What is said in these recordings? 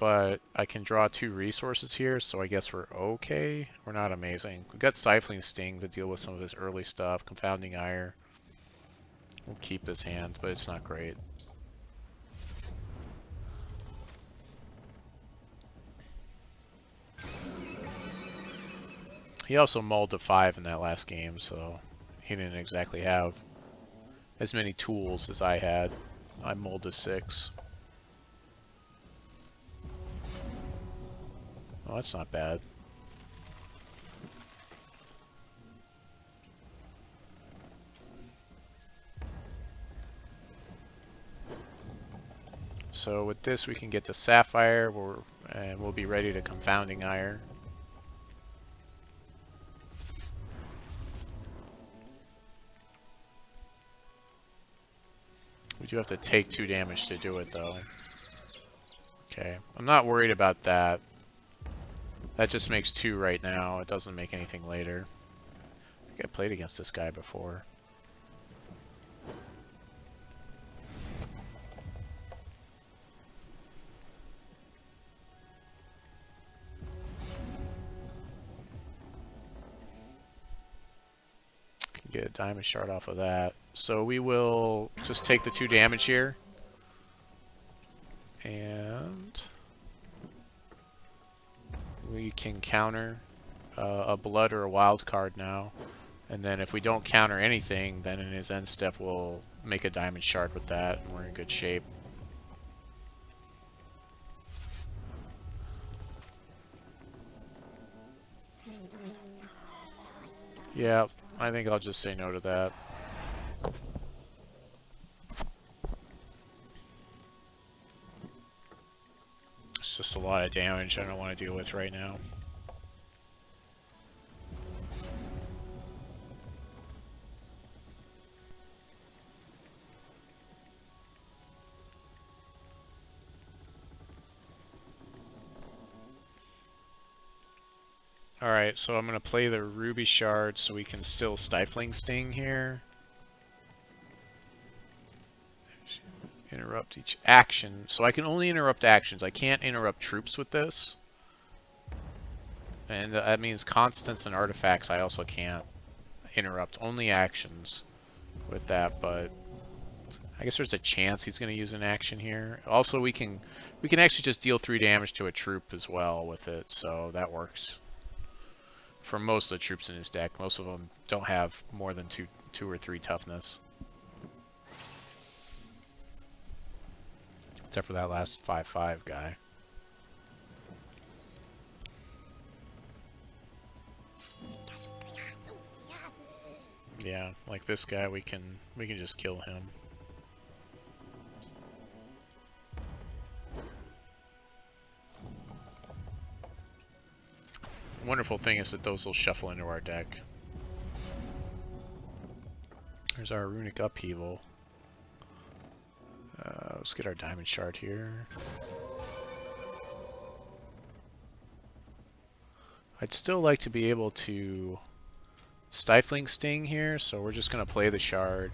but I can draw 2 resources here, so I guess we're okay. We're not amazing. We've got Stifling Sting to deal with some of this early stuff. Confounding Ire. We'll keep this hand, but it's not great. He also mulled to 5 in that last game, so he didn't exactly have as many tools as I had. I mulled to 6. Oh, that's not bad. So with this we can get to Sapphire, and we'll be ready to Confounding Ire. We do have to take 2 damage to do it though. Okay, I'm not worried about that. That just makes 2 right now. It doesn't make anything later. I think I played against this guy before. Can get a Diamond Shard off of that. So we will just take the 2 damage here. And we can counter a blood or a wild card now. And then if we don't counter anything, then in his end step we'll make a Diamond Shard with that, and we're in good shape. Yeah, I think I'll just say no to that. It's just a lot of damage I don't want to deal with right now. Alright, so I'm going to play the Ruby Shard so we can still Stifling Sting here. Interrupt each action. So I can only interrupt actions. I can't interrupt troops with this. And that means constants and artifacts I also can't interrupt. Only actions with that, but I guess there's a chance he's going to use an action here. Also, we can actually just deal 3 damage to a troop as well with it, so that works. For most of the troops in his deck, most of them don't have more than 2 or 3 toughness. Except for that last 5/5 guy. Yeah, like this guy, we can just kill him. The wonderful thing is that those will shuffle into our deck. There's our Runic Upheaval. Let's get our Diamond Shard here. I'd still like to be able to Stifling Sting here, so we're just going to play the Shard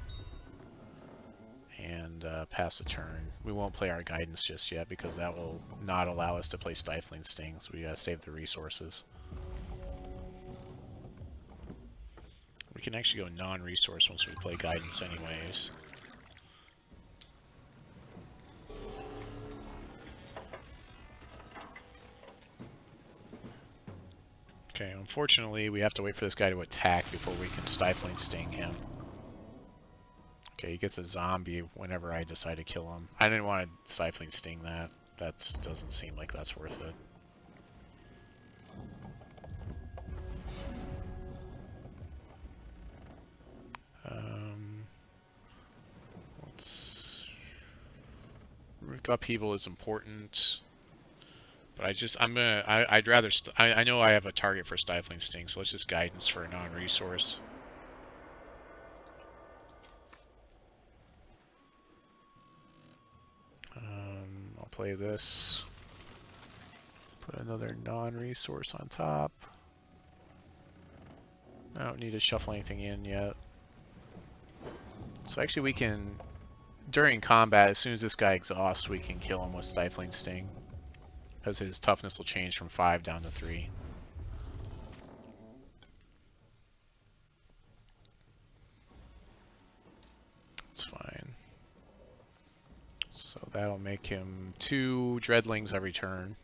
and pass the turn. We won't play our Guidance just yet because that will not allow us to play Stifling Sting, so we gotta save the resources. We can actually go non-resource once we play Guidance anyways. Okay, unfortunately we have to wait for this guy to attack before we can Stifling Sting him. Okay, he gets a zombie whenever I decide to kill him. I didn't want to Stifling Sting that. That doesn't seem like that's worth it. Runic Upheaval is important. But I'd rather, I know I have a target for Stifling Sting, so let's just Guidance for a non-resource. I'll play this. Put another non-resource on top. I don't need to shuffle anything in yet. So actually we can, during combat, as soon as this guy exhausts, we can kill him with Stifling Sting. because his toughness will change from 5 down to 3. That's fine. So that'll make him 2 Dreadlings every turn.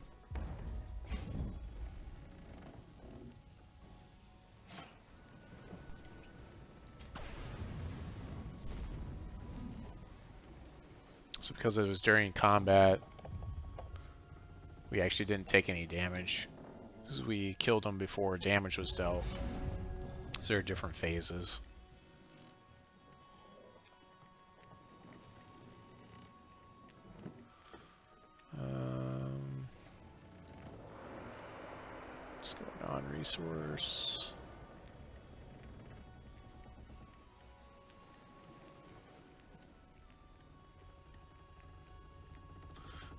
So because it was during combat, we actually didn't take any damage. Because we killed him before damage was dealt. So there are different phases. Let's go non-resource.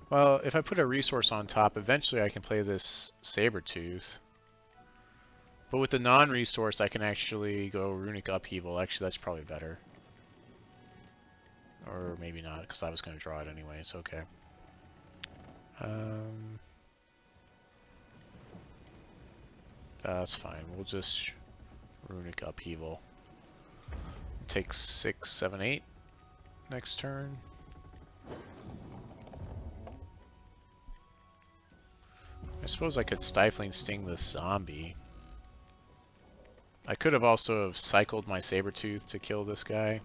Well, if I put a resource on top, eventually I can play this Sabertooth. But with the non-resource, I can actually go Runic Upheaval. Actually, that's probably better. Or maybe not, because I was going to draw it anyway. It's okay. That's fine. We'll just Runic Upheaval. Take 6, 7, 8 next turn. I suppose I could Stifling Sting this zombie. I could have also have cycled my Sabertooth to kill this guy.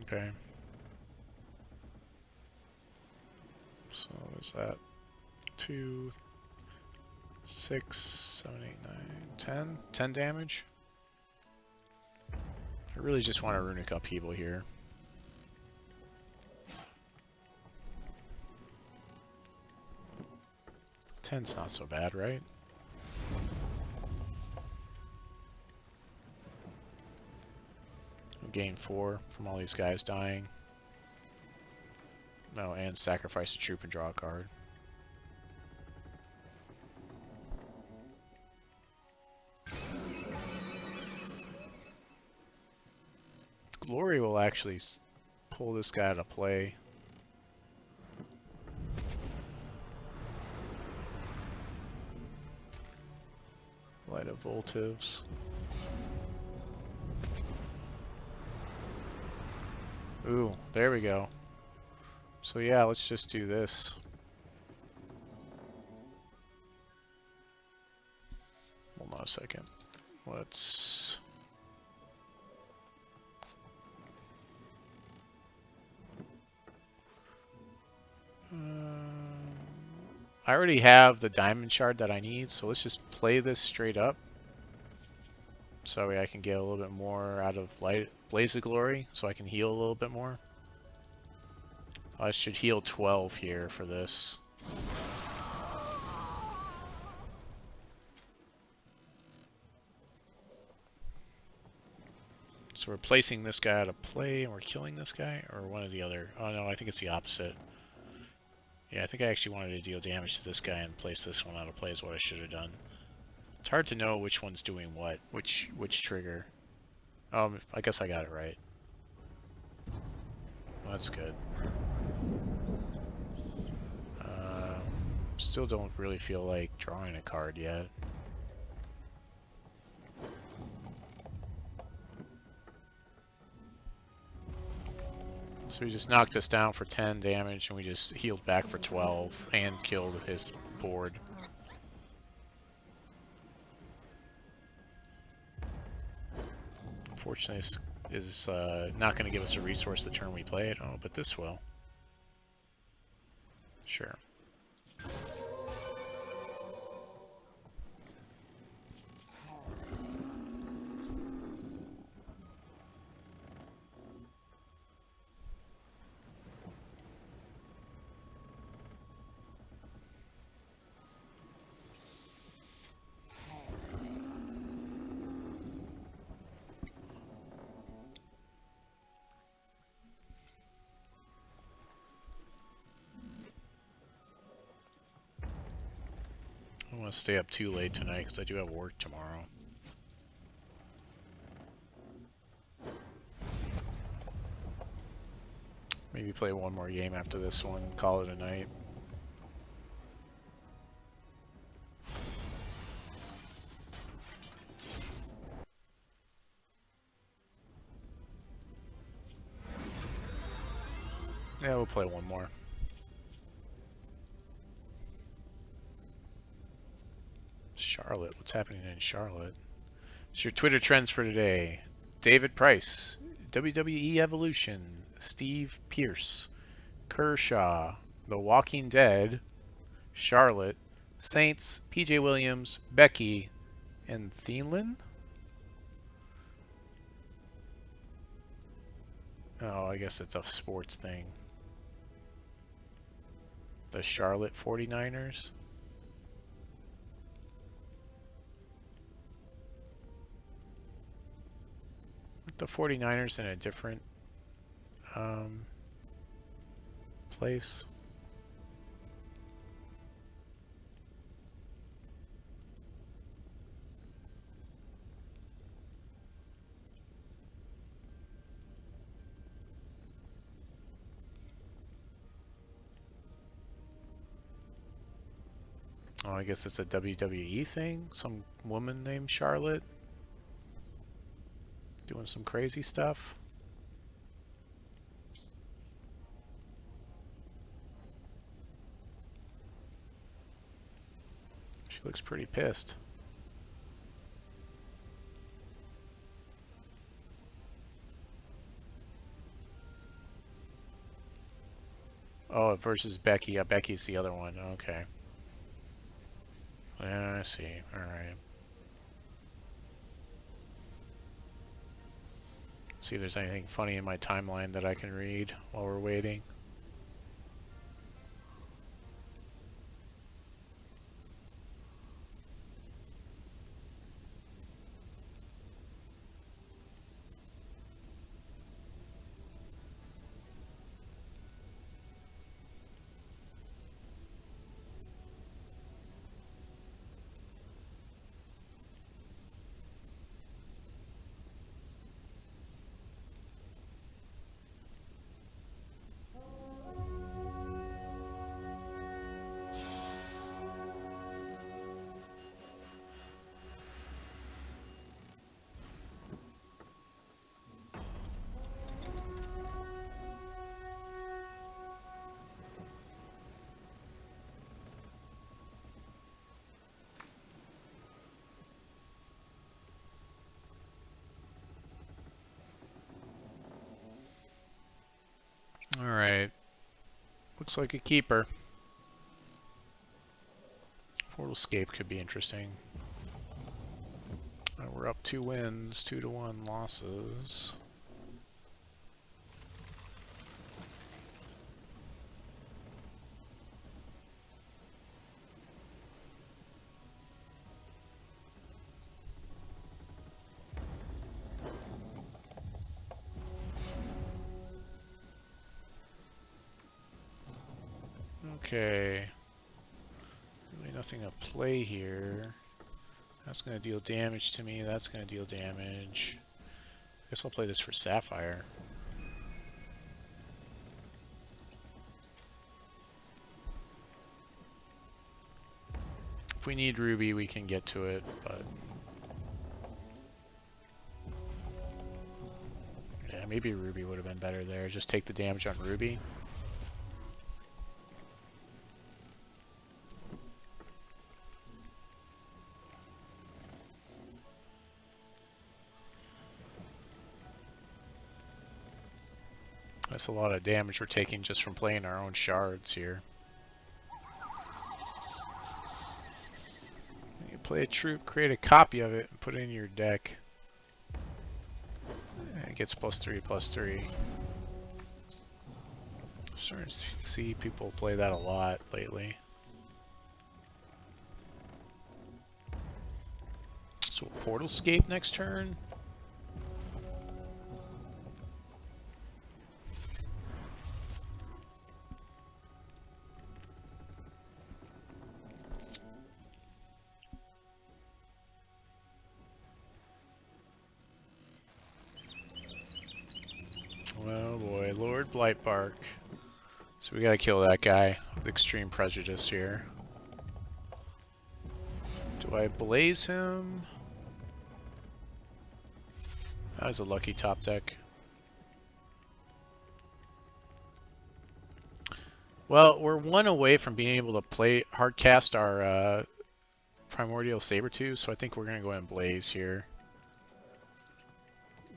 Okay. So there's that. 2, 6, 7, 8, 9, 10. 10 damage. I really just want a Runic Upheaval here. Ten's not so bad, right? I'll gain 4 from all these guys dying. No, and sacrifice a troop and draw a card. Glory will actually pull this guy out of play. Light of Voltives. Ooh, there we go. So yeah, let's just do this. Hold on a second. Let's... I already have the diamond shard that I need, so let's just play this straight up. So I can get a little bit more out of Blaze of Glory, so I can heal a little bit more. I should heal 12 here for this. So we're placing this guy out of play and we're killing this guy, or one or the other. Oh no, I think it's the opposite. Yeah, I think I actually wanted to deal damage to this guy and place this one out of play is what I should have done. It's hard to know which one's doing what, which trigger. I guess I got it right. Well, that's good. Still don't really feel like drawing a card yet. So he just knocked us down for 10 damage and we just healed back for 12 and killed his board. Unfortunately, this is not going to give us a resource the turn we play it. Oh, but this will. Sure. I don't want to stay up too late tonight because I do have work tomorrow. Maybe play one more game after this one, call it a night. Yeah, we'll play one more. Charlotte, what's happening in Charlotte? It's your Twitter trends for today. David Price, WWE Evolution, Steve Pierce, Kershaw, The Walking Dead, Charlotte, Saints, PJ Williams, Becky, and Thielen? Oh, I guess it's a sports thing. The Charlotte 49ers? The 49ers in a different place. Oh, I guess it's a WWE thing? Some woman named Charlotte doing some crazy stuff. She looks pretty pissed. Oh, versus Becky. Yeah, Becky's the other one. Okay. Yeah, I see. Alright. See if there's anything funny in my timeline that I can read while we're waiting. Alright. Looks like a keeper. Portalscape could be interesting. We're up 2 wins, 2-1 losses. Okay. Really nothing to play here. That's going to deal damage to me. That's going to deal damage. I guess I'll play this for Sapphire. If we need Ruby, we can get to it, but... yeah, maybe Ruby would have been better there. Just take the damage on Ruby. That's a lot of damage we're taking just from playing our own shards here. You play a troop, create a copy of it, and put it in your deck. And it gets +3/+3. Starting to see people play that a lot lately. So Portalscape next turn. Oh boy, Lord Blightbark. So we gotta kill that guy with extreme prejudice here. Do I blaze him? That was a lucky top deck. Well, we're one away from being able to play hardcast our Primordial Sabertooth, so I think we're gonna go ahead and blaze here.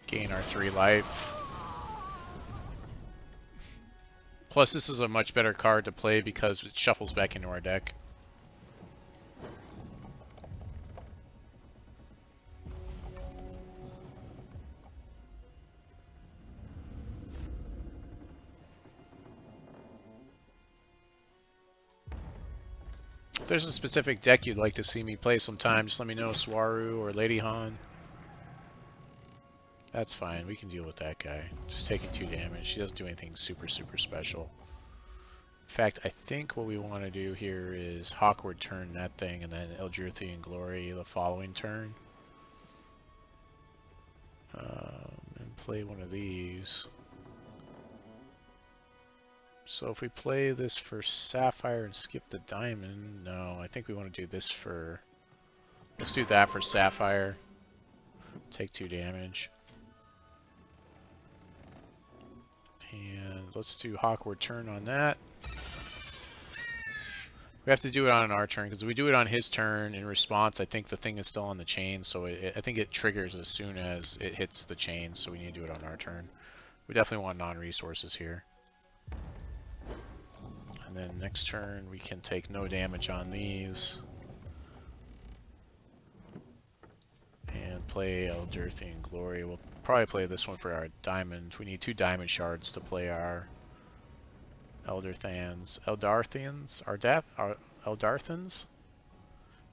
Gain our 3 life. Plus, this is a much better card to play because it shuffles back into our deck. If there's a specific deck you'd like to see me play sometime, just let me know, Swaru or Lady Han. That's fine, we can deal with that guy. Just taking 2 damage. She doesn't do anything super special. In fact, I think what we want to do here is Hawkward turn that thing and then Eldrithian Glory the following turn. And play one of these. So if we play this for Sapphire and skip the Diamond, no, I think we want to do this for... Let's do that for Sapphire. Take 2 damage. And let's do Hawkward turn on that. We have to do it on our turn, because if we do it on his turn in response, I think the thing is still on the chain, so I think it triggers as soon as it hits the chain, so we need to do it on our turn. We definitely want non-resources here. And then next turn we can take no damage on these. And play Eldrithian Glory. We'll probably play this one for our diamond. We need 2 diamond shards to play our Eldarthans. Eldarthans? Eldarthans?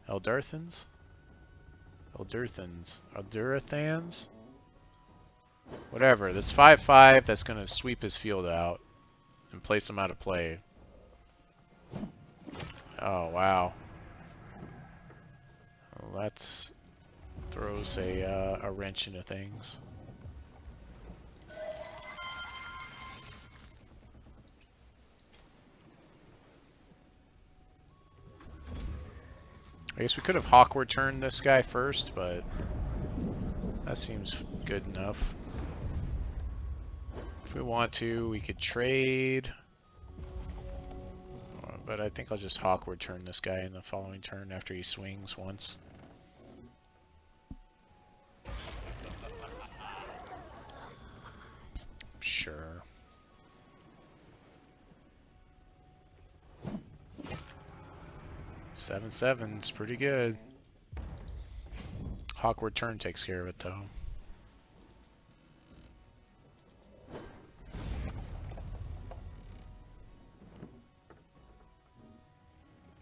Eldarthans? Eldarthans. Eldurathans? Whatever. That's 5/5 that's going to sweep his field out and place him out of play. Oh, wow. Well, that throws a wrench into things. I guess we could have Hawkward turned this guy first, but that seems good enough. If we want to, we could trade. But I think I'll just Hawkward turn this guy in the following turn after he swings once. Sure. Seven seven's pretty good. Hawkward turn takes care of it though.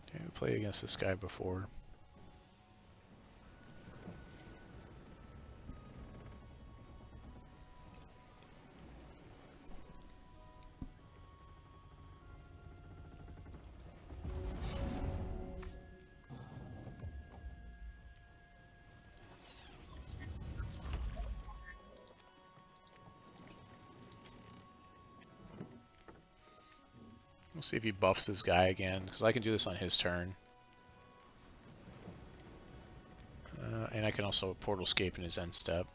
Okay, we played against this guy before. We'll see if he buffs this guy again, because I can do this on his turn. And I can also Portal Escape in his end step.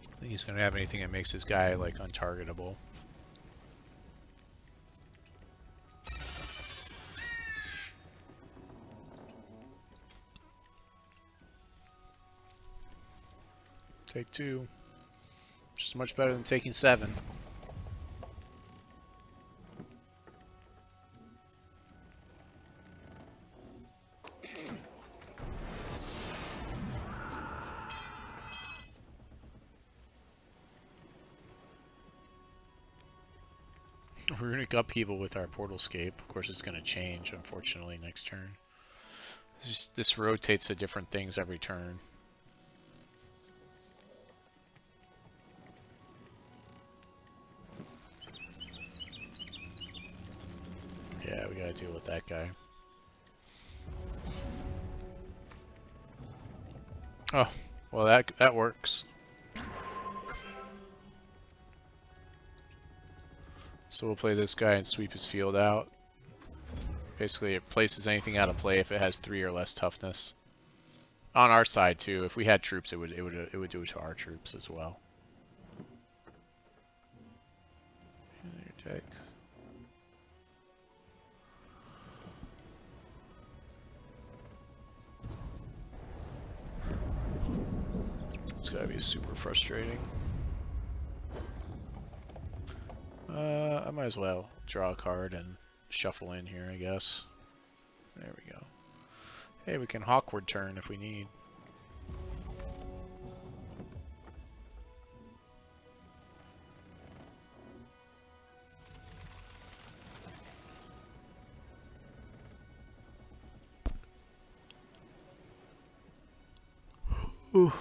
I think he's going to have anything that makes this guy like untargetable. Take 2, which is much better than taking 7. Runic Upheaval with our Portalscape. Of course, it's going to change, unfortunately, next turn. This rotates to different things every turn. Yeah, we gotta deal with that guy. Oh, well that works. So we'll play this guy and sweep his field out. Basically, it places anything out of play if it has 3 or less toughness. On our side too. If we had troops, it would do it to our troops as well. Your deck. It's gotta be super frustrating. I might as well draw a card and shuffle in here, I guess. There we go. Hey, we can Hawkward turn if we need. Ooh.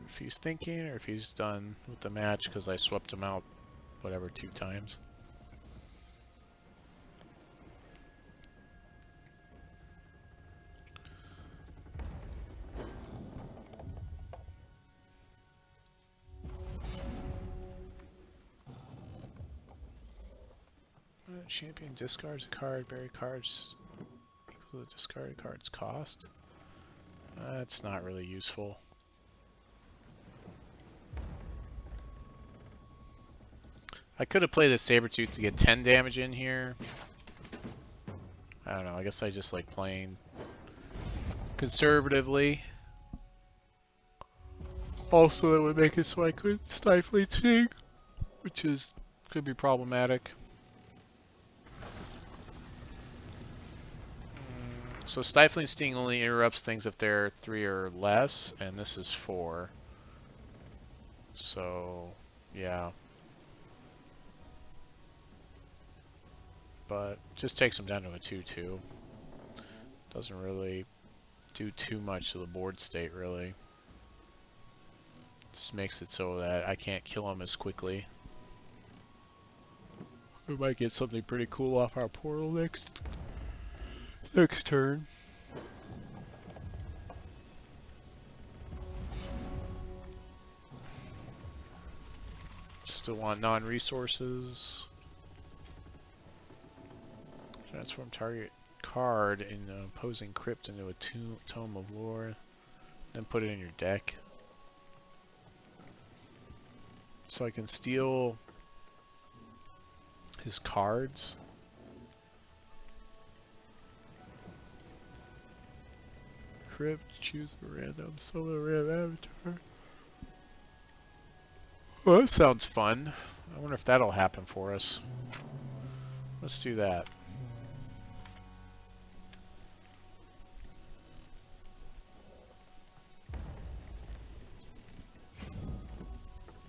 If he's thinking, or if he's done with the match, because I swept him out, whatever, 2 times. Champion discards a card, bury cards equal to discarded card's cost. That's not really useful. I could have played a Sabertooth to get 10 damage in here. I don't know, I guess I just like playing conservatively. Also, that would make it so I could Stifling Sting, which could be problematic. So Stifling Sting only interrupts things if they're 3 or less, and this is 4. So, yeah. But just takes them down to a 2/2. Doesn't really do too much to the board state, really. Just makes it so that I can't kill him as quickly. We might get something pretty cool off our portal next turn. Still want non-resources. Transform target card in the opposing crypt into a Tome of Lore. Then put it in your deck. So I can steal his cards. Crypt, choose a random solo random avatar. Well, that sounds fun. I wonder if that'll happen for us. Let's do that.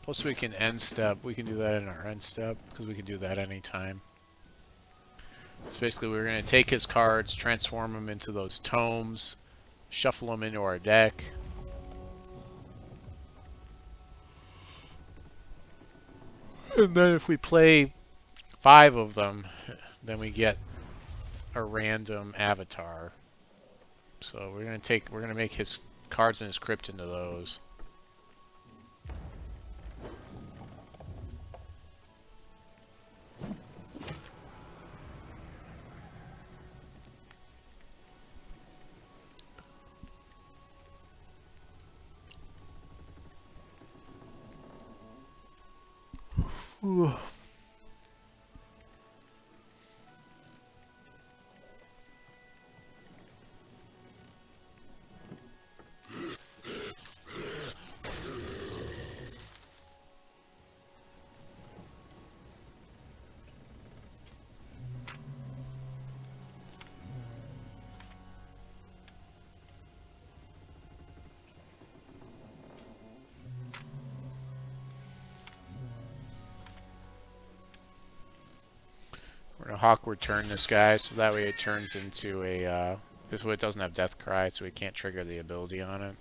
Plus we can end step. We can do that in our end step because we can do that anytime. So basically we're going to take his cards, transform them into those tomes, shuffle them into our deck. And then if we play 5 of them, then we get a random avatar. So we're gonna make his cards in his crypt into those. Whew. We're gonna Hawkward turn this guy, so that way it turns into a, this way it doesn't have Death Cry, so we can't trigger the ability on it.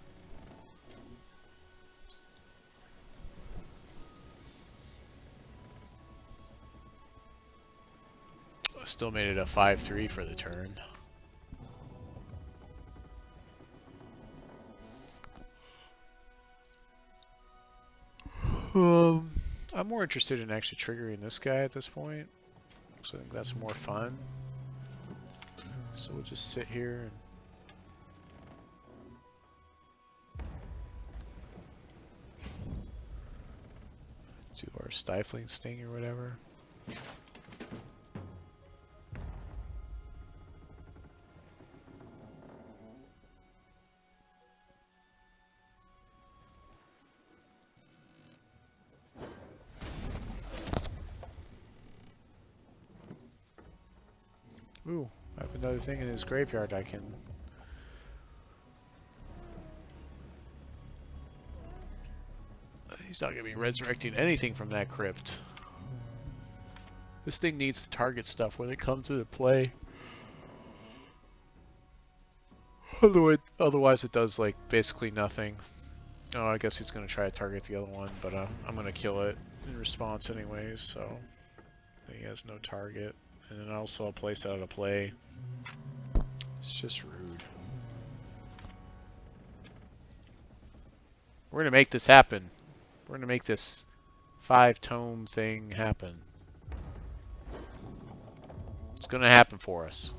Still made it a 5-3 for the turn. I'm more interested in actually triggering this guy at this point. So I think that's more fun. So we'll just sit here and do our Stifling Sting or whatever. Ooh, I have another thing in his graveyard I can... He's not going to be resurrecting anything from that crypt. This thing needs to target stuff when it comes into play. Otherwise it does like basically nothing. Oh, I guess he's going to try to target the other one, but I'm going to kill it in response anyways, so he has no target. And then also I'll place it out of play. It's just rude. We're going to make this happen. We're going to make this 5-tome thing happen. It's going to happen for us.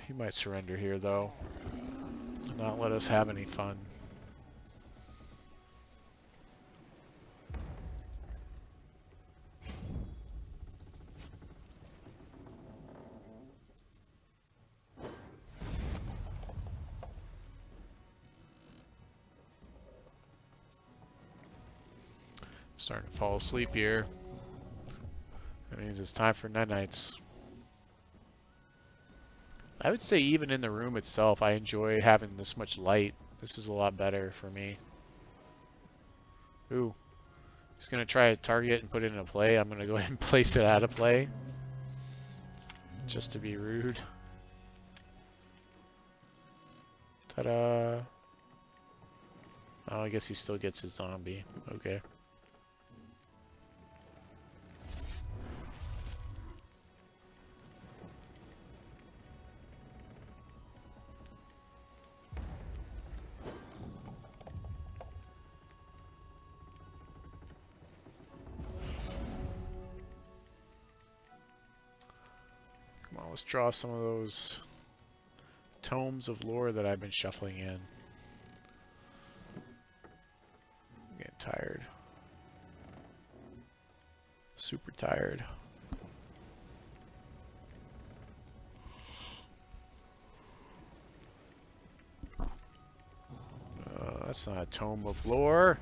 He might surrender here, though. Not let us have any fun. Starting to fall asleep here. That means it's time for night-nights. I would say even in the room itself, I enjoy having this much light. This is a lot better for me. Ooh. He's going to try to target and put it in a play. I'm going to go ahead and place it out of play. Just to be rude. Ta-da! Oh, I guess he still gets his zombie. Okay. Come on, let's draw some of those tomes of lore that I've been shuffling in. I'm getting tired. Super tired. That's not a tome of lore.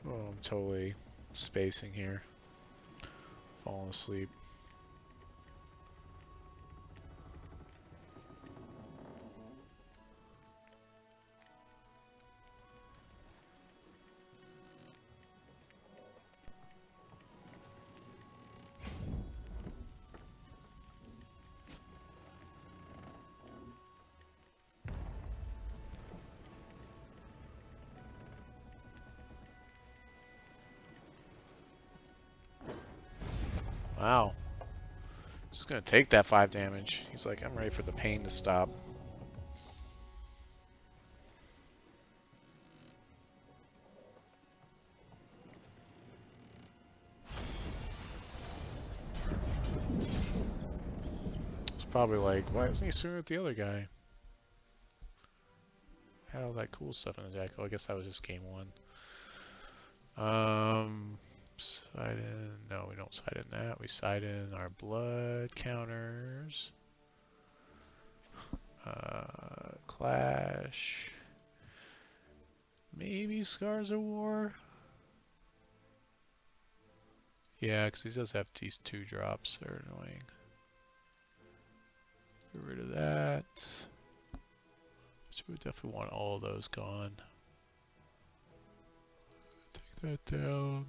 Oh, I'm totally spacing here. Falling asleep. Wow. Just gonna take that 5 damage. He's like, I'm ready for the pain to stop. It's probably like, why isn't he swimming with the other guy? Had all that cool stuff in the deck. Oh, I guess that was just game 1. Side in. No, we don't side in that. We side in our blood counters. Clash. Maybe Scars of War. Yeah, because he does have these 2 drops. They're annoying. Get rid of that. So we definitely want all of those gone. Take that down.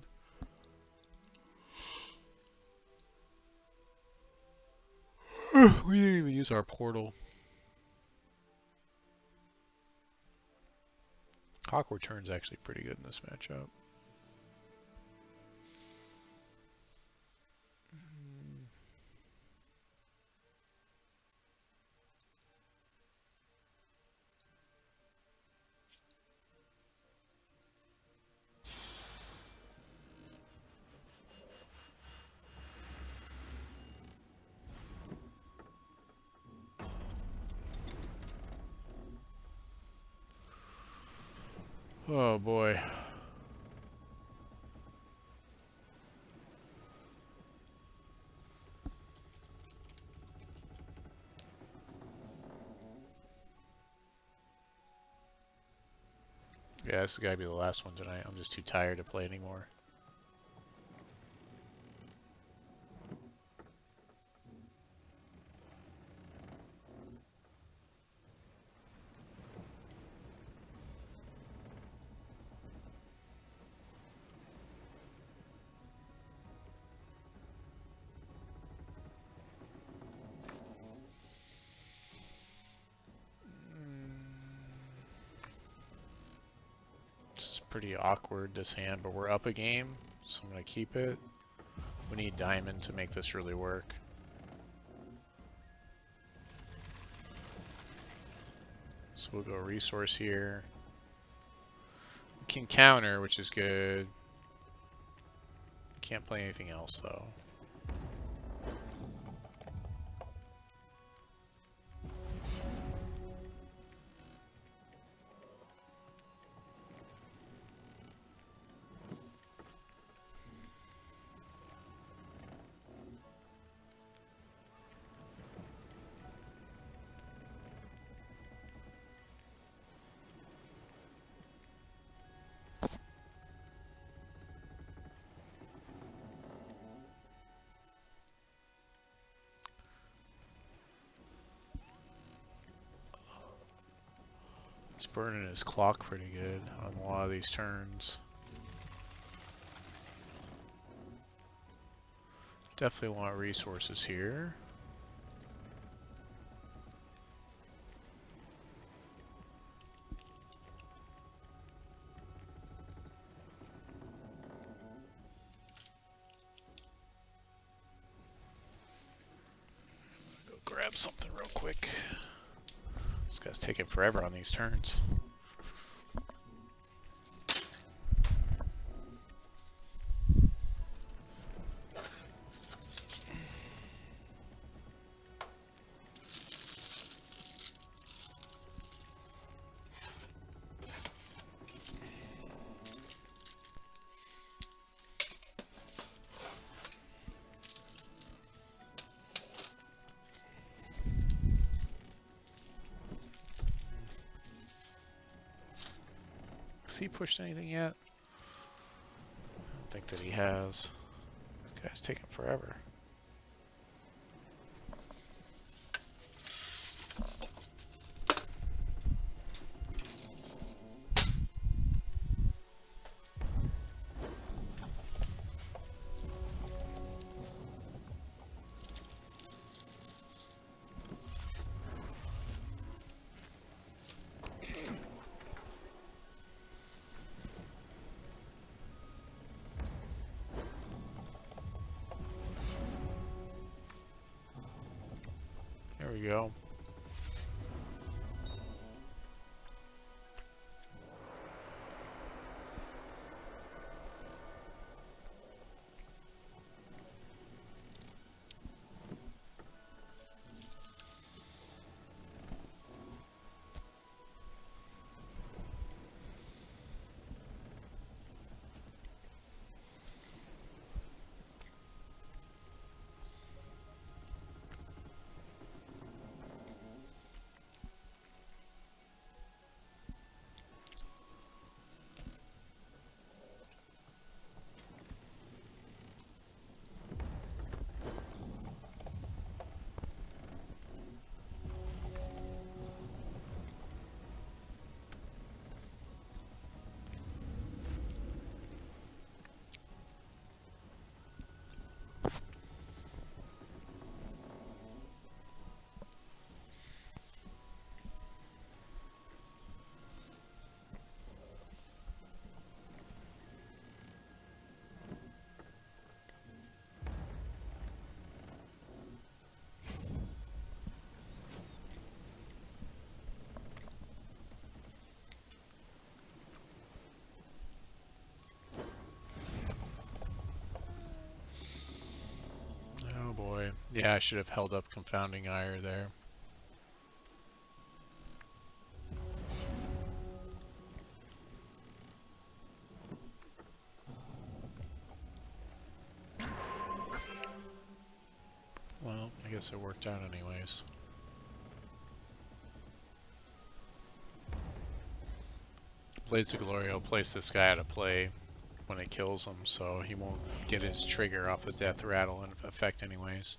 We didn't even use our portal. Clockwork Turn's actually pretty good in this matchup. Oh boy. Yeah, this is gotta be the last one tonight. I'm just too tired to play anymore. This is pretty awkward, this hand, but we're up a game, so I'm gonna keep it. We need diamond to make this really work. So we'll go resource here. We can counter, which is good. Can't play anything else though. It's burning his clock pretty good on a lot of these turns. Definitely want resources here. Go grab something real quick. This guy's taking forever on these turns. Has he pushed anything yet? I don't think that he has. This guy's taking forever. we go. Oh boy. Yeah, I should have held up Confounding Ire there. Well, I guess it worked out anyways. Blaze of Glory will place this guy out of play when it kills him, so he won't get his trigger off the Death Rattle in effect anyways.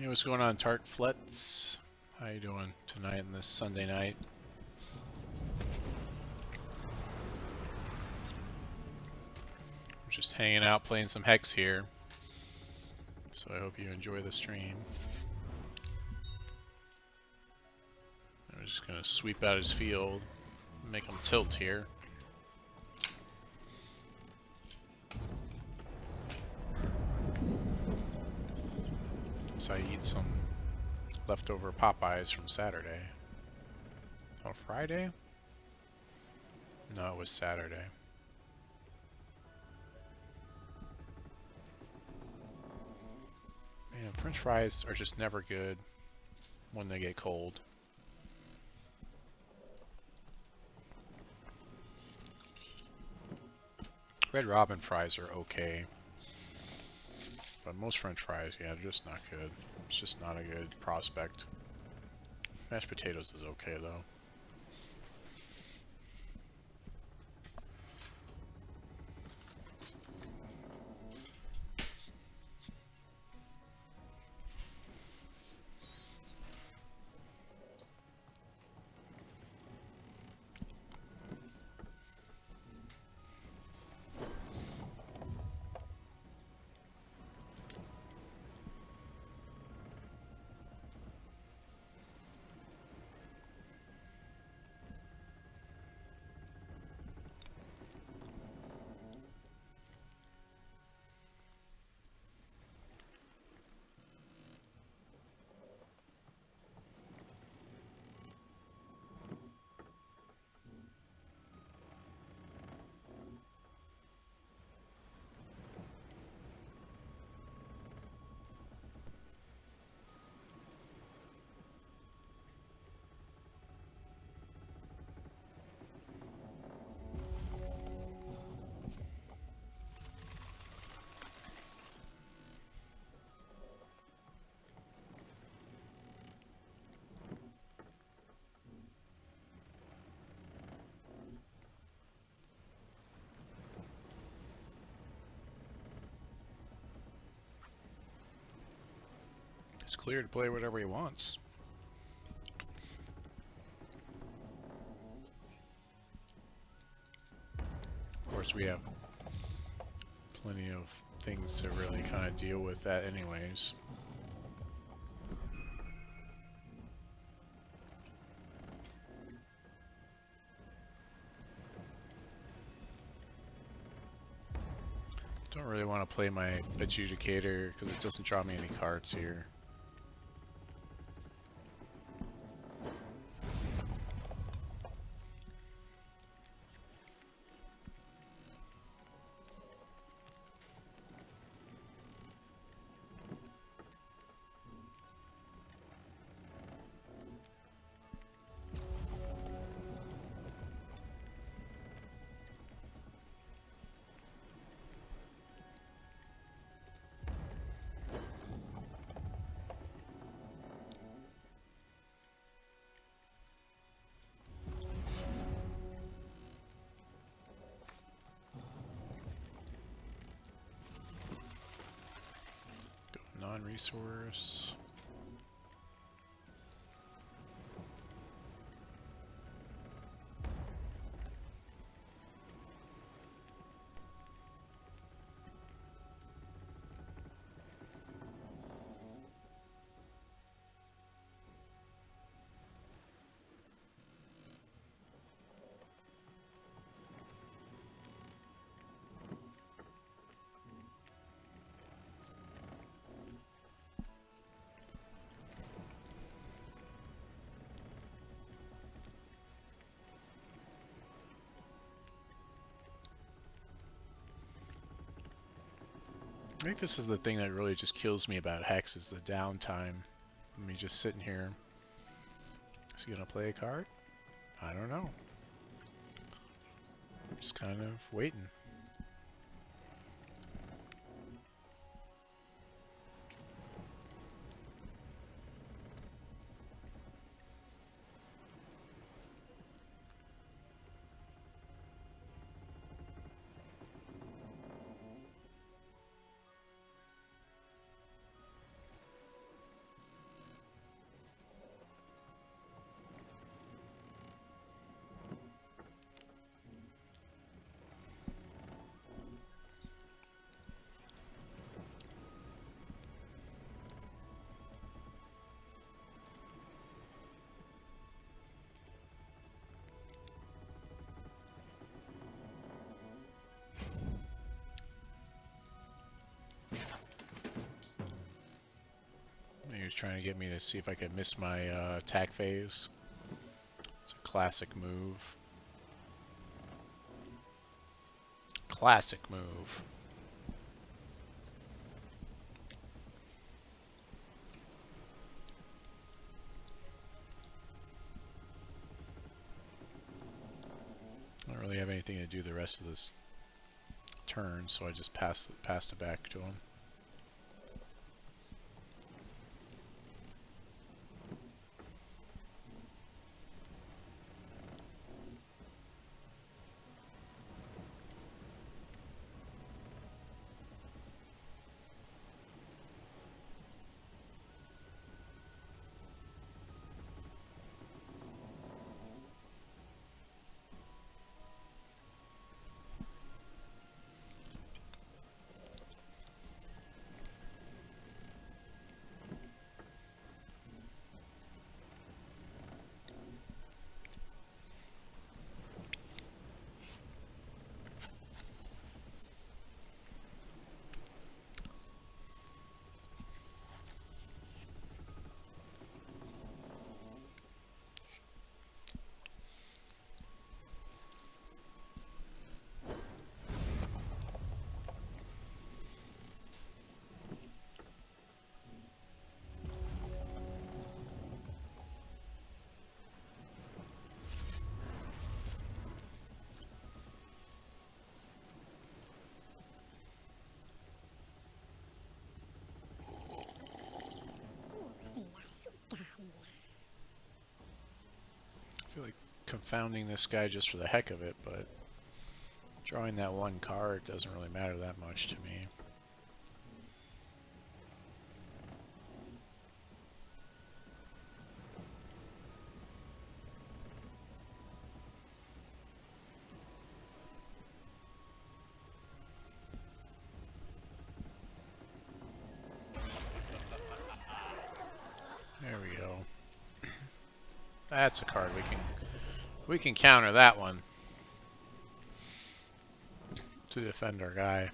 Hey, what's going on, Tart Flets? How you doing tonight and this Sunday night? I'm just hanging out playing some Hex here. So I hope you enjoy the stream. I'm just gonna sweep out his field, make him tilt here. So I eat some leftover Popeyes from Saturday. Oh, Friday? No, it was Saturday. Man, French fries are just never good when they get cold. Red Robin fries are okay. But most French fries, yeah, they're just not good. It's just not a good prospect. Mashed potatoes is okay, though. It's clear to play whatever he wants. Of course, we have plenty of things to really kind of deal with that anyways. Don't really want to play my Adjudicator because it doesn't draw me any cards here. Non-resource. I think this is the thing that really just kills me about Hex is the downtime. Me just sitting here. Is he gonna play a card? I don't know. Just kind of waiting. He was trying to get me to see if I could miss my attack phase. It's a classic move. Classic move. I don't really have anything to do the rest of this turn, so I just passed it back to him. I feel like confounding this guy just for the heck of it, but drawing that one card doesn't really matter that much to me. There we go. That's a card we can counter that one to defend our guy.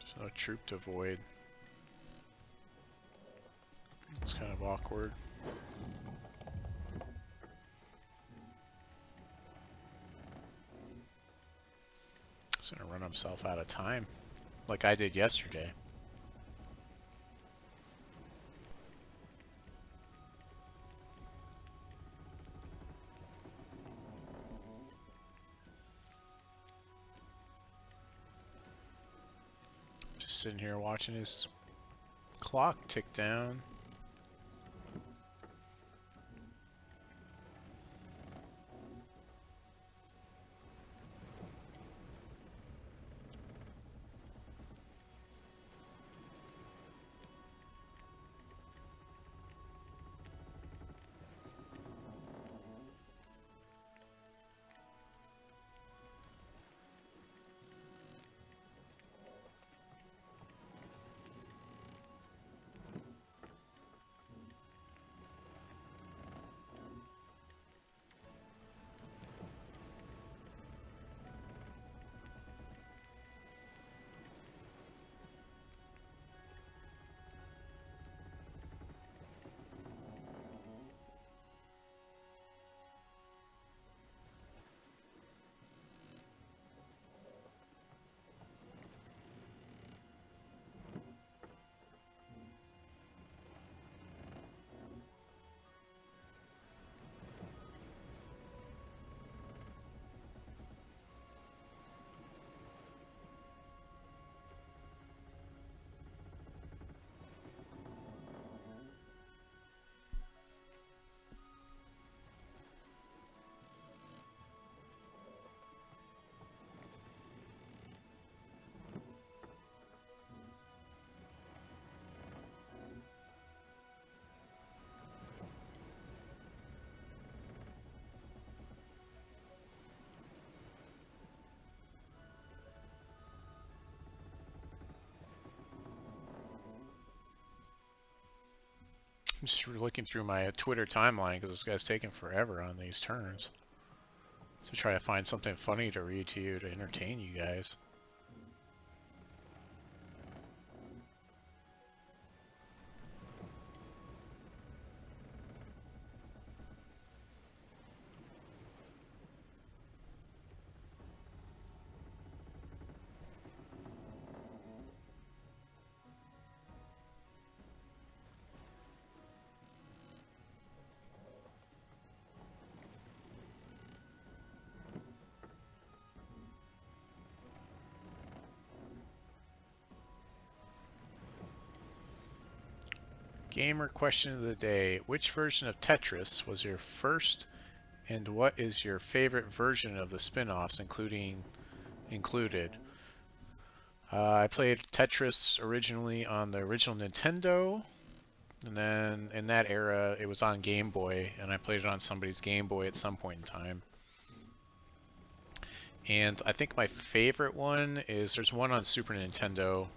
So a troop to void. It's kind of awkward. He's gonna run himself out of time, like I did yesterday. Just sitting here watching his clock tick down. I'm just looking through my Twitter timeline because this guy's taking forever on these turns. To try to find something funny to read to you to entertain you guys. Gamer question of the day. Which version of Tetris was your first, and what is your favorite version of the spin-offs included? I played Tetris originally on the original Nintendo, and then in that era it was on Game Boy, and I played it on somebody's Game Boy at some point in time. And I think my favorite one is there's one on Super Nintendo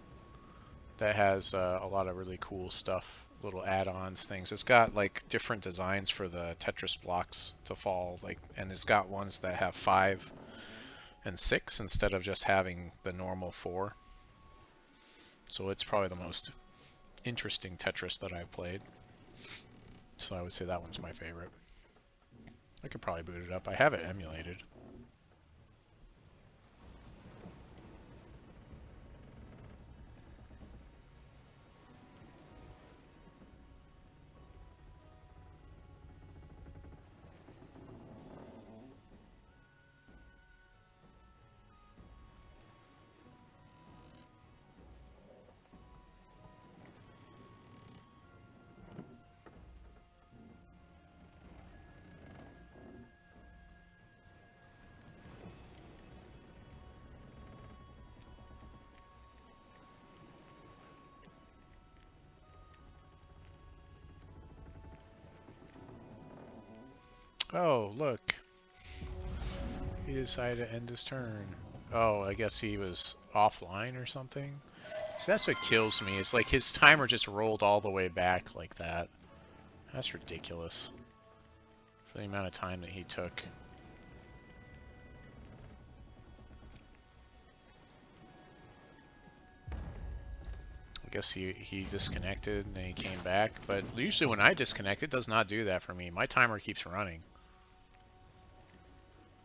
that has a lot of really cool stuff, little add-ons, things. It's got like different designs for the Tetris blocks to fall, like, and it's got ones that have 5 and 6 instead of just having the normal 4. So it's probably the most interesting Tetris that I've played. So I would say that one's my favorite. I could probably boot it up. I have it emulated. Oh, look. He decided to end his turn. Oh, I guess he was offline or something. So that's what kills me. It's like his timer just rolled all the way back like that. That's ridiculous. For the amount of time that he took. I guess he disconnected and then he came back. But usually when I disconnect, it does not do that for me. My timer keeps running.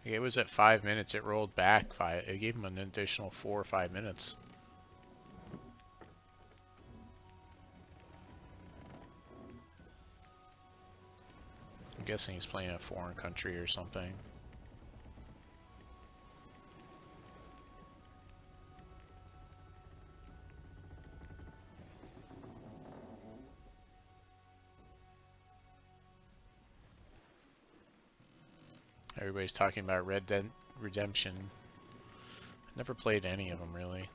It was at 5 minutes. It rolled back 5. It gave him an additional 4 or 5 minutes. I'm guessing he's playing a foreign country or something. Everybody's talking about Red Dead Redemption. Never played any of them really.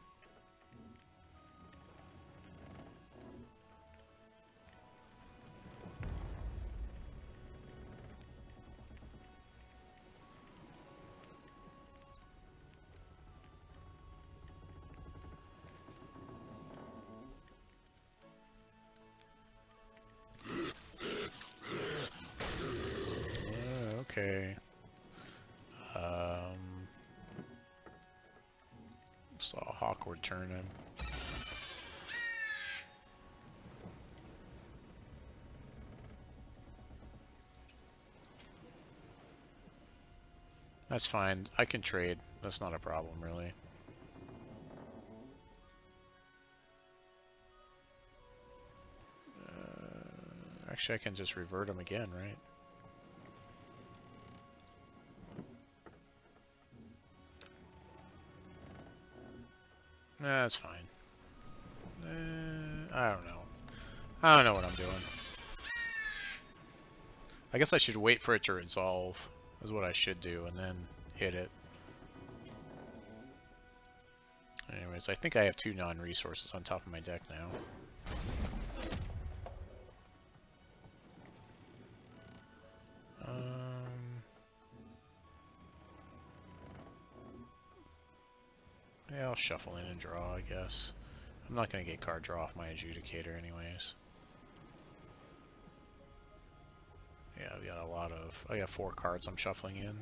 Okay. Saw Hawkwood turn in. That's fine. I can trade. That's not a problem, really. Actually, I can just revert him again, right? Nah, that's fine. I don't know. I don't know what I'm doing. I guess I should wait for it to resolve, is what I should do, and then hit it. Anyways, I think I have 2 non-resources on top of my deck now. Yeah, I'll shuffle in and draw, I guess. I'm not going to get card draw off my adjudicator anyways. Yeah, we got a lot of... I got 4 cards I'm shuffling in.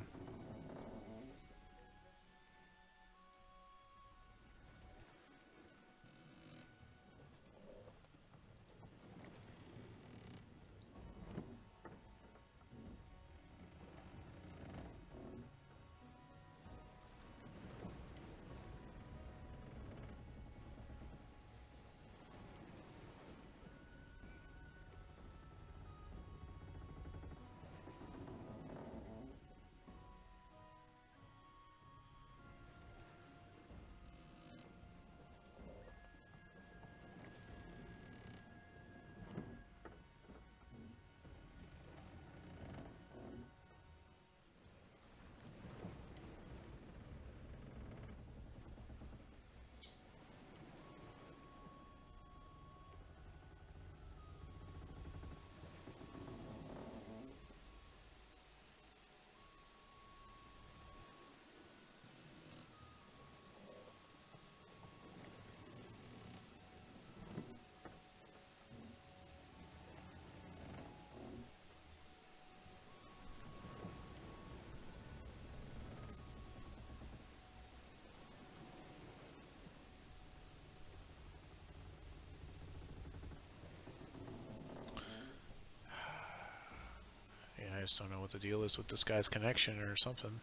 Yeah, I just don't know what the deal is with this guy's connection or something.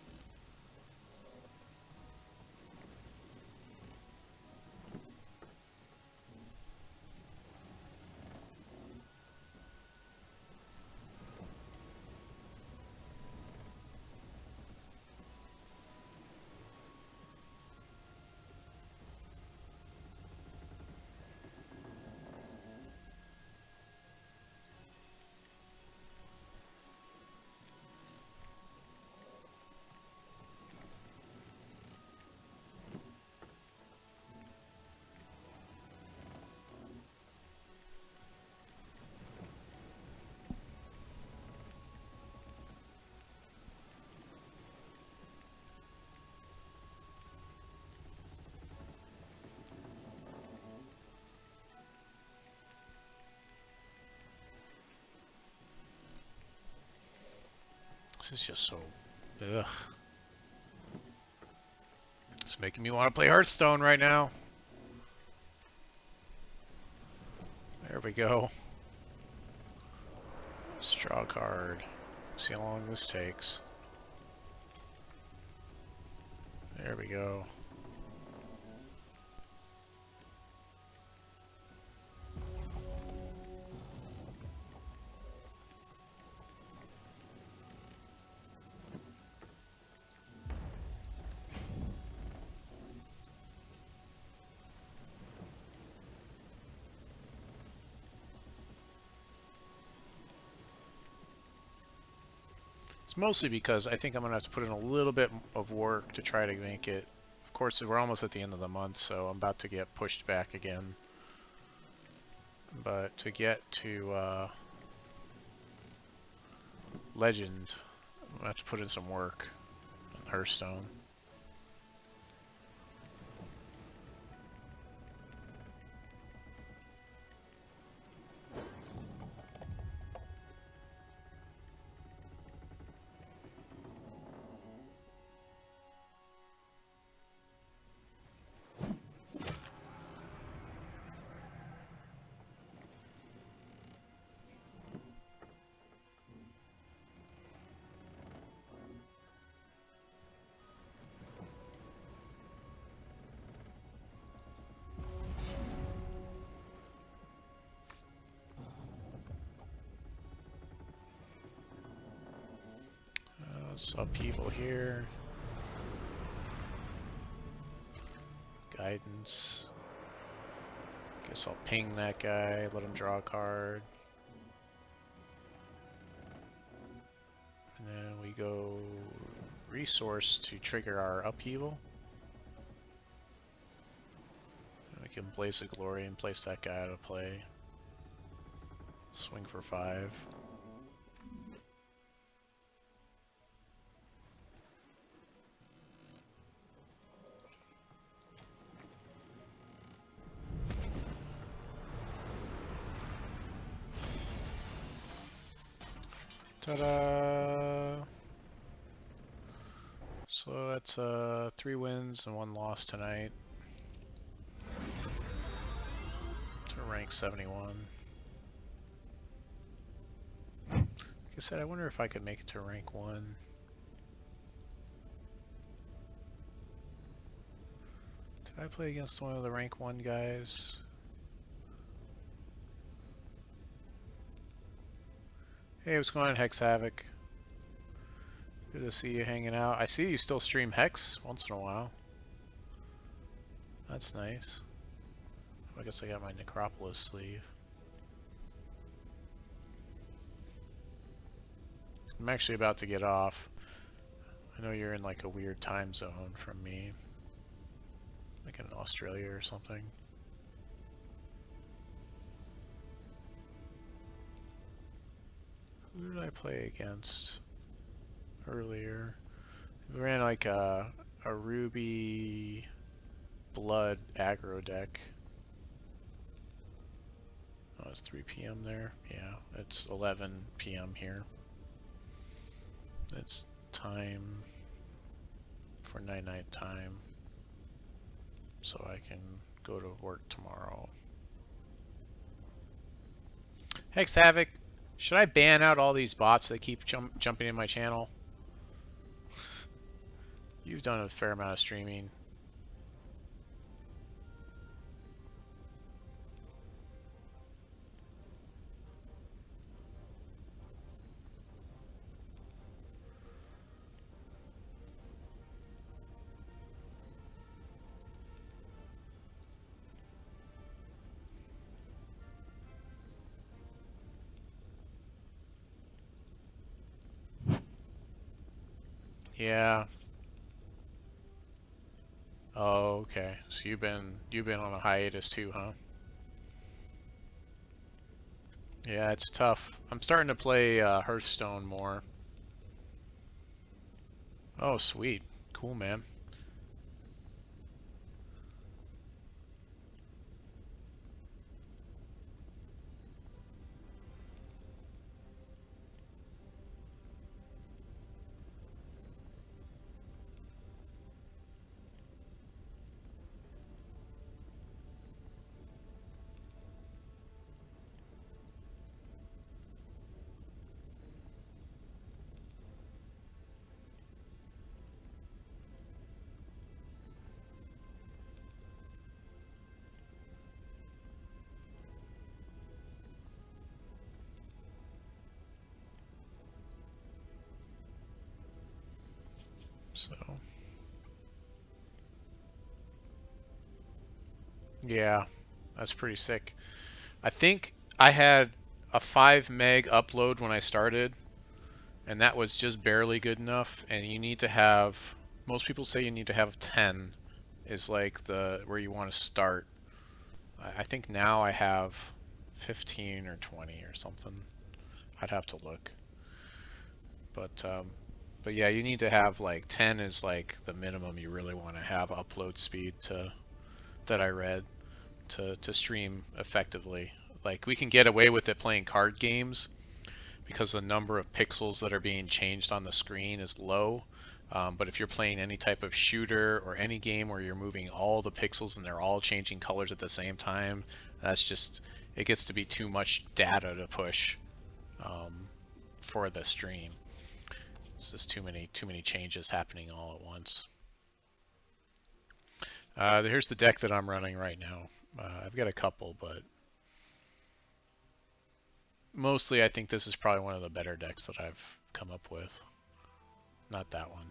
This is just so... Ugh. It's making me want to play Hearthstone right now. There we go. Straw card. See how long this takes. There we go. It's mostly because I think I'm going to have to put in a little bit of work to try to make it. Of course, we're almost at the end of the month, so I'm about to get pushed back again. But to get to Legend, I'm going to have to put in some work on Hearthstone. Upheaval here. Guidance. Guess I'll ping that guy, let him draw a card. And then we go resource to trigger our upheaval. And we can Blaze of Glory and place that guy out of play. Swing for 5. Ta-da! So that's 3 wins and 1 loss tonight. To rank 71. Like I said, I wonder if I could make it to rank 1. Did I play against one of the rank 1 guys? Hey, what's going on, Hex Havoc? Good to see you hanging out. I see you still stream Hex once in a while. That's nice. I guess I got my Necropolis sleeve. I'm actually about to get off. I know you're in like a weird time zone from me. Like in Australia or something. Who did I play against earlier? We ran like a Ruby Blood aggro deck. Oh, it's 3 p.m. there? Yeah, it's 11 p.m. here. It's time for night time, so I can go to work tomorrow. Hex Havoc, should I ban out all these bots that keep jumping in my channel? You've done a fair amount of streaming. Yeah. Oh, okay. So you've been on a hiatus too, huh? Yeah, it's tough. I'm starting to play Hearthstone more. Oh, sweet. Cool, man. So, yeah, that's pretty sick. I think I had a 5 meg upload when I started, and that was just barely good enough. And you need to have, most people say you need to have 10 is like the where you want to start. I think now I have 15 or 20 or something. I'd have to look. But yeah, you need to have like 10 is like the minimum you really want to have upload speed to, that I read, to stream effectively. Like we can get away with it playing card games because the number of pixels that are being changed on the screen is low. But if you're playing any type of shooter or any game where you're moving all the pixels and they're all changing colors at the same time, that's just, it gets to be too much data to push for the stream. It's just too many changes happening all at once. Here's the deck that I'm running right now. I've got a couple, but mostly I think this is probably one of the better decks that I've come up with. Not that one.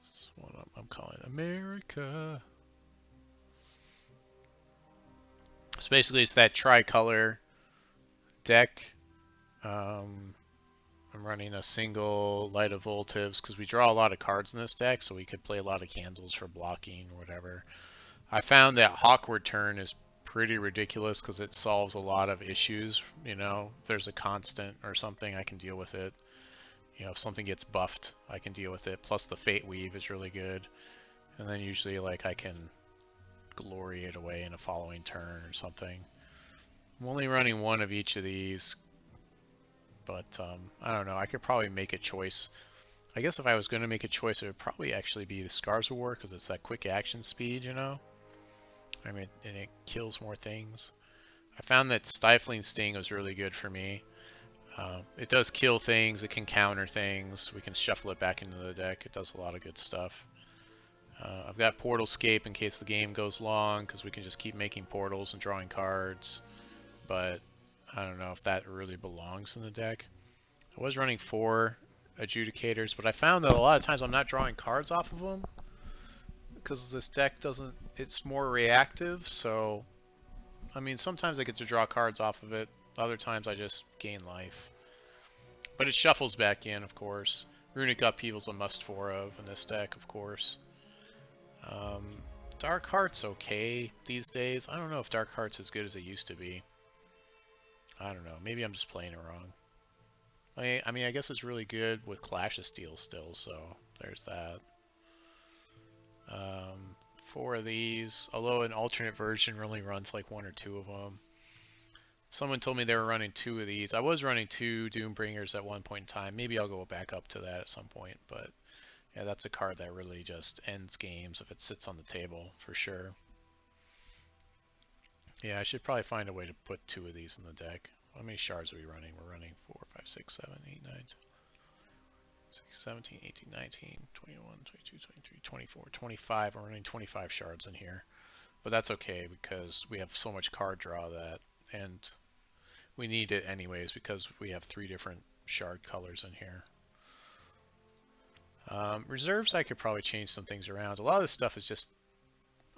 This one I'm calling America. So basically it's that tricolor deck. I'm running a single Light of Volatives because we draw a lot of cards in this deck, so we could play a lot of candles for blocking or whatever. I found that Hawkward Turn is pretty ridiculous because it solves a lot of issues. You know, if there's a constant or something, I can deal with it. You know, if something gets buffed, I can deal with it. Plus the Fate Weave is really good. And then usually like I can glory it away in a following turn or something. I'm only running one of each of these But I don't know. I could probably make a choice. I guess if I was going to make a choice, it would probably actually be the Scars of War because it's that quick action speed, you know? I mean, and it kills more things. I found that Stifling Sting was really good for me. It does kill things, it can counter things, we can shuffle it back into the deck, it does a lot of good stuff. I've got Portalscape in case the game goes long, because we can just keep making portals and drawing cards, but I don't know if that really belongs in the deck. I was running 4 Adjudicators, but I found that a lot of times I'm not drawing cards off of them, because this deck doesn't, it's more reactive, so I mean sometimes I get to draw cards off of it, other times I just gain life. But it shuffles back in, of course. Runic Upheaval's a must-for of in this deck, of course. Dark Heart's okay these days. I don't know if Dark Heart's as good as it used to be. I don't know. Maybe I'm just playing it wrong. I mean, I guess it's really good with Clash of Steel still, so there's that. 4 of these, although an alternate version only runs like 1 or 2 of them. Someone told me they were running 2 of these. I was running 2 Doombringers at one point in time. Maybe I'll go back up to that at some point, but yeah, that's a card that really just ends games if it sits on the table, for sure. Yeah, I should probably find a way to put 2 of these in the deck. How many shards are we running? We're running 4, 5, 6, 7, 8, 9, 17, 18, 19, 21, 22, 23, 24, 25. We're running 25 shards in here. But that's okay because we have so much card draw that, and we need it anyways because we have 3 different shard colors in here. Reserves, I could probably change some things around. A lot of this stuff is just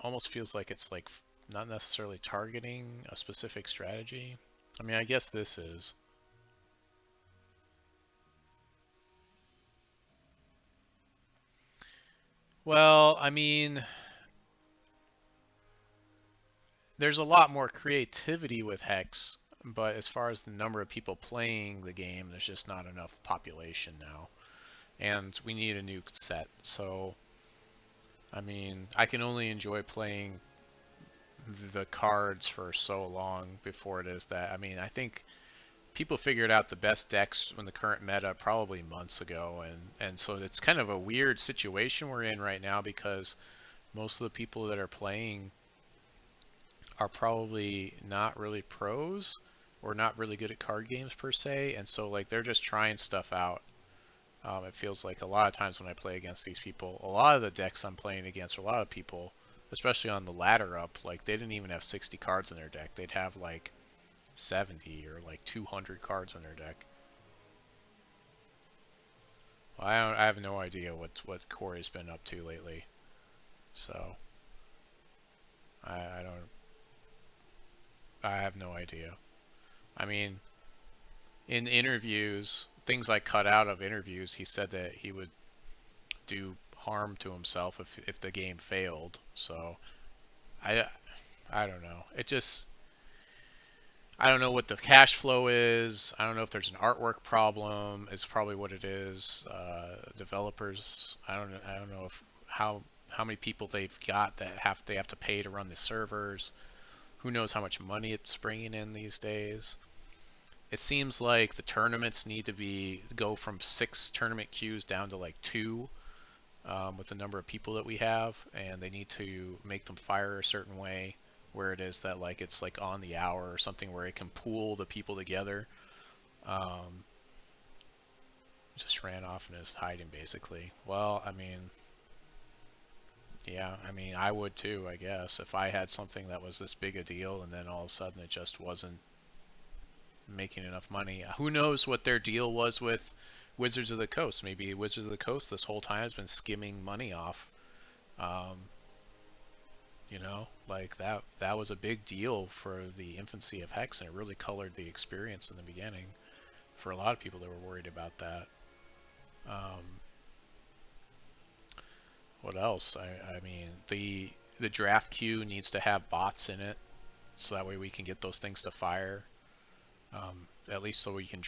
almost feels like it's like not necessarily targeting a specific strategy. I mean, I guess this is. Well, I mean, there's a lot more creativity with Hex, but as far as the number of people playing the game, there's just not enough population now. And we need a new set, so I mean, I can only enjoy playing the cards for so long before it is that. I mean, I think people figured out the best decks in the current meta probably months ago, and so it's kind of a weird situation we're in right now because most of the people that are playing are probably not really pros or not really good at card games per se, and so like they're just trying stuff out. It feels like a lot of times when I play against these people, a lot of the decks I'm playing against, or a lot of people, especially on the ladder up, like they didn't even have 60 cards in their deck. They'd have like 70 or like 200 cards in their deck. Well, I have no idea what Corey's been up to lately, so I don't. I have no idea. I mean, in interviews, things I cut out of interviews, he said that he would do harm to himself if the game failed. So I I don't know. It just I don't know what the cash flow is. I don't know if there's an artwork problem. Is probably what it is. Developers. I don't know if how many people they've got that they have to pay to run the servers. Who knows how much money it's bringing in these days. It seems like the tournaments need to go from 6 tournament queues down to like 2 with the number of people that we have, and they need to make them fire a certain way where it is that like it's like on the hour or something where it can pool the people together. Just ran off and is hiding basically. Well, I mean, yeah, I mean, I would too, I guess, if I had something that was this big a deal and then all of a sudden it just wasn't making enough money. Who knows what their deal was with Wizards of the Coast? Maybe Wizards of the Coast this whole time has been skimming money off. You know, like that was a big deal for the infancy of Hex, and it really colored the experience in the beginning for a lot of people that were worried about that. What else? I mean, the draft queue needs to have bots in it, so that way we can get those things to fire. At least so we can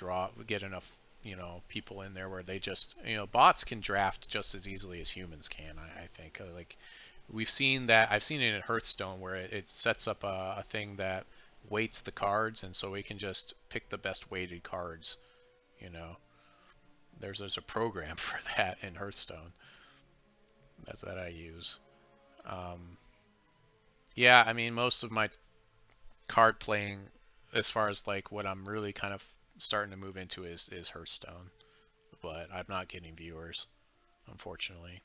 get enough, you know, people in there where they just, you know, bots can draft just as easily as humans can. I think like we've seen that. I've seen it in Hearthstone where it sets up a thing that weights the cards, and so we can just pick the best weighted cards, You know, there's a program for that in Hearthstone that I use. Um, yeah, I mean, most of my card playing, as far as like what I'm really kind of starting to move into, is Hearthstone, but I'm not getting viewers, unfortunately.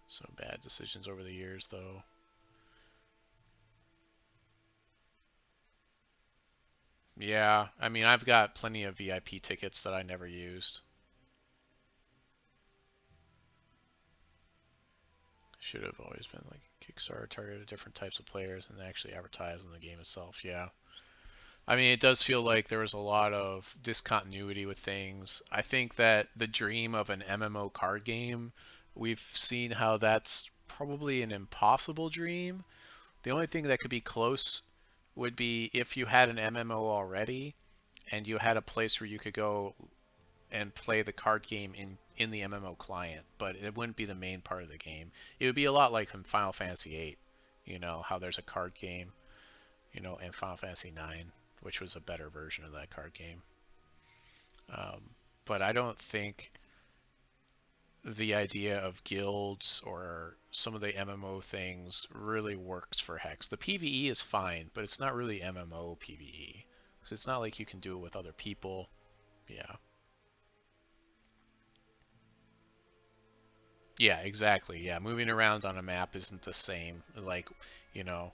Some bad decisions over the years, though. Yeah, I mean, I've got plenty of VIP tickets that I never used. Should have always been like Kickstarter targeted different types of players and actually advertise in the game itself. Yeah. I mean, it does feel like there was a lot of discontinuity with things. I think that the dream of an MMO card game, we've seen how that's probably an impossible dream. The only thing that could be close would be if you had an MMO already and you had a place where you could go and play the card game in the MMO client, but it wouldn't be the main part of the game. It would be a lot like in Final Fantasy VIII, you know, how there's a card game, you know, and Final Fantasy IX, which was a better version of that card game. But I don't think the idea of guilds or some of the MMO things really works for Hex. The PvE is fine, but it's not really MMO PvE. So it's not like you can do it with other people. Yeah. Yeah, exactly. Yeah, moving around on a map isn't the same, like, you know,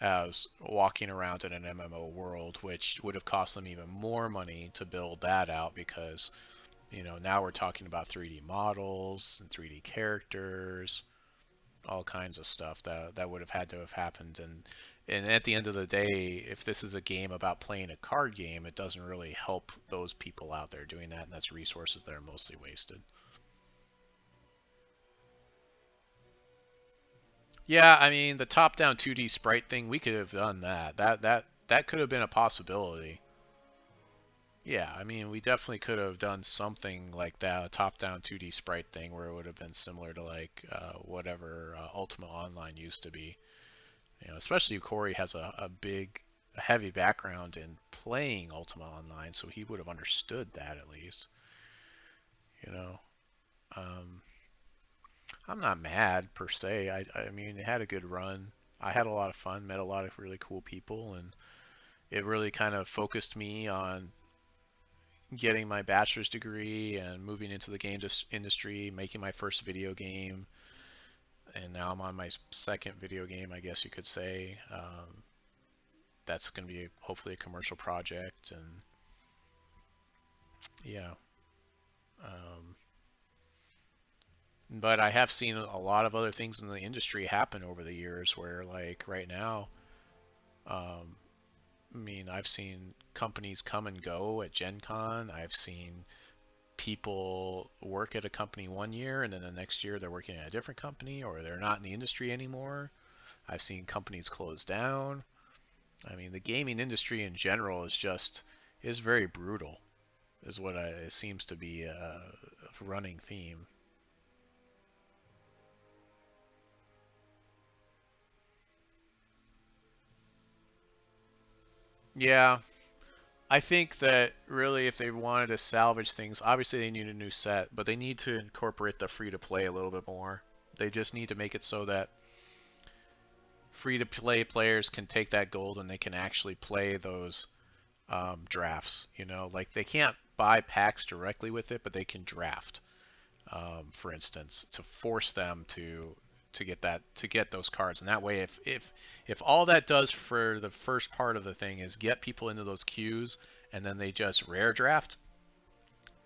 as walking around in an MMO world, which would have cost them even more money to build that out because, you know, now we're talking about 3D models and 3D characters, all kinds of stuff that would have had to have happened. And at the end of the day, if this is a game about playing a card game, it doesn't really help those people out there doing that, and that's resources that are mostly wasted. Yeah, I mean the top-down 2D sprite thing, we could have done that. That could have been a possibility. Yeah, I mean we definitely could have done something like that, a top-down 2D sprite thing where it would have been similar to like whatever Ultima Online used to be. You know, especially Corey has a heavy background in playing Ultima Online, so he would have understood that at least. You know, um, I'm not mad per se. I mean, it had a good run. I had a lot of fun, met a lot of really cool people, and it really kind of focused me on getting my bachelor's degree and moving into the game industry, making my first video game, and now I'm on my second video game, I guess you could say. That's going to be hopefully a commercial project, and yeah. Um, but I have seen a lot of other things in the industry happen over the years where, like, right now, um, I mean, I've seen companies come and go at Gen Con. I've seen people work at a company one year and then the next year they're working at a different company or they're not in the industry anymore. I've seen companies close down. I mean, the gaming industry in general is very brutal, is what it seems to be a running theme. Yeah, I think that really if they wanted to salvage things, obviously they need a new set, but they need to incorporate the free to play a little bit more. They just need to make it so that free to play players can take that gold and they can actually play those drafts. You know, like they can't buy packs directly with it, but they can draft, for instance, to force them to get those cards. And that way, if all that does for the first part of the thing is get people into those queues, and then they just rare draft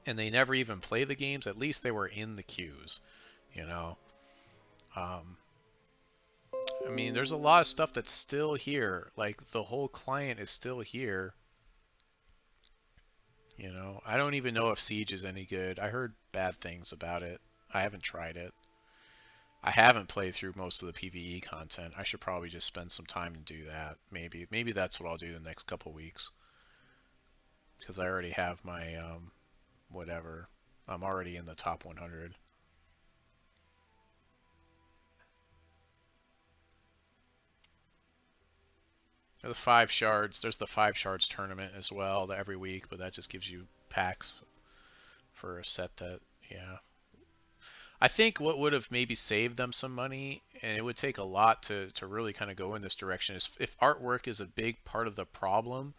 and they never even play the games, at least they were in the queues. You know, um, I mean, there's a lot of stuff that's still here. Like the whole client is still here. You know, I don't even know if Siege is any good. I heard bad things about it. I haven't tried it. I haven't played through most of the PvE content. I should probably just spend some time to do that. Maybe that's what I'll do the next couple weeks because I already have my whatever. I'm already in the top 100. The five shards. There's the five shards tournament as well every week, but that just gives you packs for a set that, yeah. I think what would have maybe saved them some money, and it would take a lot to really kind of go in this direction, is if artwork is a big part of the problem,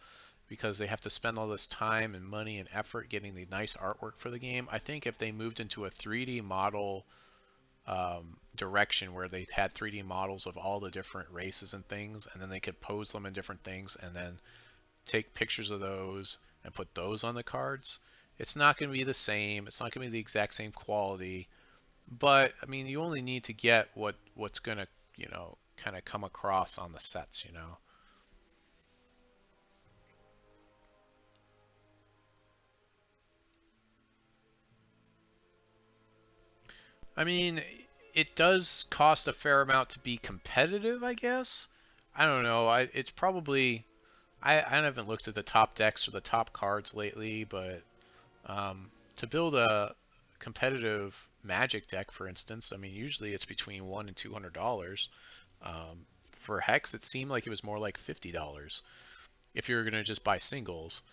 because they have to spend all this time and money and effort getting the nice artwork for the game. I think if they moved into a 3D model direction where they had 3D models of all the different races and things, and then they could pose them in different things, and then take pictures of those and put those on the cards, it's not going to be the same. It's not going to be the exact same quality. But I mean, you only need to get what's going to, kind of come across on the sets. I mean, it does cost a fair amount to be competitive, I guess. I don't know. It's probably I haven't looked at the top decks or the top cards lately, but to build a competitive Magic deck, for instance, I mean, usually it's between $100 and $200. For Hex, it seemed like it was more like $50 if you're gonna just buy singles.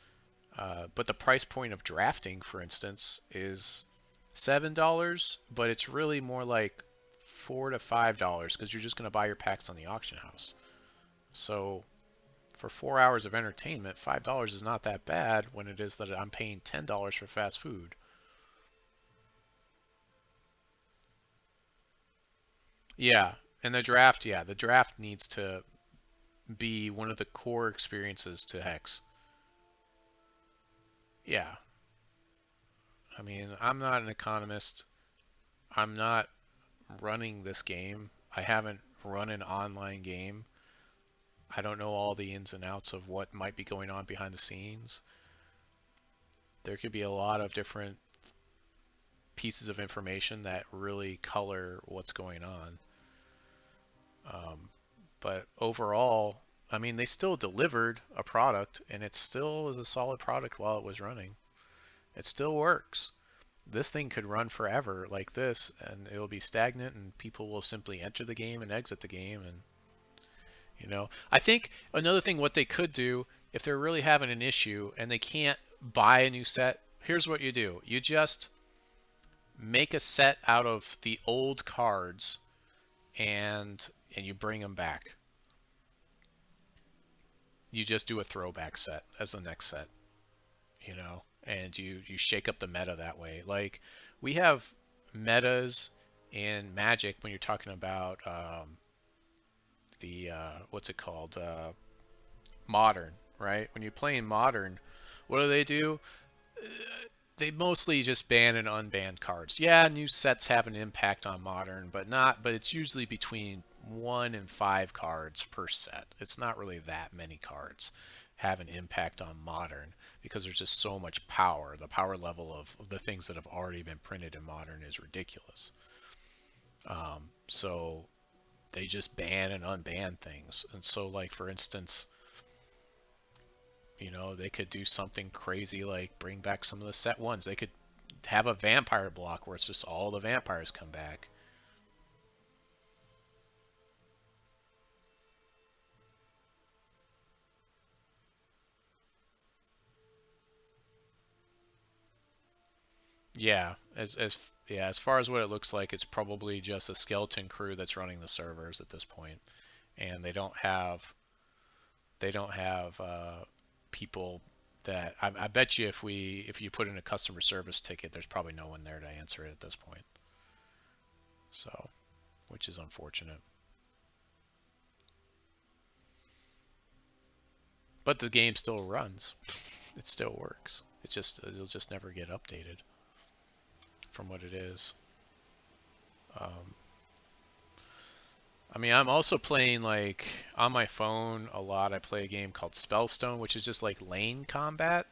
But the price point of drafting, for instance, is $7, but it's really more like $4 to $5 because you're just gonna buy your packs on the auction house. So for 4 hours of entertainment, $5 is not that bad when it is that I'm paying $10 for fast food. Yeah, and the draft needs to be one of the core experiences to Hex. Yeah, I mean, I'm not an economist. I'm not running this game. I haven't run an online game. I don't know all the ins and outs of what might be going on behind the scenes. There could be a lot of different pieces of information that really color what's going on. Um, but overall, I mean, they still delivered a product, and it still was a solid product while it was running. It still works. This thing could run forever like this, and it'll be stagnant, and people will simply enter the game and exit the game. And I think another thing what they could do if they're really having an issue and they can't buy a new set, here's what you do: you just make a set out of the old cards and you bring them back. You just do a throwback set as the next set, and you shake up the meta that way. Like we have metas in Magic when you're talking about the what's it called, modern, right? When you're playing modern, what do? They mostly just ban and unban cards. Yeah, new sets have an impact on modern, but it's usually between 1 and 5 cards per set. It's not really that many cards have an impact on modern because there's just so much power. The power level of the things that have already been printed in modern is ridiculous. So they just ban and unban things. And so, like, for instance, they could do something crazy like bring back some of the set ones. They could have a vampire block where it's just all the vampires come back. Yeah, as far as what it looks like, it's probably just a skeleton crew that's running the servers at this point, and they don't have people that I bet you if you put in a customer service ticket, there's probably no one there to answer it at this point. So, which is unfortunate. But the game still runs. It still works. It'll just never get updated from what it is. Um, I mean, I'm also playing like on my phone a lot. I play a game called Spellstone, which is just like lane combat,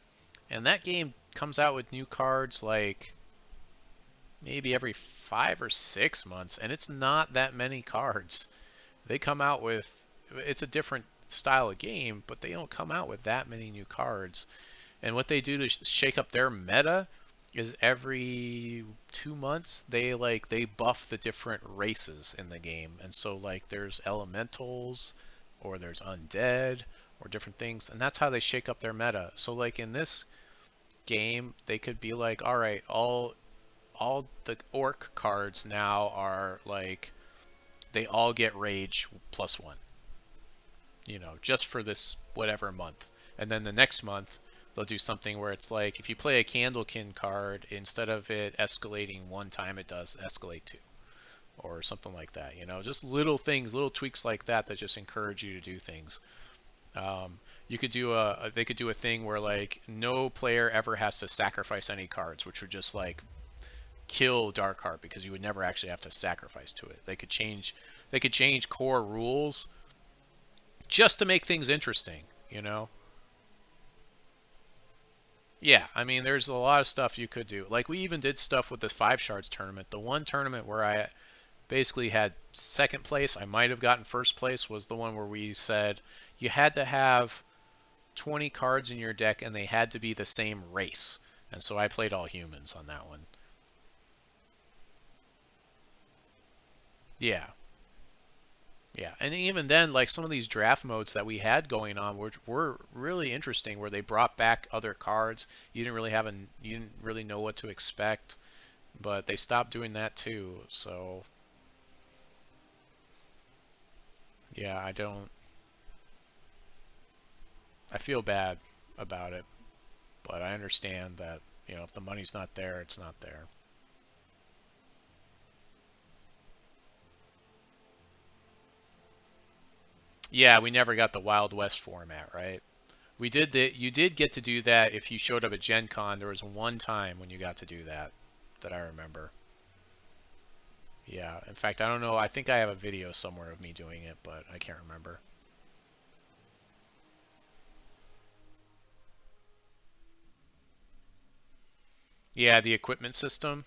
and that game comes out with new cards like maybe every 5 or 6 months, and it's not that many cards. They come out with it's a different style of game, but they don't come out with that many new cards. And what they do to shake up their meta is every 2 months they buff the different races in the game. And so like there's elementals or there's undead or different things, and that's how they shake up their meta. So like in this game, they could be like, all right, all the orc cards now are like they all get rage +1, you know, just for this whatever month. And then the next month they'll do something where it's like if you play a Candlekin card, instead of it escalating 1 time, it does escalate 2 or something like that. You know, just little things, little tweaks like that that just encourage you to do things. You could do they could do a thing where like no player ever has to sacrifice any cards, which would just like kill Darkheart because you would never actually have to sacrifice to it. They could change core rules just to make things interesting, you know? Yeah, I mean, there's a lot of stuff you could do. Like we even did stuff with the 5 shards tournament. The one tournament where I basically had second place, I might have gotten first place, was the one where we said you had to have 20 cards in your deck and they had to be the same race. And so I played all humans on that one. Yeah. Yeah, and even then, like some of these draft modes that we had going on were really interesting, where they brought back other cards. You didn't really know what to expect, but they stopped doing that too. So yeah, I feel bad about it, but I understand that, you know, if the money's not there, it's not there. Yeah, we never got the Wild West format, right? You did get to do that if you showed up at Gen Con. There was one time when you got to do that I remember. Yeah, in fact, I don't know. I think I have a video somewhere of me doing it, but I can't remember. Yeah, the equipment system.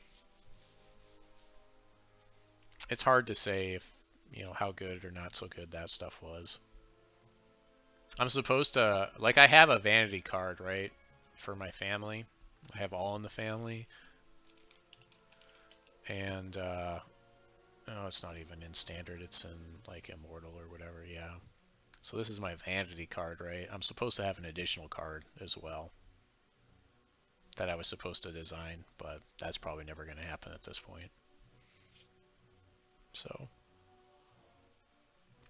It's hard to say if, you know, how good or not so good that stuff was. I'm supposed to, like, I have a vanity card, right, for my family. I have all in the family. And, oh, it's not even in standard. It's in, like, immortal or whatever, yeah. So this is my vanity card, right? I'm supposed to have an additional card as well that I was supposed to design, but that's probably never going to happen at this point. So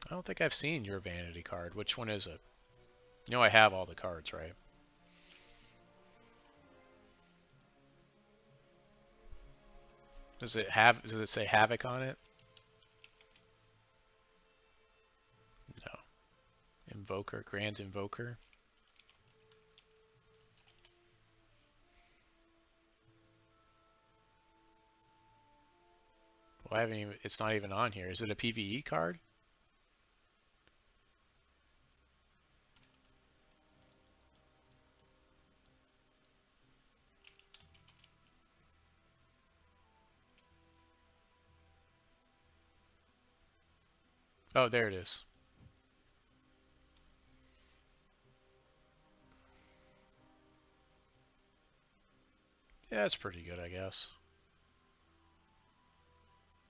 I don't think I've seen your vanity card. Which one is it? You know I have all the cards, right? Does it say Havoc on it? No. Invoker, Grand Invoker. Well, I haven't even, it's not even on here. Is it a PvE card? Oh, there it is. Yeah, it's pretty good, I guess.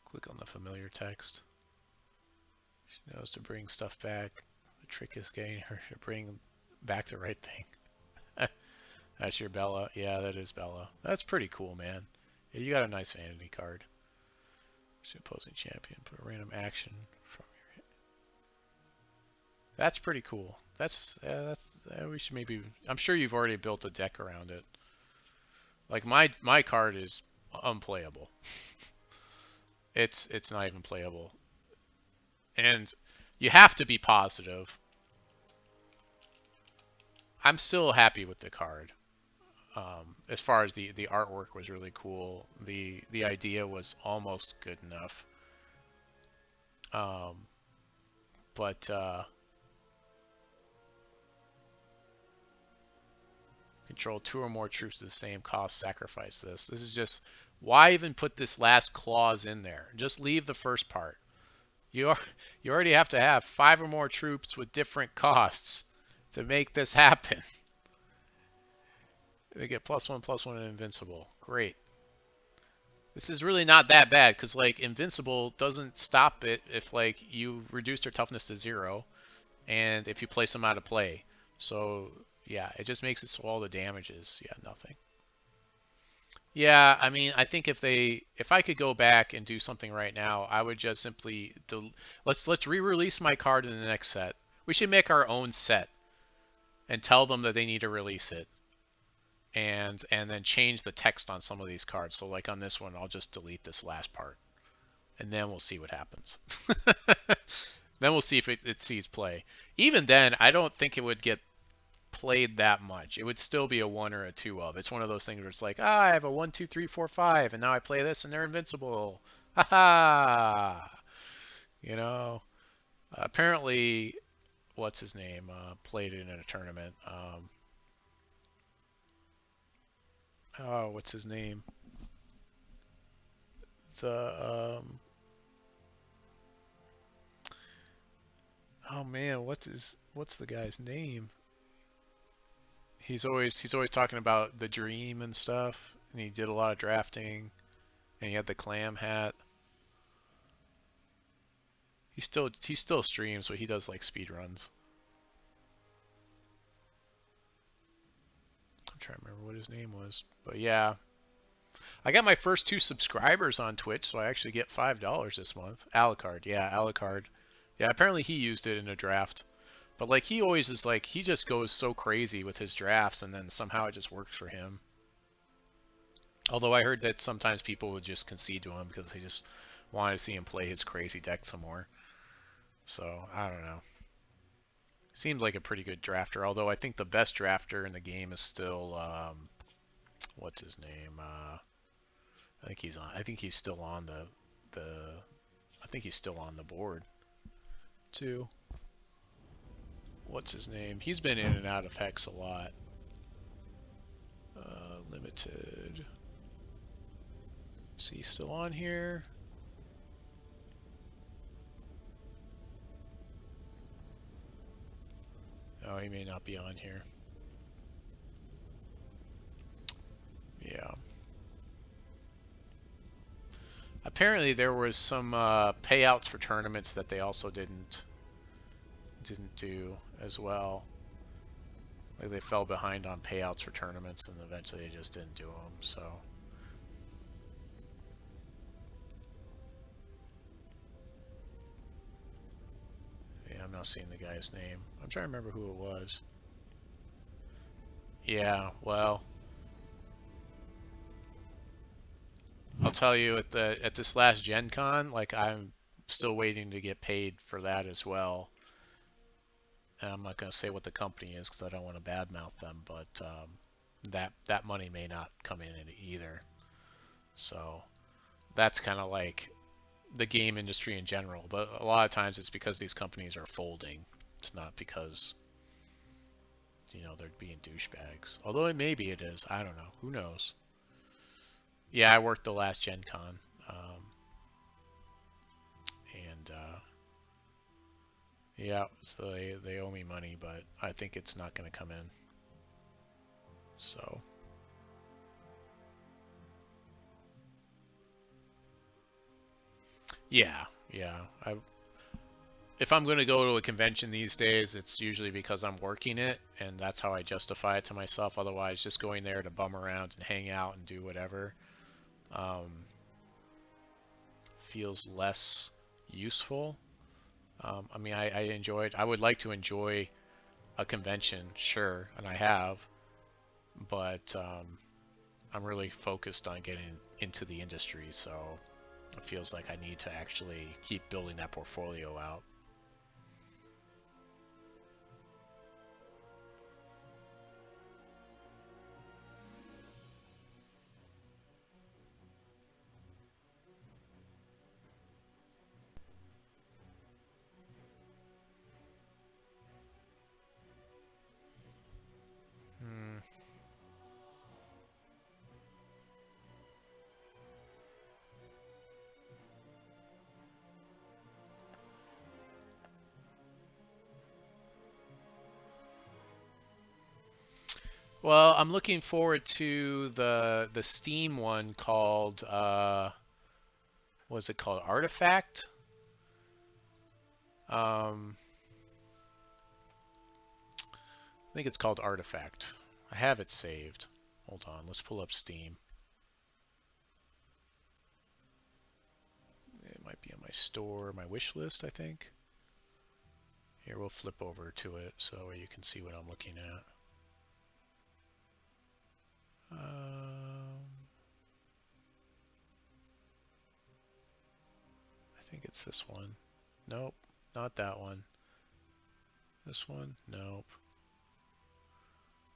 Click on the familiar text. She knows to bring stuff back. The trick is getting her to bring back the right thing. That's your Bella. Yeah, that is Bella. That's pretty cool, man. Yeah, you got a nice vanity card. Opposing champion. Put a random action from your. That's pretty cool. We should maybe. I'm sure you've already built a deck around it. Like my card is unplayable. It's not even playable, and you have to be positive. I'm still happy with the card. As far as the artwork was really cool. The idea was almost good enough. Um, but control 2 or more troops at the same cost. Sacrifice this. This is just why even put this last clause in there? Just leave the first part. You already have to have 5 or more troops with different costs to make this happen. They get +1/+1 and invincible. Great. This is really not that bad because like invincible doesn't stop it if like you reduce their toughness to 0 and if you place them out of play. So yeah, it just makes it so all the damage is nothing. Yeah, I mean, I think if I could go back and do something right now, I would just simply let's re-release my card in the next set. We should make our own set and tell them that they need to release it, and then change the text on some of these cards. So like on this one, I'll just delete this last part, and then we'll see what happens. Then we'll see if it sees play. Even then, I don't think it would get played that much. It would still be a one or a two of. It's one of those things where it's like, ah, I have a 1, 2, 3, 4, 5, and now I play this and they're invincible. Ha ha! You know. Apparently, what's his name? Played it in a tournament. Oh, what's his name? The oh man, what's the guy's name? He's always talking about the dream and stuff, and he did a lot of drafting, and he had the clam hat. He still streams, but he does like speed runs. I'm trying to remember what his name was, but yeah, I got my first 2 subscribers on Twitch, so I actually get $5 this month. Alucard, yeah, Alucard. Yeah, apparently he used it in a draft, but like he always is like he just goes so crazy with his drafts, and then somehow it just works for him. Although I heard that sometimes people would just concede to him because they just wanted to see him play his crazy deck some more. So I don't know. Seems like a pretty good drafter, although I think the best drafter in the game is still what's his name? I think he's on. I think he's still on the. I think he's still on the board too. What's his name? He's been in and out of Hex a lot. Limited. Is he still on here? Oh, he may not be on here. Yeah. Apparently there was some payouts for tournaments that they also didn't do as well. Like they fell behind on payouts for tournaments, and eventually they just didn't do them. So. Yeah, I'm not seeing the guy's name. I'm trying to remember who it was. Yeah, well, I'll tell you at this last Gen Con, like I'm still waiting to get paid for that as well. And I'm not gonna say what the company is because I don't want to badmouth them, but that money may not come in either. So that's kind of like the game industry in general. But a lot of times it's because these companies are folding. It's not because they're being douchebags. Although maybe it is. I don't know. Who knows? Yeah, I worked the last Gen Con. And yeah, so they owe me money, but I think it's not going to come in. So. Yeah, yeah. If I'm going to go to a convention these days, it's usually because I'm working it, and that's how I justify it to myself. Otherwise, just going there to bum around and hang out and do whatever um, feels less useful. I mean, I enjoyed. I would like to enjoy a convention, sure, and I have, but I'm really focused on getting into the industry, so it feels like I need to actually keep building that portfolio out. Hmm. Well, I'm looking forward to the Steam one called what's it called? Artifact? Um, I think it's called Artifact. I have it saved. Hold on, let's pull up Steam. might be on my store, my wish list, I think. Here, we'll flip over to it so you can see what I'm looking at. I think it's this one. Nope, not that one. This one? Nope.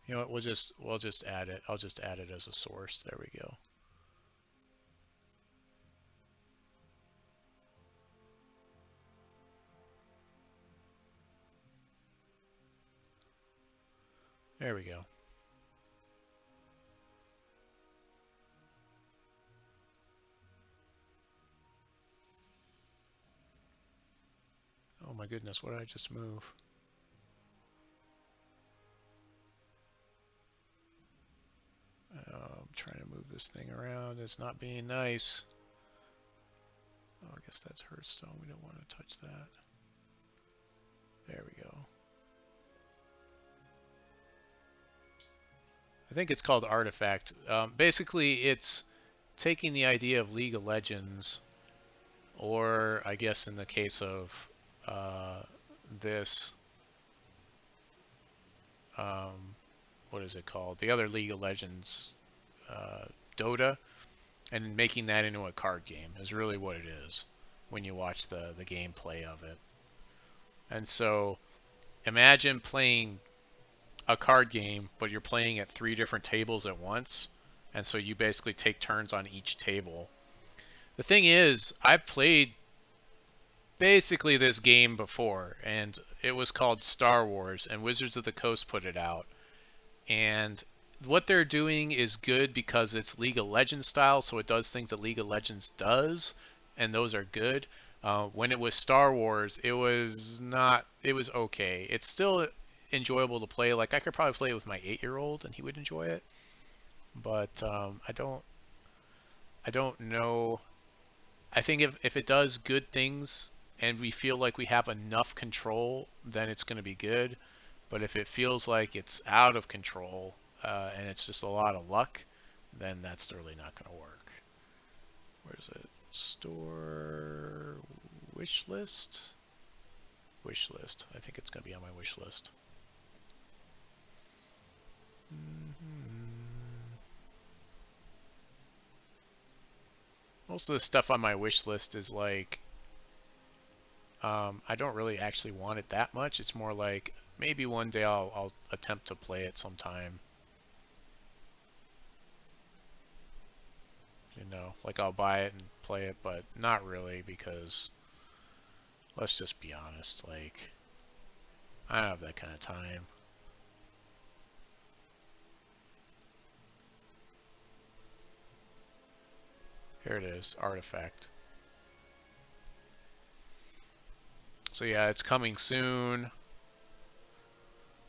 You know what? We'll just add it. I'll just add it as a source. There we go. There we go. Oh my goodness, what did I just move? I'm trying to move this thing around. It's not being nice. Oh, I guess that's Hearthstone. We don't want to touch that. There we go. I think it's called Artifact. Basically, it's taking the idea of League of Legends, or I guess in the case of this, what is it called? The other League of Legends, Dota, and making that into a card game is really what it is when you watch the gameplay of it. And so imagine playing a card game, but you're playing at 3 different tables at once, and so you basically take turns on each table. The thing is, I've played basically this game before, and it was called Star Wars, and Wizards of the Coast put it out. And what they're doing is good because it's League of Legends style, so it does things that League of Legends does, and those are good. When it was Star Wars, it was not. It was okay. It's still enjoyable to play. Like I could probably play it with my 8-year-old, and he would enjoy it. But I don't. I don't know. I think if it does good things and we feel like we have enough control, then it's going to be good. But if it feels like it's out of control and it's just a lot of luck, then that's really not going to work. Where's it? Store wish list? Wish list. I think it's going to be on my wish list. Most of the stuff on my wish list is like, I don't really actually want it that much. It's more like maybe one day I'll attempt to play it sometime. You know, like I'll buy it and play it, but not really because let's just be honest, like I don't have that kind of time. Here it is, Artifact. So yeah, it's coming soon.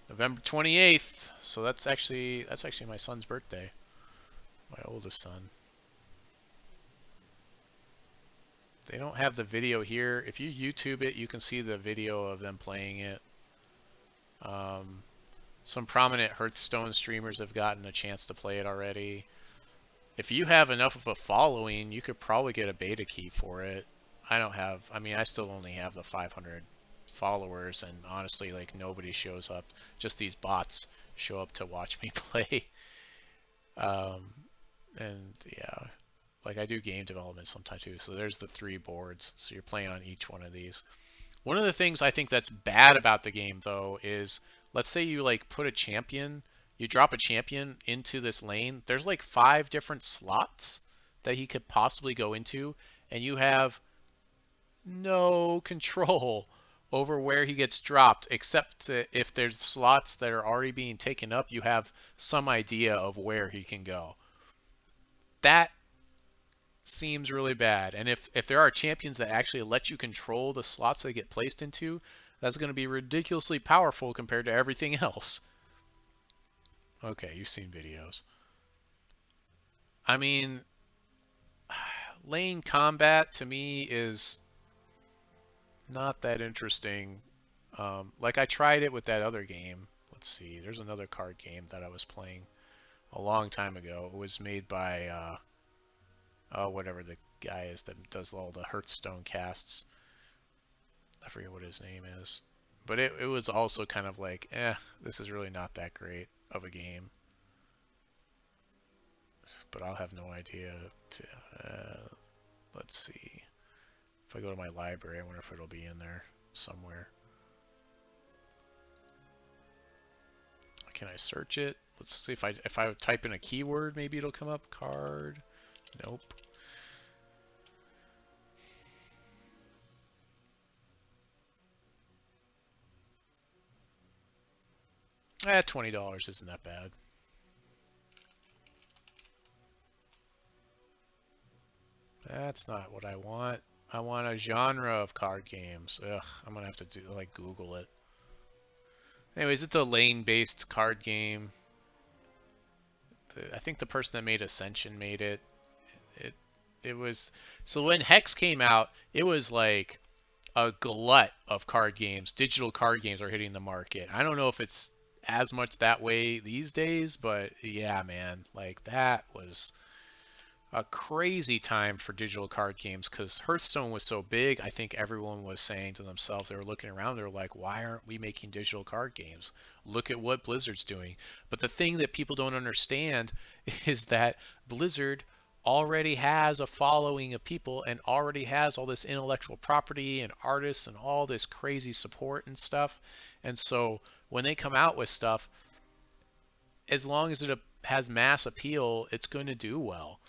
November 28th. So that's actually my son's birthday. My oldest son. They don't have the video here. If you YouTube it, you can see the video of them playing it. Some prominent Hearthstone streamers have gotten a chance to play it already. If you have enough of a following, you could probably get a beta key for it. I don't have, I mean, I still only have the 500 followers, and honestly, like, nobody shows up. Just these bots show up to watch me play. And yeah, like, I do game development sometimes too. So there's the 3 boards. So you're playing on each one of these. One of the things I think that's bad about the game, though, is let's say you like put a champion, you drop a champion into this lane. There's like 5 different slots that he could possibly go into, and you have no control over where he gets dropped, except if there's slots that are already being taken up, you have some idea of where he can go. That seems really bad. And if there are champions that actually let you control the slots they get placed into, that's going to be ridiculously powerful compared to everything else. Okay, you've seen videos. I mean, lane combat to me is not that interesting. Like I tried it with that other game. Let's see, there's another card game that I was playing a long time ago. It was made by whatever guy is that does all the Hearthstone casts. I forget what his name is. But it was also kind of like, this is really not that great of a game. But I'll have no idea. Let's see. If I go to my library, I wonder if it'll be in there somewhere. Can I search it? Let's see if I type in a keyword, maybe it'll come up. Card. Nope. $20 isn't that bad. That's not what I want. I want a genre of card games. Ugh, I'm gonna have to do like Google it. Anyways, it's a lane-based card game. I think the person that made Ascension made it. It was so when Hex came out, it was like a glut of card games. Digital card games are hitting the market. I don't know if it's as much that way these days, but yeah, man, like that was a crazy time for digital card games because Hearthstone was so big. I think everyone was saying to themselves, they were looking around, they were like, why aren't we making digital card games? Look at what Blizzard's doing. But the thing that people don't understand is that Blizzard already has a following of people and already has all this intellectual property and artists and all this crazy support and stuff. And so when they come out with stuff, as long as it has mass appeal, it's going to do well.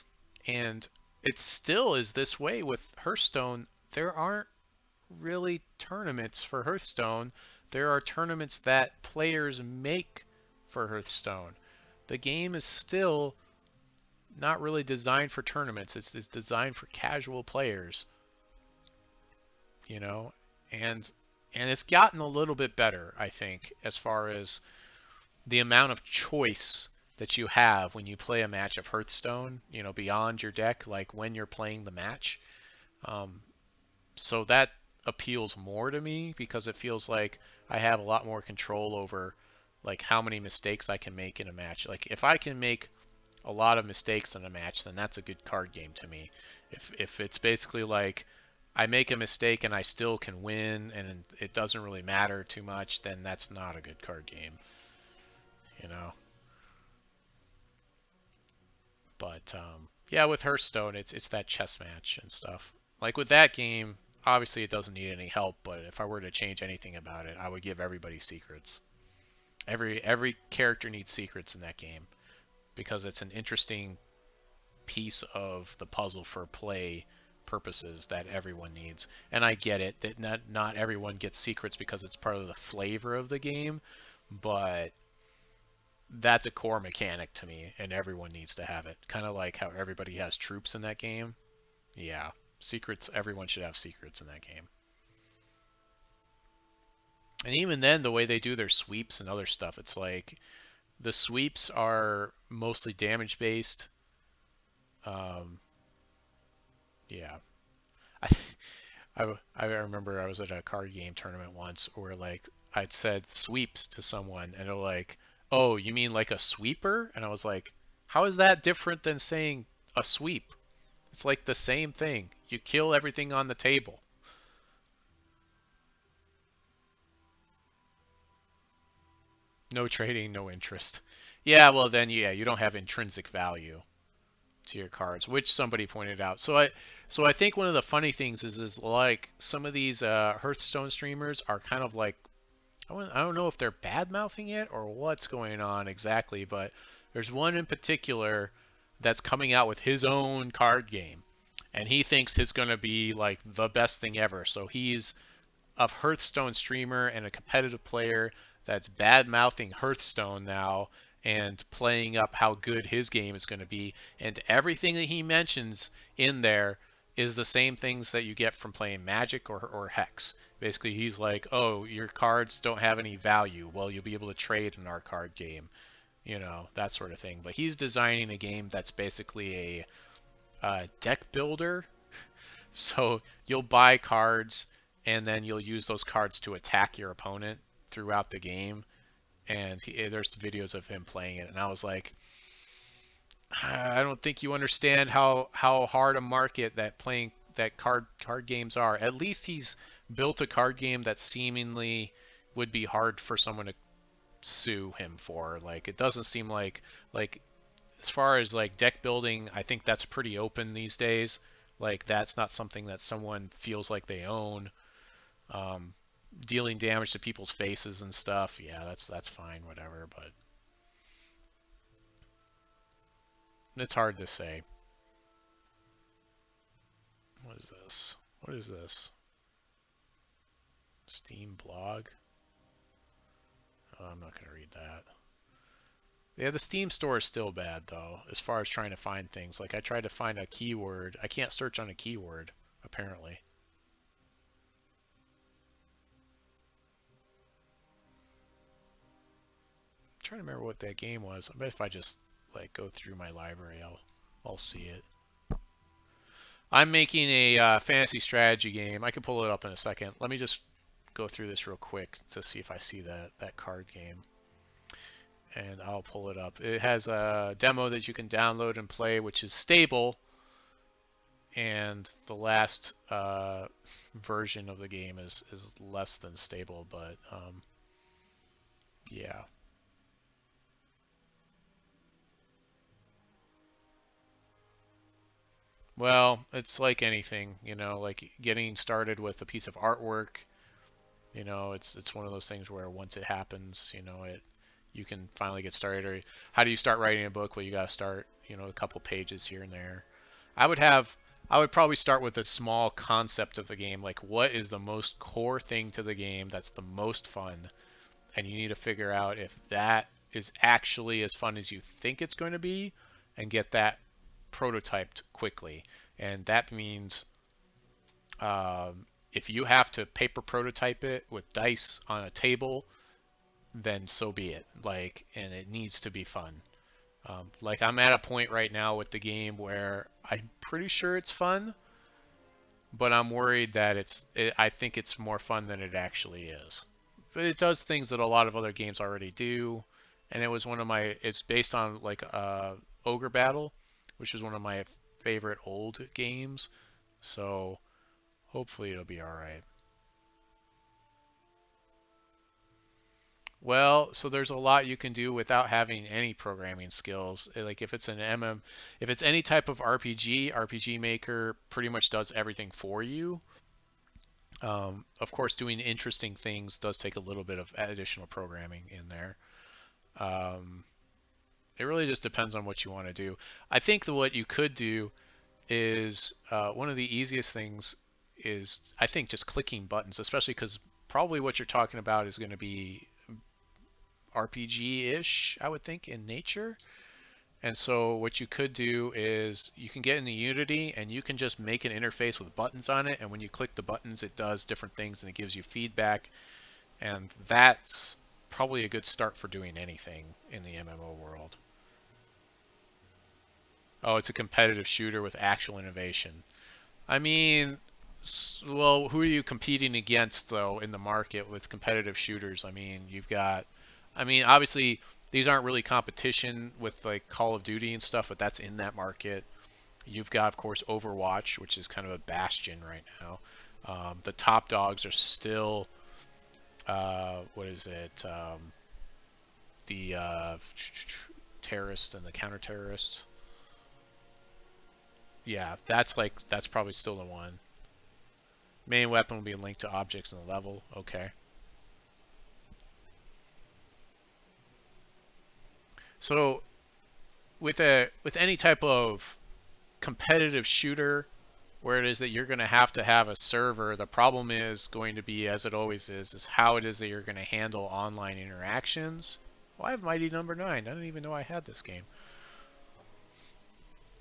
And it still is this way with Hearthstone. There aren't really tournaments for Hearthstone. There are tournaments that players make for Hearthstone. The game is still not really designed for tournaments. It's designed for casual players, you know, and it's gotten a little bit better, I think, as far as the amount of choice that you have when you play a match of Hearthstone, you know, beyond your deck, like when you're playing the match. So that appeals more to me because it feels like I have a lot more control over like how many mistakes I can make in a match. Like if I can make a lot of mistakes in a match, then that's a good card game to me. If it's basically like I make a mistake and I still can win and it doesn't really matter too much, then that's not a good card game, you know. But yeah, with Hearthstone, it's that chess match and stuff. Like with that game, obviously it doesn't need any help. But if I were to change anything about it, I would give everybody secrets. Every character needs secrets in that game because it's an interesting piece of the puzzle for play purposes that everyone needs. And I get it that not everyone gets secrets because it's part of the flavor of the game, but that's a core mechanic to me, and everyone needs to have it. Kind of like how everybody has troops in that game. Yeah, secrets, everyone should have secrets in that game. And even then, the way they do their sweeps and other stuff, it's like the sweeps are mostly damage based. Um, yeah. I, I remember I was at a card game tournament once where like I'd said sweeps to someone and they're like, "Oh, you mean like a sweeper?" And I was like, "How is that different than saying a sweep? It's like the same thing. You kill everything on the table." No trading, no interest. Yeah, well then yeah, you don't have intrinsic value to your cards, which somebody pointed out. So I think one of the funny things is like some of these Hearthstone streamers are kind of like I don't know if they're bad mouthing it or what's going on exactly, but there's one in particular that's coming out with his own card game, and he thinks it's going to be like the best thing ever. So he's a Hearthstone streamer and a competitive player that's bad mouthing Hearthstone now and playing up how good his game is going to be. And everything that he mentions in there is the same things that you get from playing Magic or Hex. Basically, he's like, oh, your cards don't have any value. Well, you'll be able to trade in our card game, you know, that sort of thing. But he's designing a game that's basically a deck builder. So you'll buy cards and then you'll use those cards to attack your opponent throughout the game. And there's videos of him playing it, and I was like, I don't think you understand how hard a market that playing that card games are. At least he's built a card game that seemingly would be hard for someone to sue him for. Like it doesn't seem like as far as like deck building, I think that's pretty open these days. Like that's not something that someone feels like they own. Um, Dealing damage to people's faces and stuff, yeah, that's fine, whatever. But it's hard to say. What is this? What is this? Steam blog? Oh, I'm not gonna read that. Yeah, the Steam store is still bad though, as far as trying to find things. Like I tried to find a keyword. I can't search on a keyword, apparently. I'm trying to remember what that game was. I bet if I just like go through my library, I'll see it. I'm making a fantasy strategy game. I can pull it up in a second. Let me just go through this real quick to see if I see that card game. And I'll pull it up. It has a demo that you can download and play, which is stable. And the last version of the game is less than stable, but yeah. Well, it's like anything, you know, like getting started with a piece of artwork. You know, it's one of those things where once it happens, you know, you can finally get started. Or how do you start writing a book? Well, you got to start, you know, a couple pages here and there. I would have I would probably start with a small concept of the game, like what is the most core thing to the game that's the most fun, and you need to figure out if that is actually as fun as you think it's going to be, and get that prototyped quickly. And that means if you have to paper prototype it with dice on a table, then so be it. Like, and it needs to be fun. Like I'm at a point right now with the game where I'm pretty sure it's fun, but I'm worried that I think it's more fun than it actually is. But it does things that a lot of other games already do, and it was one of my. It's based on like Ogre Battle, which is one of my favorite old games. So hopefully it'll be all right. Well, so there's a lot you can do without having any programming skills. Like if it's an if it's any type of RPG, RPG Maker pretty much does everything for you. Of course, doing interesting things does take a little bit of additional programming in there. Um, it really just depends on what you want to do. I think that what you could do is one of the easiest things is I think just clicking buttons, especially because probably what you're talking about is going to be RPG-ish, I would think, in nature. And so what you could do is you can get into Unity and you can just make an interface with buttons on it. And when you click the buttons, it does different things and it gives you feedback. And that's probably a good start for doing anything in the MMO world. Oh, it's a competitive shooter with actual innovation. I mean, well, who are you competing against though in the market with competitive shooters? I mean, obviously these aren't really competition with like Call of Duty and stuff, but that's in that market. You've got, of course, Overwatch, which is kind of a bastion right now. The top dogs are still, what is it? The terrorists and the counter-terrorists. Yeah, that's probably still the one. Main weapon will be linked to objects in the level. Okay. So with any type of competitive shooter where it is that you're going to have a server, the problem is going to be, as it always is how it is that you're going to handle online interactions. Well, I have Mighty Number 9. I didn't even know I had this game.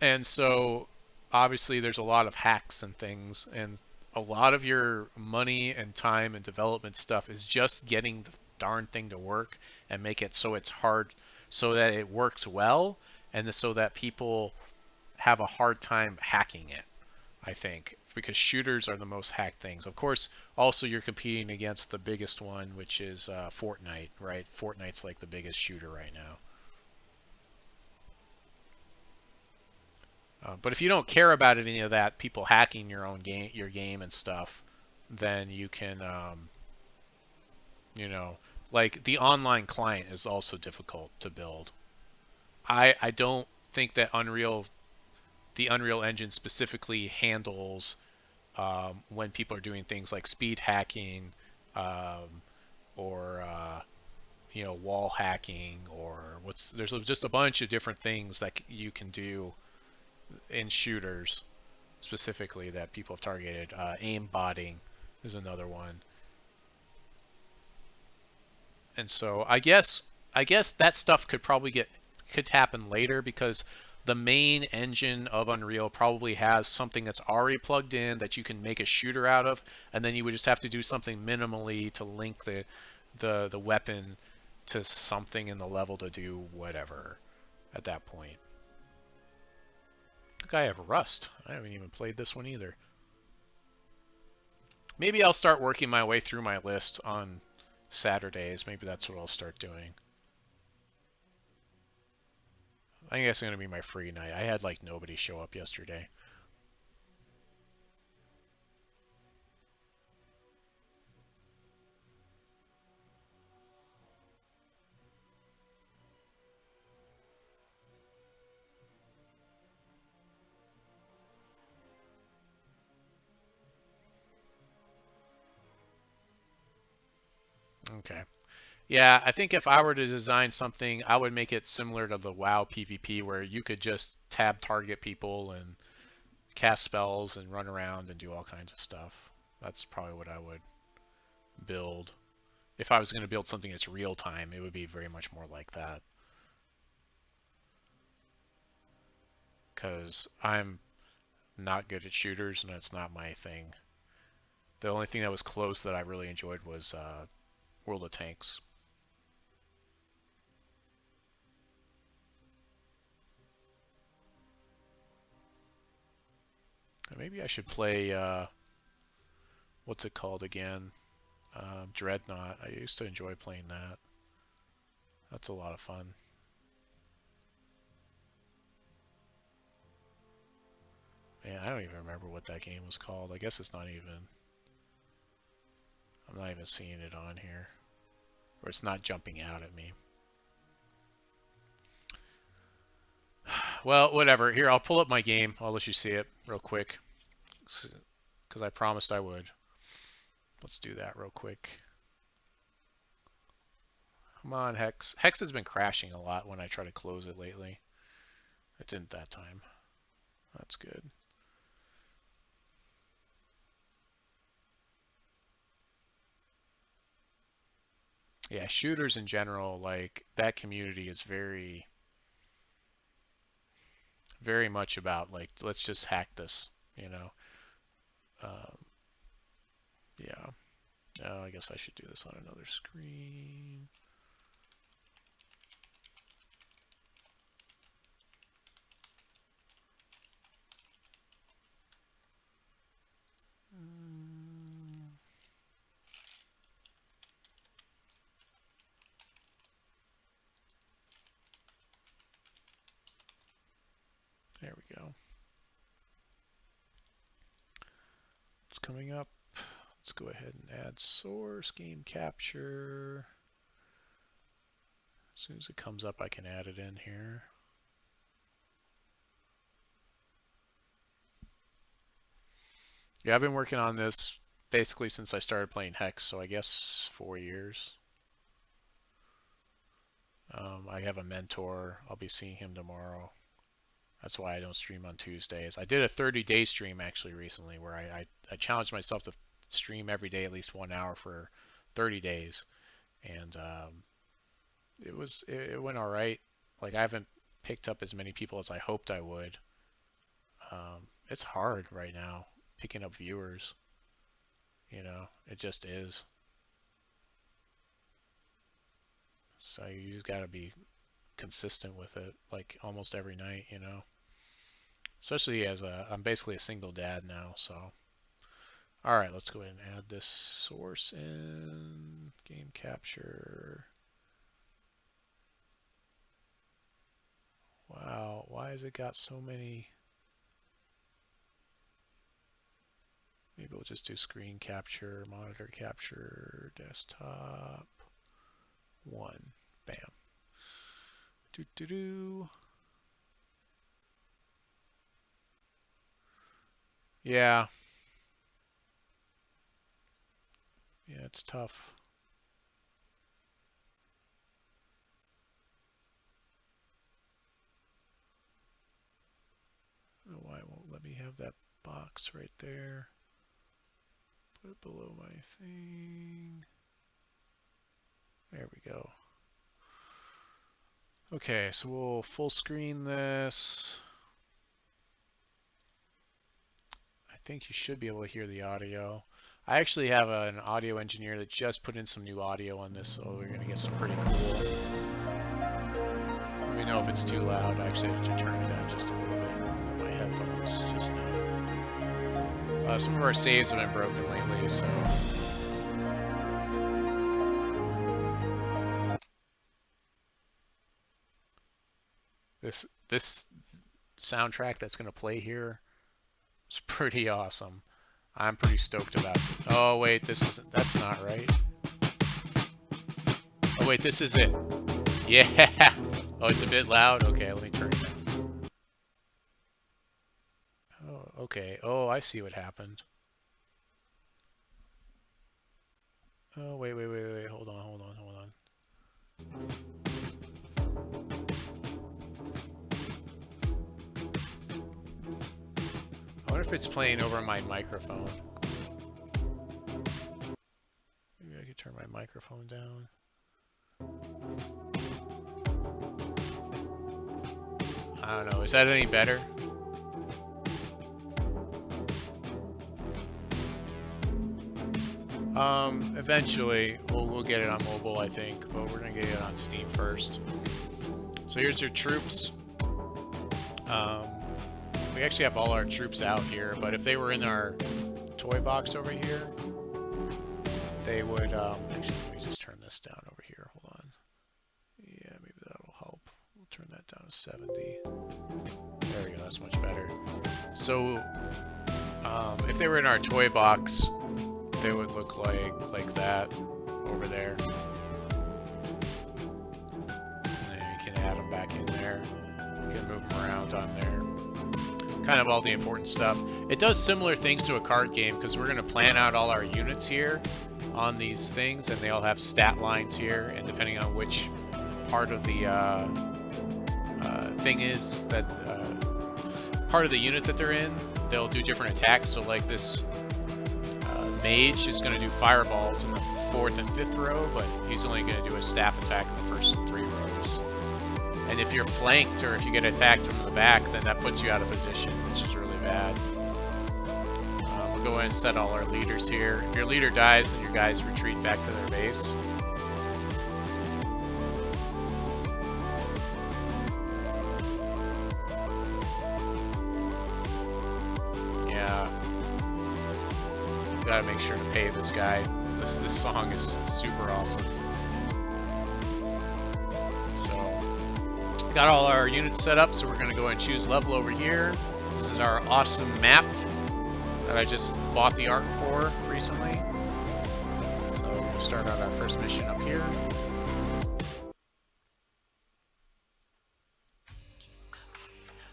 And so obviously there's a lot of hacks and things, and a lot of your money and time and development stuff is just getting the darn thing to work and make it so it's hard, so that it works well, and so that people have a hard time hacking it, I think, because shooters are the most hacked things. Of course, also you're competing against the biggest one, which is Fortnite, right? Fortnite's like the biggest shooter right now. But if you don't care about any of that, people hacking your game and stuff, then you can, you know, like the online client is also difficult to build. I don't think that the Unreal Engine specifically handles when people are doing things like speed hacking, um, or wall hacking, or there's just a bunch of different things that you can do in shooters specifically that people have targeted. Aim botting is another one, and so I guess that stuff could happen later because the main engine of Unreal probably has something that's already plugged in that you can make a shooter out of, and then you would just have to do something minimally to link the weapon to something in the level to do whatever at that point. I think I have Rust. I haven't even played this one either. Maybe I'll start working my way through my list on Saturdays. Maybe that's what I'll start doing. I think that's going to be my free night. I had like nobody show up yesterday. Okay. Yeah, I think if I were to design something, I would make it similar to the WoW PvP where you could just tab target people and cast spells and run around and do all kinds of stuff. That's probably what I would build. If I was going to build something that's real time, it would be very much more like that. Because I'm not good at shooters and it's not my thing. The only thing that was close that I really enjoyed was World of Tanks. Maybe I should play, what's it called again? Dreadnought. I used to enjoy playing that. That's a lot of fun. Man, I don't even remember what that game was called. I guess it's not even. I'm not even seeing it on here. Or it's not jumping out at me. Well, whatever. Here, I'll pull up my game. I'll let you see it real quick. Because I promised I would. Let's do that real quick. Come on, Hex. Hex has been crashing a lot when I try to close it lately. It didn't that time. That's good. Yeah, shooters in general, like that community is very, very much about like, let's just hack this, you know? Um, yeah. Oh, I guess I should do this on another screen. There we go. It's coming up. Let's go ahead and add source, game capture. As soon as it comes up, I can add it in here. Yeah, I've been working on this basically since I started playing Hex, so I guess 4 years. I have a mentor. I'll be seeing him tomorrow. That's why I don't stream on Tuesdays. I did a 30-day stream actually recently where I challenged myself to stream every day at least 1 hour for 30 days. And it went all right. Like I haven't picked up as many people as I hoped I would. It's hard right now picking up viewers. It just is. So you just gotta be consistent with it, like almost every night. Especially I'm basically a single dad now, so. All right, let's go ahead and add this source in game capture. Wow, why has it got so many? Maybe we'll just do screen capture, monitor capture, desktop. 1. Bam. Do do do. Yeah. Yeah, it's tough. I don't know why it won't let me have that box right there. Put it below my thing. There we go. Okay, so we'll full screen this. I think you should be able to hear the audio. I actually have an audio engineer that just put in some new audio on this, so we're going to get some pretty cool. Let me know if it's too loud. I actually have to turn it down just a little bit on my headphones just now. Some of our saves have been broken lately, so... This soundtrack that's going to play here is pretty awesome. I'm pretty stoked about it. Oh wait, that's not right. Oh wait, this is it. Yeah. Oh, it's a bit loud. Okay, let me turn it down. Oh, okay. Oh, I see what happened. Oh, wait. Hold on. I wonder if it's playing over my microphone. Maybe I could turn my microphone down. I don't know. Is that any better? Eventually, we'll get it on mobile, I think, but we're gonna get it on Steam first. So here's your troops. We actually have all our troops out here, but if they were in our toy box over here, they would, actually, let me just turn this down over here, hold on. Yeah, maybe that'll help. We'll turn that down to 70. There we go, that's much better. So, if they were in our toy box, they would look like that over there. And then you can add them back in there. You can move them around on there. Kind of all the important stuff. It does similar things to a card game because we're going to plan out all our units here on these things, and they all have stat lines here, and depending on which part of the thing is that part of the unit that they're in, they'll do different attacks. So like this mage is going to do fireballs in the 4th and 5th row, but he's only going to do a staff attack in the first 3 rows. And if you're flanked or if you get attacked from the back, then that puts you out of position, which is really bad. We'll go ahead and set all our leaders here. If your leader dies, then your guys retreat back to their base. Gotta make sure to pay this guy. This song is super awesome. So, got all our units set up, so we're gonna go and choose level over here. This is our awesome map that I just bought the art for recently. So we'll start out our first mission up here.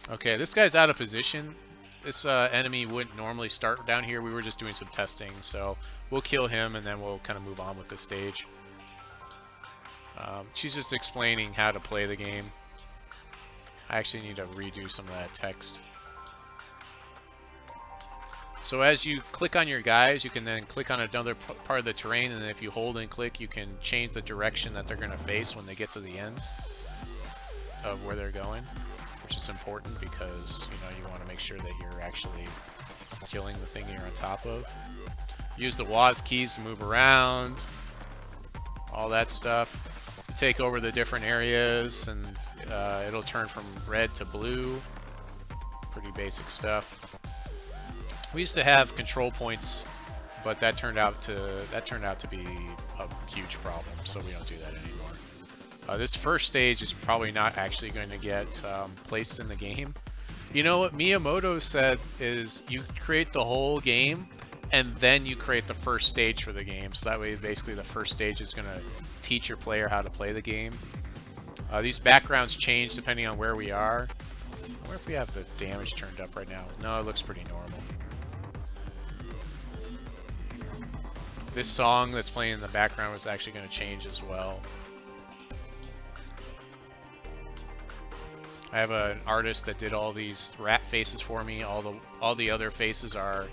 Okay, this guy's out of position. This enemy wouldn't normally start down here. We were just doing some testing, so we'll kill him and then we'll kind of move on with the stage. She's just explaining how to play the game. I actually need to redo some of that text. So as you click on your guys, you can then click on another part of the terrain, and then if you hold and click, you can change the direction that they're going to face when they get to the end of where they're going. Which is important because, you know, you want to make sure that you're actually killing the thing you're on top of. Use the WASD keys to move around, all that stuff. Take over the different areas, and it'll turn from red to blue. Pretty basic stuff. We used to have control points, but that turned out to be a huge problem, so we don't do that anymore. This first stage is probably not actually going to get placed in the game. You know what Miyamoto said is you create the whole game, and then you create the first stage for the game. So that way, basically, the first stage is going to teach your player how to play the game. These backgrounds change depending on where we are. I wonder if we have the damage turned up right now. No, it looks pretty normal. This song that's playing in the background was actually going to change as well. I have an artist that did all these rat faces for me. All the other faces are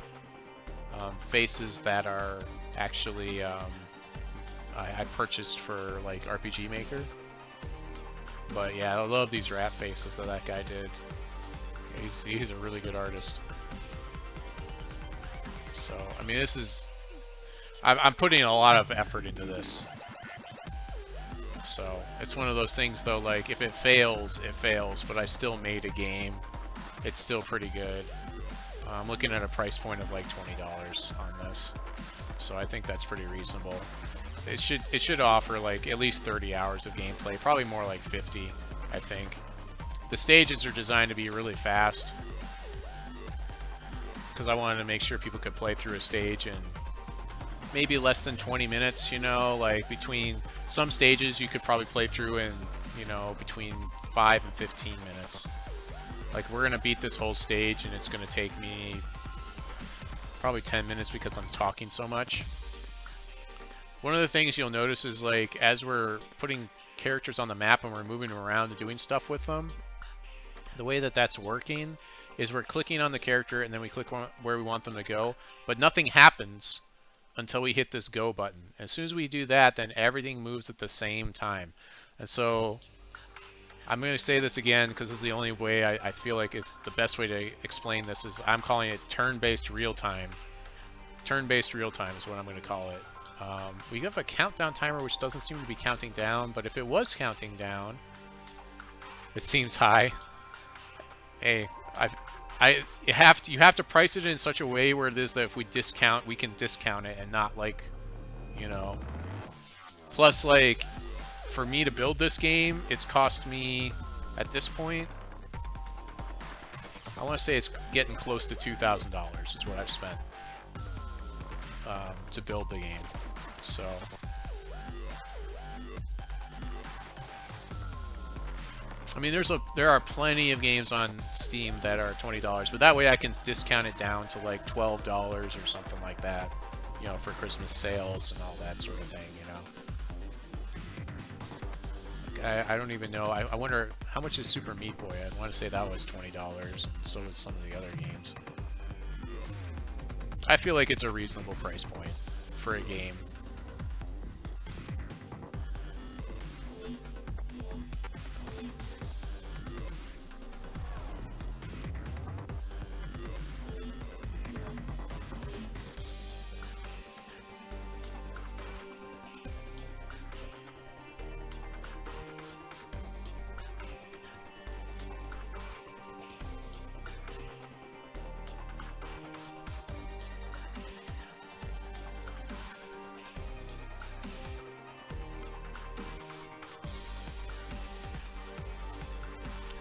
faces that are actually I purchased for like RPG Maker. But yeah, I love these rat faces that guy did. He's a really good artist. So I mean, this is I'm putting a lot of effort into this. So it's one of those things though, like if it fails, it fails, but I still made a game. It's still pretty good. I'm looking at a price point of like $20 on this. So I think that's pretty reasonable. It should offer like at least 30 hours of gameplay, probably more like 50, I think. The stages are designed to be really fast because I wanted to make sure people could play through a stage in maybe less than 20 minutes, you know, like between some stages you could probably play through in, you know, between 5 and 15 minutes. Like we're gonna beat this whole stage and it's gonna take me probably 10 minutes because I'm talking so much. One of the things you'll notice is like as we're putting characters on the map and we're moving them around and doing stuff with them, the way that that's working is we're clicking on the character and then we click where we want them to go, but nothing happens until we hit this go button. As soon as we do that, then everything moves at the same time. And so I'm going to say this again because this is the only way I feel like is the best way to explain this is I'm calling it turn-based real-time. Turn-based real-time is what I'm going to call it. We have a countdown timer which doesn't seem to be counting down, but if it was counting down, it seems high. Hey, you have to price it in such a way where it is that if we discount, we can discount it and not like, you know. Plus, like, for me to build this game, it's cost me, at this point, I want to say it's getting close to $2,000 is what I've spent to build the game. So I mean, there are plenty of games on Steam that are $20, but that way I can discount it down to like $12 or something like that, you know, for Christmas sales and all that sort of thing, you know. I don't even know. I wonder how much is Super Meat Boy. I want to say that was $20, and so was some of the other games. I feel like it's a reasonable price point for a game.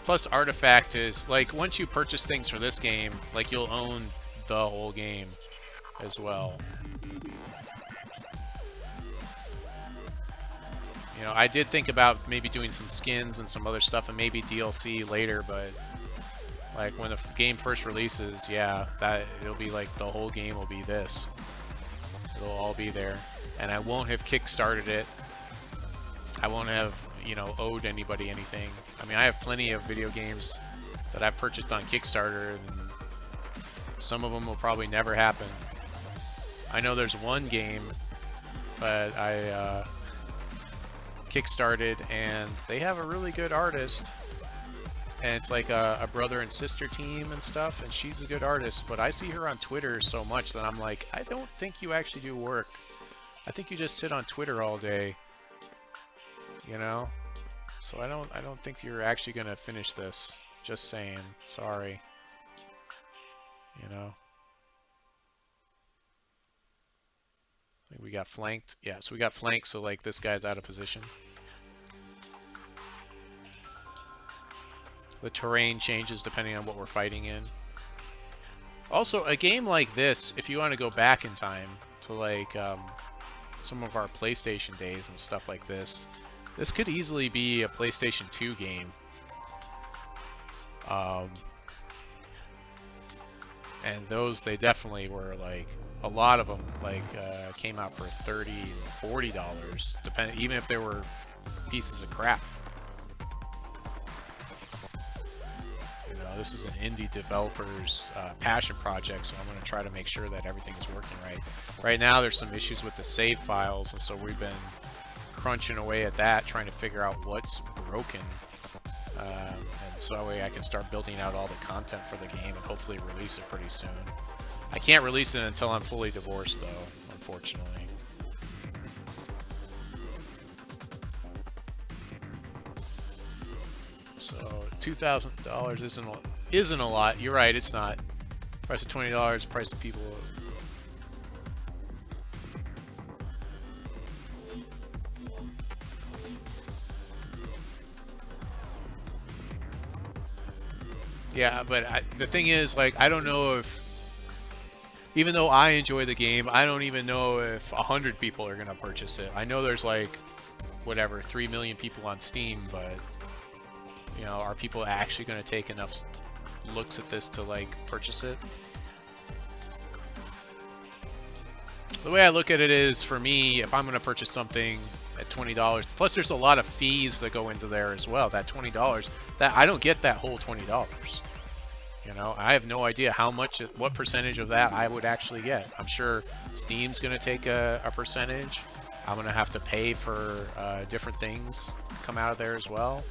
Plus, Artifact is, like, once you purchase things for this game, like, you'll own the whole game as well. You know, I did think about maybe doing some skins and some other stuff and maybe DLC later, but, like, when the game first releases, yeah, it'll be like the whole game will be this. It'll all be there. And I won't have kickstarted it. I won't have, you know, owed anybody anything. I mean, I have plenty of video games that I've purchased on Kickstarter, and some of them will probably never happen. I know there's one game that I kickstarted, and they have a really good artist, and it's like a brother and sister team and stuff, and she's a good artist, but I see her on Twitter so much that I'm like, I don't think you actually do work. I think you just sit on Twitter all day. You know, so I don't think you're actually gonna finish this. Just saying. Sorry. You know. I think we got flanked. Yeah, so we got flanked. So like this guy's out of position. The terrain changes depending on what we're fighting in. Also, a game like this, if you want to go back in time to like some of our PlayStation days and stuff like this could easily be a PlayStation 2 game. And those, they definitely were like, a lot of them like came out for $30 and $40, depending, even if they were pieces of crap. You know, this is an indie developer's passion project, so I'm going to try to make sure that everything is working right. Right now, there's some issues with the save files, and so we've been crunching away at that, trying to figure out what's broken. And so that way I can start building out all the content for the game and hopefully release it pretty soon. I can't release it until I'm fully divorced, though, unfortunately. So $2,000 isn't a lot. You're right, it's not. Price of $20, price of people. Yeah, but the thing is, like, I don't know if, even though I enjoy the game, I don't even know if 100 people are gonna purchase it. I know there's like, whatever, 3 million people on Steam, but, you know, are people actually gonna take enough looks at this to like purchase it? The way I look at it is, for me, if I'm gonna purchase something at $20, plus there's a lot of fees that go into there as well. That $20, that I don't get that whole $20. You know, I have no idea how much, what percentage of that I would actually get. I'm sure Steam's gonna take a percentage. I'm gonna have to pay for different things come out of there as well.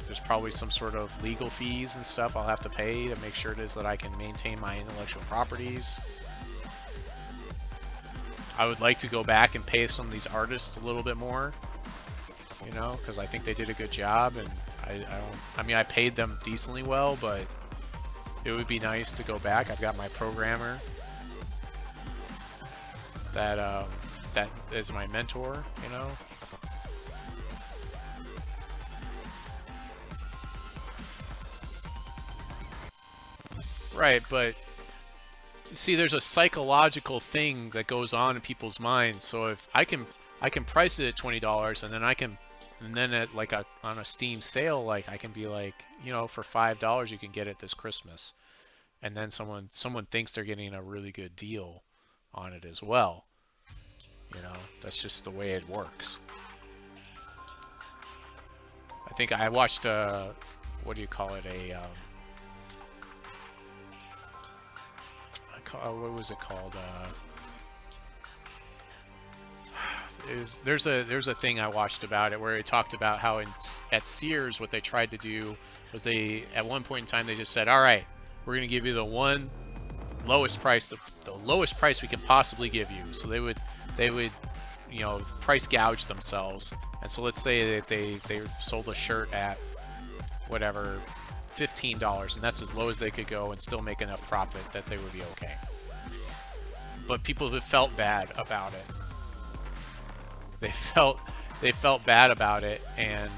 There's probably some sort of legal fees and stuff I'll have to pay to make sure it is that I can maintain my intellectual properties. I would like to go back and pay some of these artists a little bit more, you know, because I think they did a good job, and I mean, I paid them decently well, but it would be nice to go back. I've got my programmer that that is my mentor, you know. Right, but see, there's a psychological thing that goes on in people's minds. So if I can price it at $20, and then at like on a Steam sale, like I can be like, you know, for $5 you can get it this Christmas, and then someone thinks they're getting a really good deal on it as well. You know, that's just the way it works. I think I watched what do you call it, what was it called? There's a thing I watched about it where it talked about how at Sears what they tried to do was they, at one point in time, they just said, all right, we're going to give you the one lowest price, the lowest price we can possibly give you. So they would you know, price gouge themselves. And so let's say that they sold a shirt at whatever, $15, and that's as low as they could go and still make enough profit that they would be okay. But people have felt bad about it. They felt bad about it, and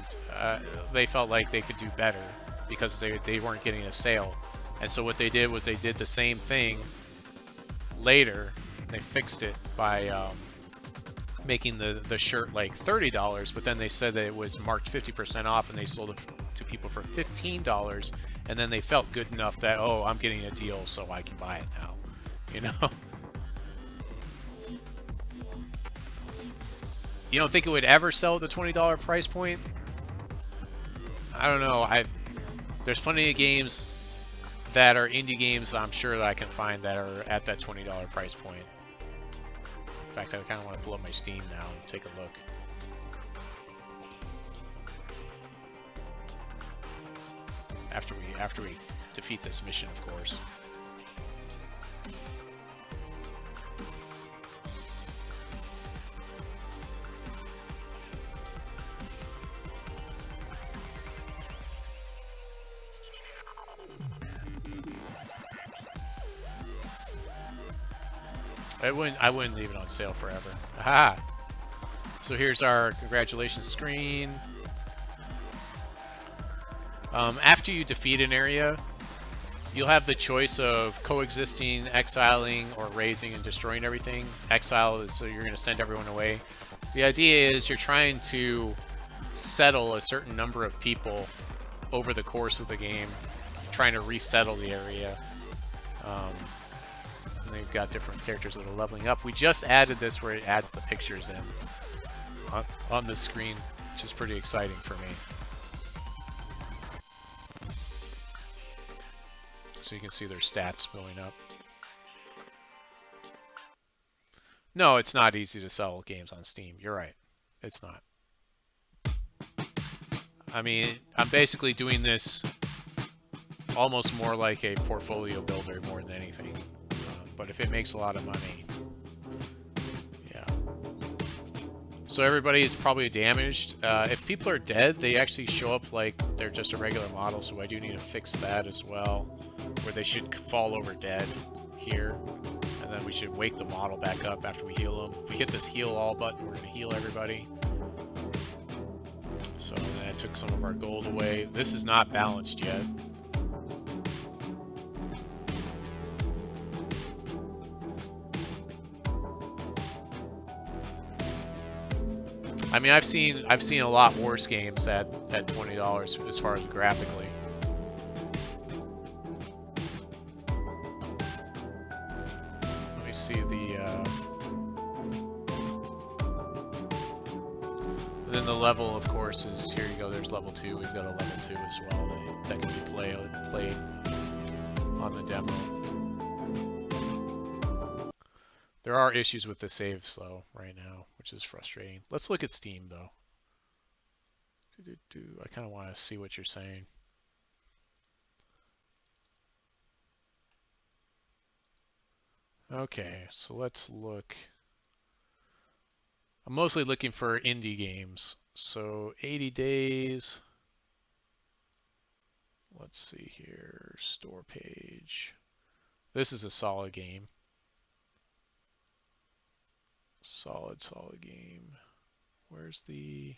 they felt like they could do better because they weren't getting a sale. And so what they did was they did the same thing later. They fixed it by making the shirt like $30, but then they said that it was marked 50% off, and they sold it to people for $15, and then they felt good enough that, oh, I'm getting a deal, so I can buy it now, you know. You don't think it would ever sell at the $20 price point? I don't know. There's plenty of games that are indie games that I'm sure that I can find that are at that $20 price point. In fact, I kind of want to pull up my Steam now and take a look. After we defeat this mission, of course. I wouldn't leave it on sale forever. Aha! So here's our congratulations screen. After you defeat an area, you'll have the choice of coexisting, exiling, or raising and destroying everything. Exile is so you're going to send everyone away. The idea is you're trying to settle a certain number of people over the course of the game, trying to resettle the area. And they've got different characters that are leveling up. We just added this where it adds the pictures in on the screen, which is pretty exciting for me. So you can see their stats going up. No, it's not easy to sell games on Steam. You're right. It's not. I mean, I'm basically doing this almost more like a portfolio builder more than anything. But if it makes a lot of money, yeah. So everybody is probably damaged. If people are dead, they actually show up like they're just a regular model, so I do need to fix that as well, where they should fall over dead here. And then we should wake the model back up after we heal them. If we hit this heal all button, we're going to heal everybody. So that took some of our gold away. This is not balanced yet. I mean, I've seen a lot worse games at $20 as far as graphically. Let me see the. And then the level, of course, is here. You go. There's level 2. We've got a level 2 as well that can be played on the demo. There are issues with the saves though right now, which is frustrating. Let's look at Steam though. I kind of want to see what you're saying. Okay, so let's look. I'm mostly looking for indie games. So 80 days. Let's see here. Store page. This is a solid game. Solid game. Where's the...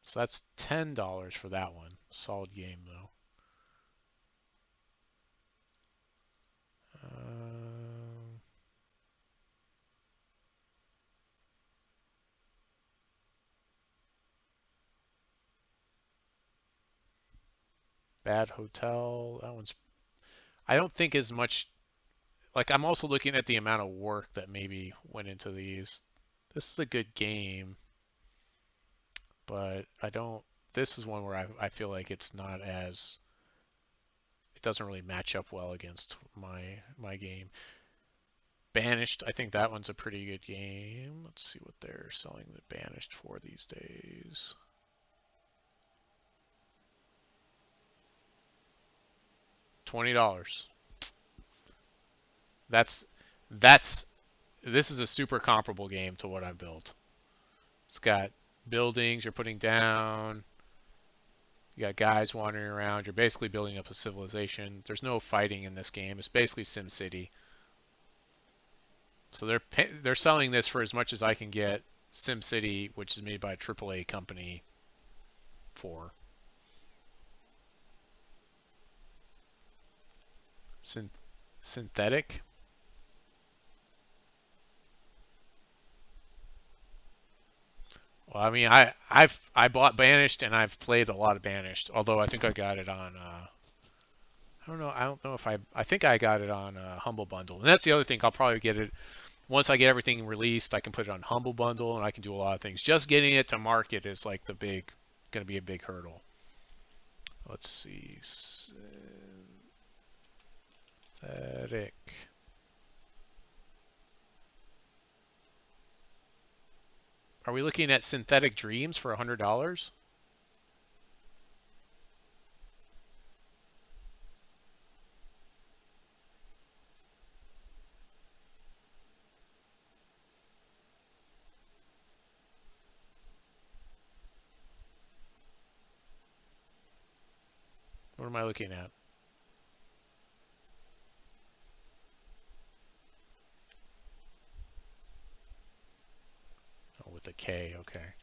So that's $10 for that one. Solid game though. Bad Hotel. That one's... I don't think as much... Like, I'm also looking at the amount of work that maybe went into these. This is a good game, but I don't... This is one where I feel like it's not as... It doesn't really match up well against my game. Banished, I think that one's a pretty good game. Let's see what they're selling the Banished for these days. $20. This is a super comparable game to what I built. It's got buildings you're putting down. You got guys wandering around. You're basically building up a civilization. There's no fighting in this game. It's basically SimCity. So they're selling this for as much as I can get SimCity, which is made by a AAA company, for. Synthetic? Well, I mean, I bought Banished and I've played a lot of Banished. Although I think I got it on I don't know. I don't know if I think I got it on Humble Bundle. And that's the other thing. I'll probably get it once I get everything released. I can put it on Humble Bundle and I can do a lot of things. Just getting it to market is like going to be a big hurdle. Let's see. Synthetic. Are we looking at Synthetic Dreams for $100? What am I looking at? Oh, with a K, okay.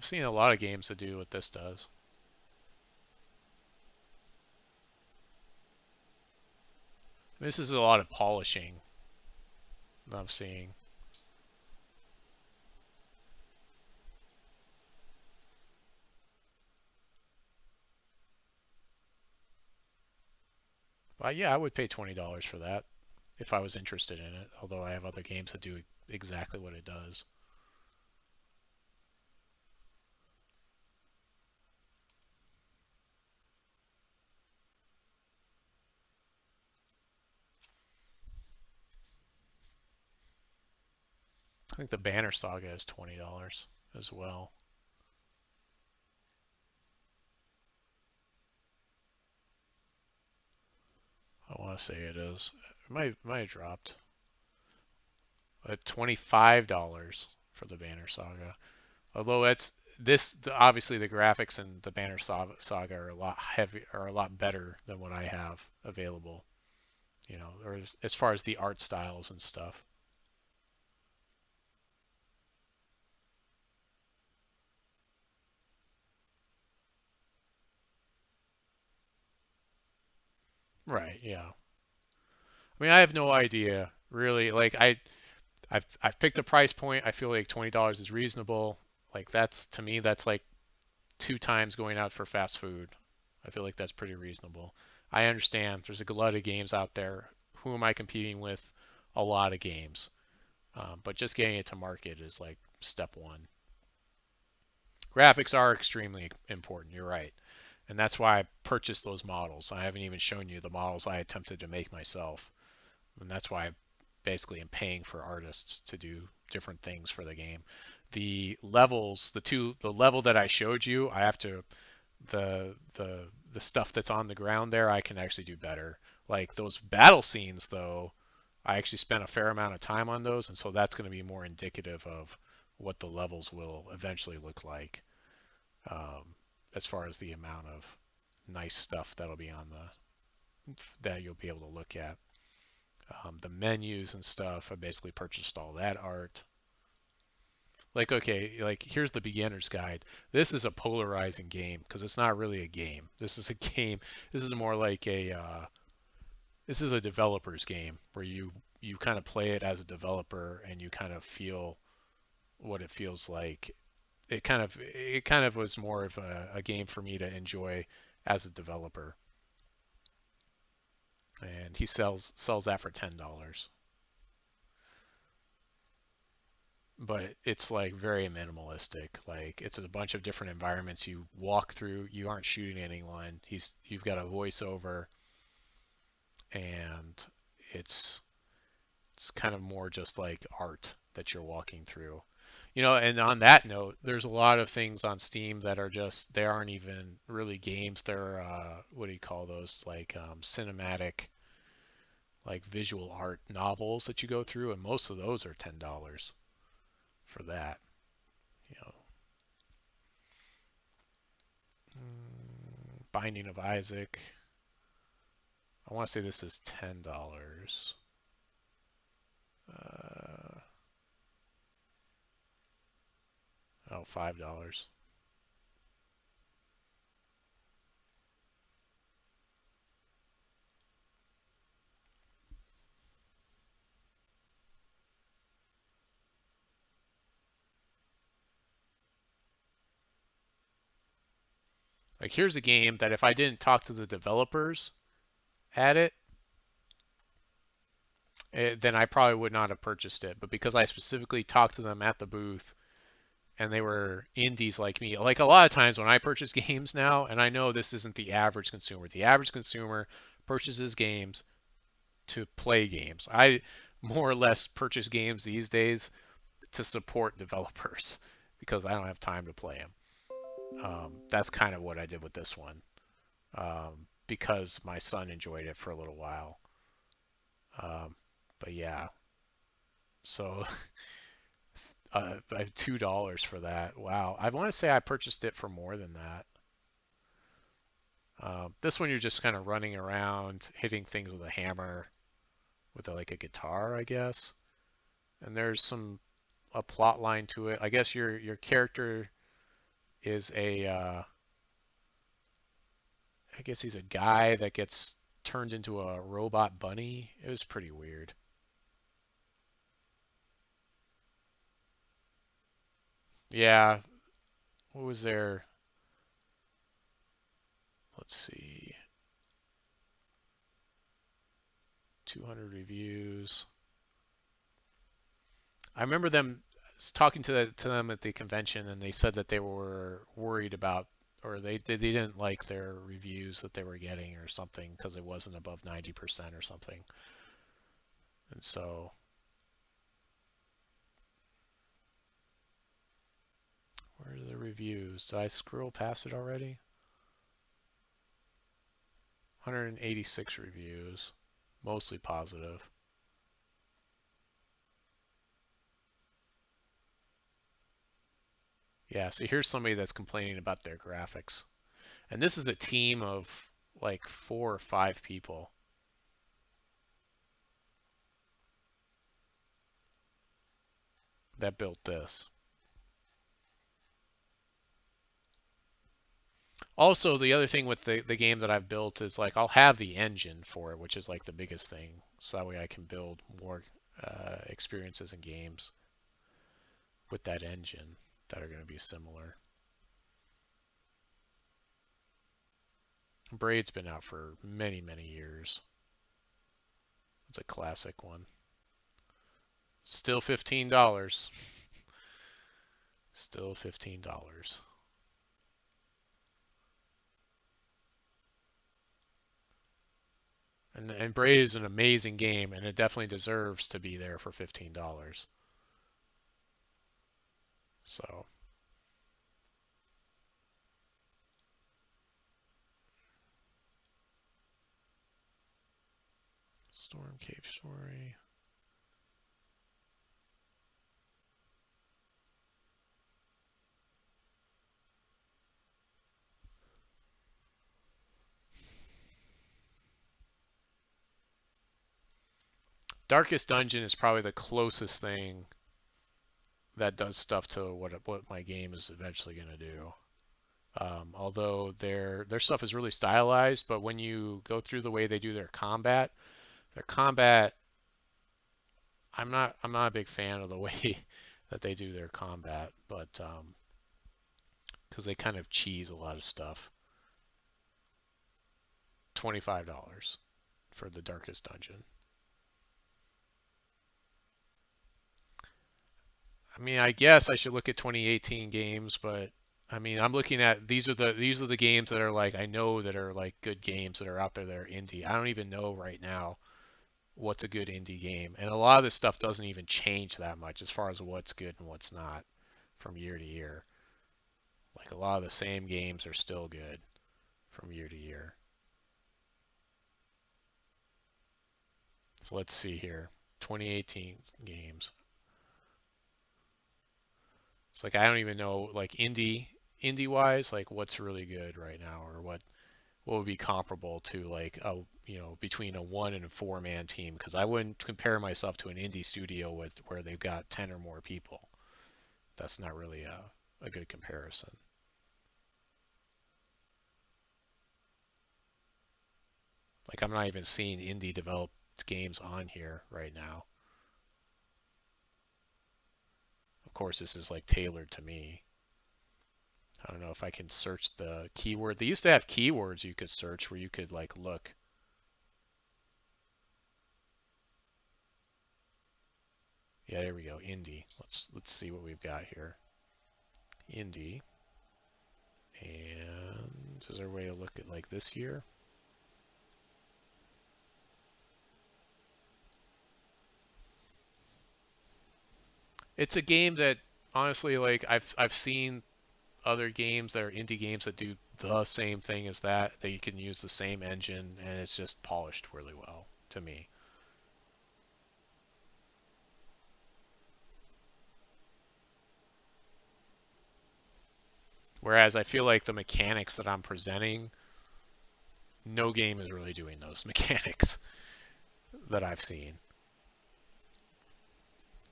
I've seen a lot of games that do what this does. This is a lot of polishing that I'm seeing. But yeah, I would pay $20 for that if I was interested in it, although I have other games that do exactly what it does. I think the Banner Saga is $20 as well. I want to say it is. It might have dropped. At $25 for the Banner Saga. Although it's this obviously the graphics in the Banner Saga are a lot heavy, are a lot better than what I have available. You know, or as far as the art styles and stuff. Right, yeah. I mean, I have no idea really. Like I've picked a price point. I feel like $20 is reasonable. Like that's to me that's like 2 times going out for fast food. I feel like that's pretty reasonable. I understand there's a lot of games out there. Who am I competing with? A lot of games. But just getting it to market is like step one. Graphics are extremely important. You're right. And that's why I purchased those models. I haven't even shown you the models I attempted to make myself. And that's why I basically am paying for artists to do different things for the game. The levels, the level that I showed you, I have to the stuff that's on the ground there, I can actually do better. Like those battle scenes though, I actually spent a fair amount of time on those, and so that's going to be more indicative of what the levels will eventually look like, um, as far as the amount of nice stuff that'll be on that you'll be able to look at. The menus and stuff, I basically purchased all that art. Like, okay, like here's the beginner's guide. This is a polarizing game because it's not really a game. This is a game. This is more like this is a developer's game where you kind of play it as a developer and you kind of feel what it feels like. It kind of was more of a game for me to enjoy as a developer. And he sells that for $10. But it's like very minimalistic. Like it's a bunch of different environments you walk through. You aren't shooting anyone. You've got a voiceover, and it's it's kind of more just like art that you're walking through. You know, and on that note, there's a lot of things on Steam that are just they aren't even really games. They're what do you call those? Like cinematic, like visual art novels that you go through, and most of those are $10 for that. You know, Binding of Isaac. I want to say this is $10. Uh, oh, $5. Like here's a game that if I didn't talk to the developers at it, then I probably would not have purchased it. But because I specifically talked to them at the booth and they were indies like me, like a lot of times when I purchase games now, and I know this isn't the average consumer. The average consumer purchases games to play games. I more or less purchase games these days to support developers because I don't have time to play them. That's kind of what I did with this one, because my son enjoyed it for a little while. Um, but yeah, so I have $2 for that. Wow, I want to say I purchased it for more than that. This one you're just kind of running around, hitting things with a hammer, with like a guitar, I guess. And there's a plot line to it. I guess your character is I guess he's a guy that gets turned into a robot bunny. It was pretty weird. Yeah, what was there? Let's see, 200 reviews. I remember them talking to them at the convention, and they said that they were worried about, or they didn't like their reviews that they were getting or something because it wasn't above 90% or something. And so, where are the reviews? Did I scroll past it already? 186 reviews, mostly positive. Yeah, so here's somebody that's complaining about their graphics. And this is a team of like 4 or 5 people that built this. Also, the other thing with the game that I've built is like I'll have the engine for it, which is like the biggest thing. So that way I can build more experiences and games with that engine that are going to be similar. Braid's been out for many, many years. It's a classic one. Still $15. Still $15. And Braid is an amazing game, and it definitely deserves to be there for $15. So, Storm Cave Story. Darkest Dungeon is probably the closest thing that does stuff to what my game is eventually going to do. Although their stuff is really stylized, but when you go through the way they do their combat, I'm not a big fan of the way that they do their combat, but because they kind of cheese a lot of stuff. $25 for the Darkest Dungeon. I mean, I guess I should look at 2018 games, but I mean, I'm looking at these are the games that are like I know that are like good games that are out there that are indie. I don't even know right now what's a good indie game, and a lot of this stuff doesn't even change that much as far as what's good and what's not from year to year. Like a lot of the same games are still good from year to year. So let's see here. 2018 games. It's like I don't even know like indie wise like what's really good right now or what would be comparable to like a between a 1 and 4 man team because I wouldn't compare myself to an indie studio with where they've got 10 or more people. That's not really a good comparison. Like I'm not even seeing indie developed games on here right now. Of course, this is like tailored to me. I don't know if I can search the keyword. They used to have keywords you could search where you could like look. Yeah, there we go. Indie. Let's see what we've got here. Indie. And is there a way to look at like this year? It's a game that honestly like I've seen other games that are indie games that do the same thing as that. They can use the same engine and it's just polished really well to me. Whereas I feel like the mechanics that I'm presenting, no game is really doing those mechanics that I've seen.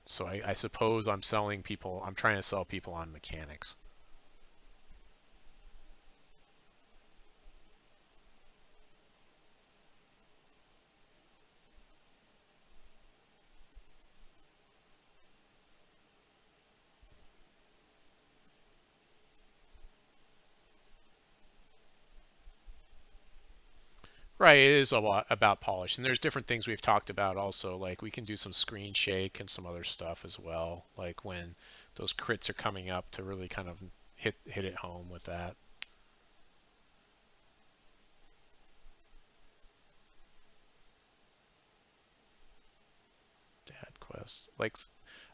So I suppose I'm trying to sell people on mechanics. Right, it is a lot about polish, and there's different things we've talked about also. Like we can do some screen shake and some other stuff as well. Like when those crits are coming up to really kind of hit it home with that. Dad quest, like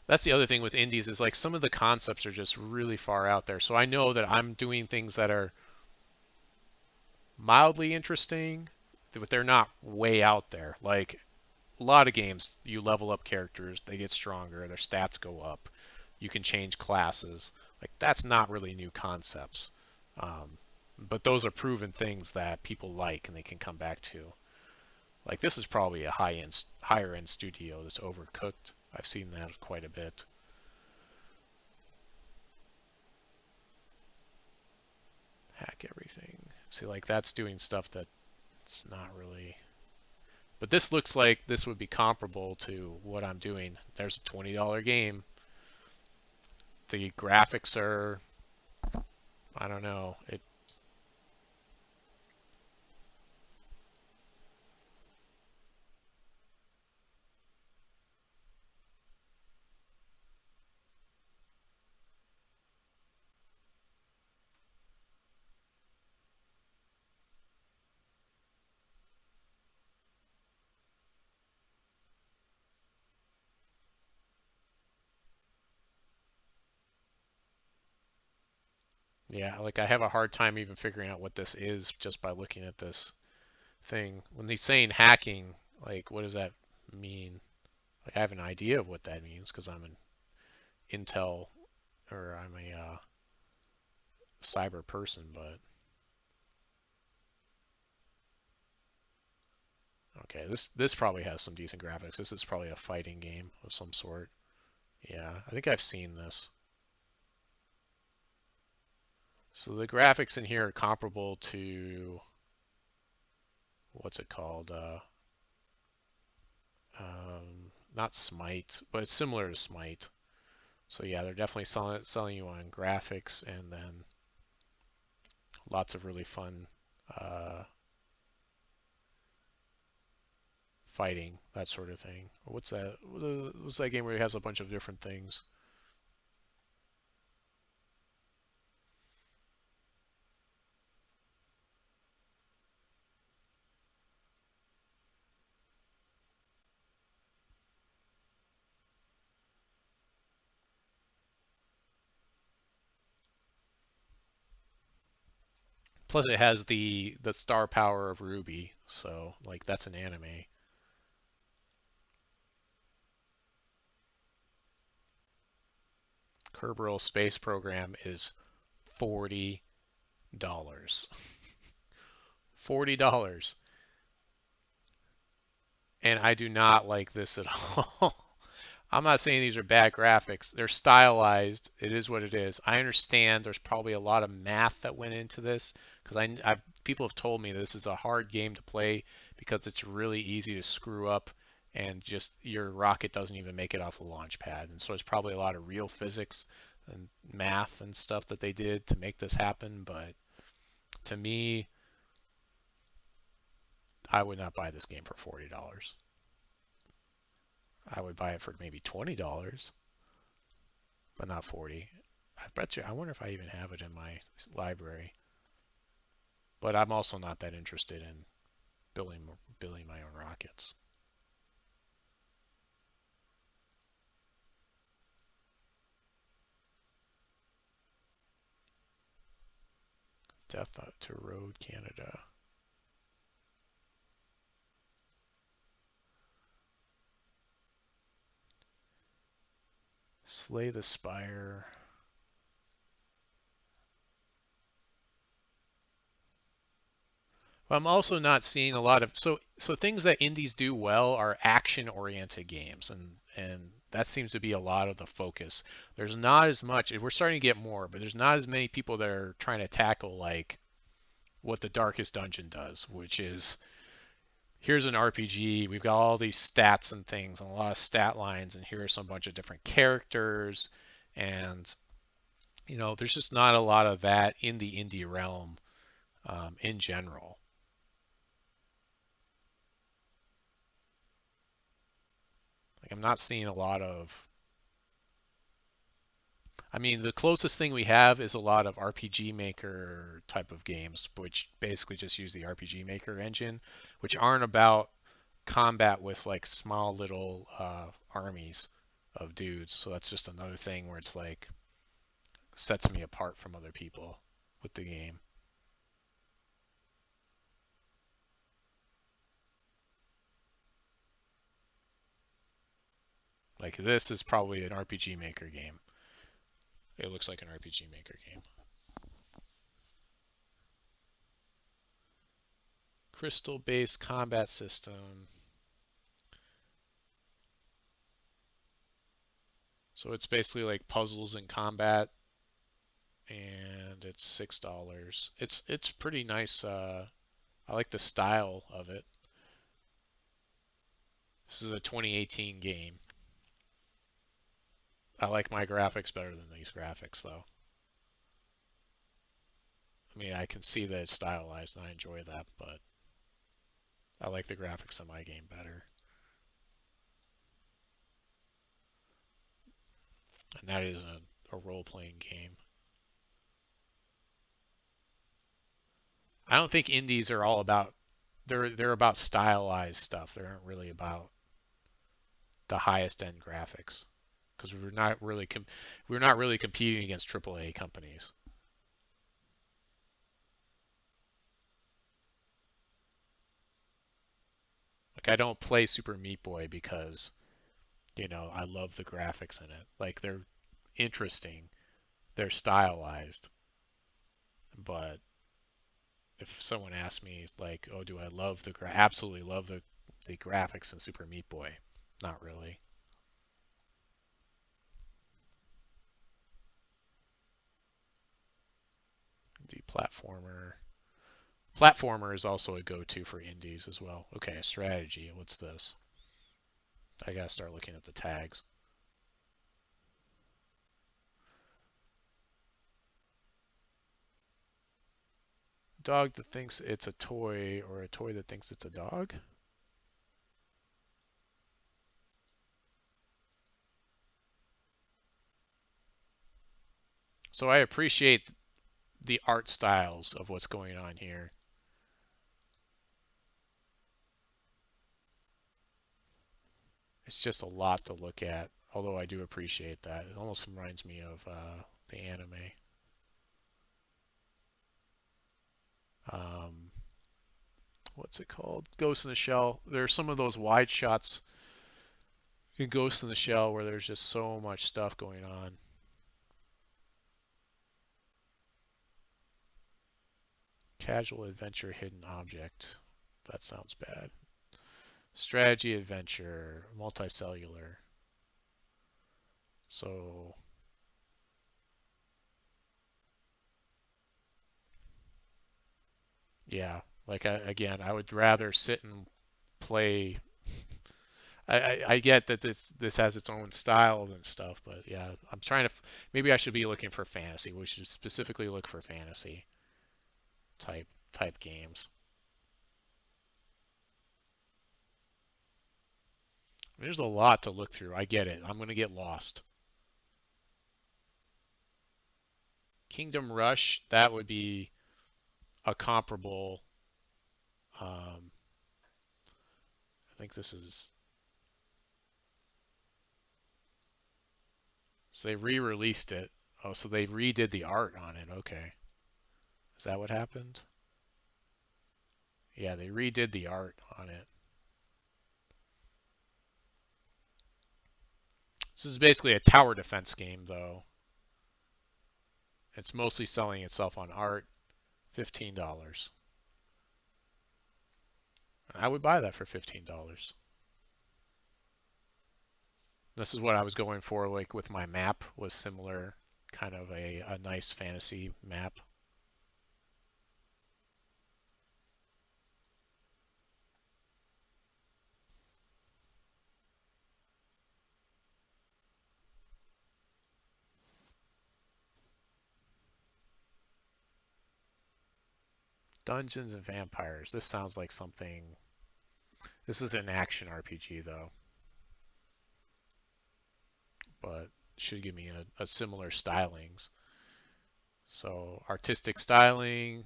that's the other thing with indies is like some of the concepts are just really far out there. So I know that I'm doing things that are mildly interesting, but they're not way out there. Like a lot of games, you level up characters, they get stronger, their stats go up, you can change classes. Like that's not really new concepts, um, but those are proven things that people like and they can come back to. Like this is probably a higher end studio that's overcooked. I've seen that quite a bit. Hack everything. See, like that's doing stuff that's not really. But this looks like this would be comparable to what I'm doing. There's a $20 game. The graphics are, I don't know. Yeah, like I have a hard time even figuring out what this is just by looking at this thing. When they're saying hacking, like what does that mean? Like I have an idea of what that means because I'm an Intel or I'm a cyber person, but okay, this probably has some decent graphics. This is probably a fighting game of some sort. Yeah, I think I've seen this. So the graphics in here are comparable to what's it called? Not Smite, but it's similar to Smite. So yeah, they're definitely selling you on graphics and then lots of really fun uh, fighting, that sort of thing. What's that? What's that game where it has a bunch of different things? Plus, it has the star power of Ruby, so like that's an anime. Kerbal Space Program is $40. $40. And I do not like this at all. I'm not saying these are bad graphics. They're stylized. It is what it is. I understand there's probably a lot of math that went into this because people have told me this is a hard game to play because it's really easy to screw up and just your rocket doesn't even make it off the launch pad. And so it's probably a lot of real physics and math and stuff that they did to make this happen. But to me, I would not buy this game for $40. I would buy it for maybe $20, but not 40. I bet you. I wonder if I even have it in my library. But I'm also not that interested in building my own rockets. Death to Road Canada. Slay the Spire. I'm also not seeing a lot of so things that indies do well are action oriented games and that seems to be a lot of the focus. There's not as much we're starting to get more, but there's not as many people that are trying to tackle like what the Darkest Dungeon does, which is here's an RPG. We've got all these stats and things and a lot of stat lines, and here are some bunch of different characters. And, there's just not a lot of that in the indie realm in general. Like, I'm not seeing a lot of. I mean, the closest thing we have is a lot of RPG Maker type of games, which basically just use the RPG Maker engine, which aren't about combat with like small little armies of dudes. So that's just another thing where it's like sets me apart from other people with the game. Like this is probably an RPG Maker game. It looks like an RPG Maker game. Crystal-based combat system. So it's basically like puzzles and combat, and it's $6. It's pretty nice. I like the style of it. This is a 2018 game. I like my graphics better than these graphics, though. I mean, I can see that it's stylized, and I enjoy that, but I like the graphics of my game better. And that is a role-playing game. I don't think indies are all about. They're about stylized stuff. They aren't really about the highest end graphics because we're not really competing against AAA companies. Like I don't play Super Meat Boy because I love the graphics in it. Like they're interesting, they're stylized, but if someone asks me like, "Oh, do I love absolutely love the graphics in Super Meat Boy?" Not really. The platformer. Platformer is also a go-to for indies as well. Okay, strategy. What's this? I gotta start looking at the tags. Dog that thinks it's a toy or a toy that thinks it's a dog? So I appreciate the art styles of what's going on here. It's just a lot to look at, although I do appreciate that. It almost reminds me of the anime. Um, what's it called? Ghost in the Shell. There's some of those wide shots in Ghost in the Shell where there's just so much stuff going on. Casual adventure hidden object. That sounds bad. Strategy adventure, multicellular. So yeah, like again, I would rather sit and play. I get that this has its own styles and stuff, but yeah, I'm trying to. Maybe I should be looking for fantasy. We should specifically look for fantasy type games. There's a lot to look through. I get it. I'm gonna get lost. Kingdom Rush, that would be a comparable. Um, I think this is. So they re-released it. Oh, so they redid the art on it. Okay. Is that what happened? Yeah, they redid the art on it. This is basically a tower defense game, though. It's mostly selling itself on art. $15. I would buy that for $15. This is what I was going for, like with my map, was similar, kind of a nice fantasy map. Dungeons and Vampires. This sounds like something. This is an action RPG, though. but should give me a similar stylings. So artistic styling.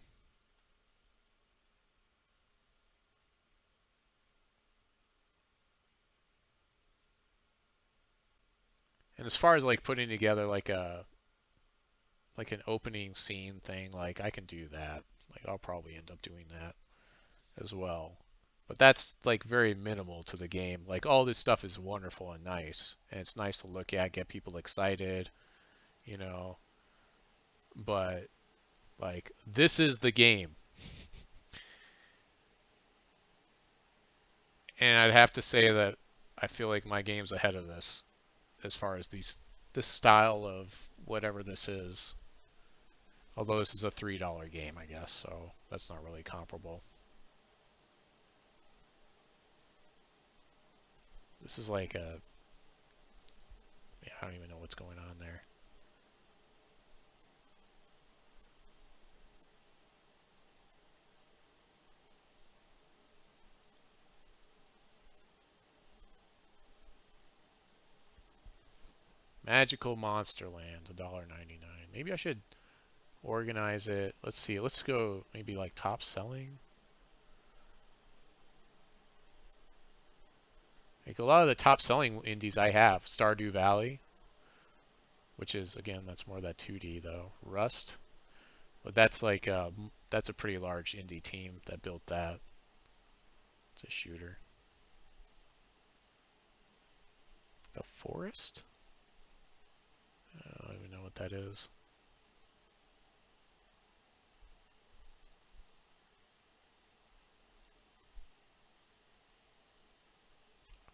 And as far as like putting together like an opening scene thing, like I can do that. Like I'll probably end up doing that as well. But that's like very minimal to the game. Like all this stuff is wonderful and nice, and it's nice to look at, get people excited, you know. But like this is the game, and I'd have to say that I feel like my game's ahead of this as far as this style of whatever this is. Although this is a $3 game, I guess, so that's not really comparable. This is like a, yeah, I don't even know what's going on there. Magical Monster Land, $1.99. Maybe I should organize it. Let's see. Let's go maybe like top selling. Like a lot of the top selling indies I have, Stardew Valley, which is again that's more that 2D though. Rust, but that's like that's a pretty large indie team that built that. It's a shooter. The Forest? I don't even know what that is.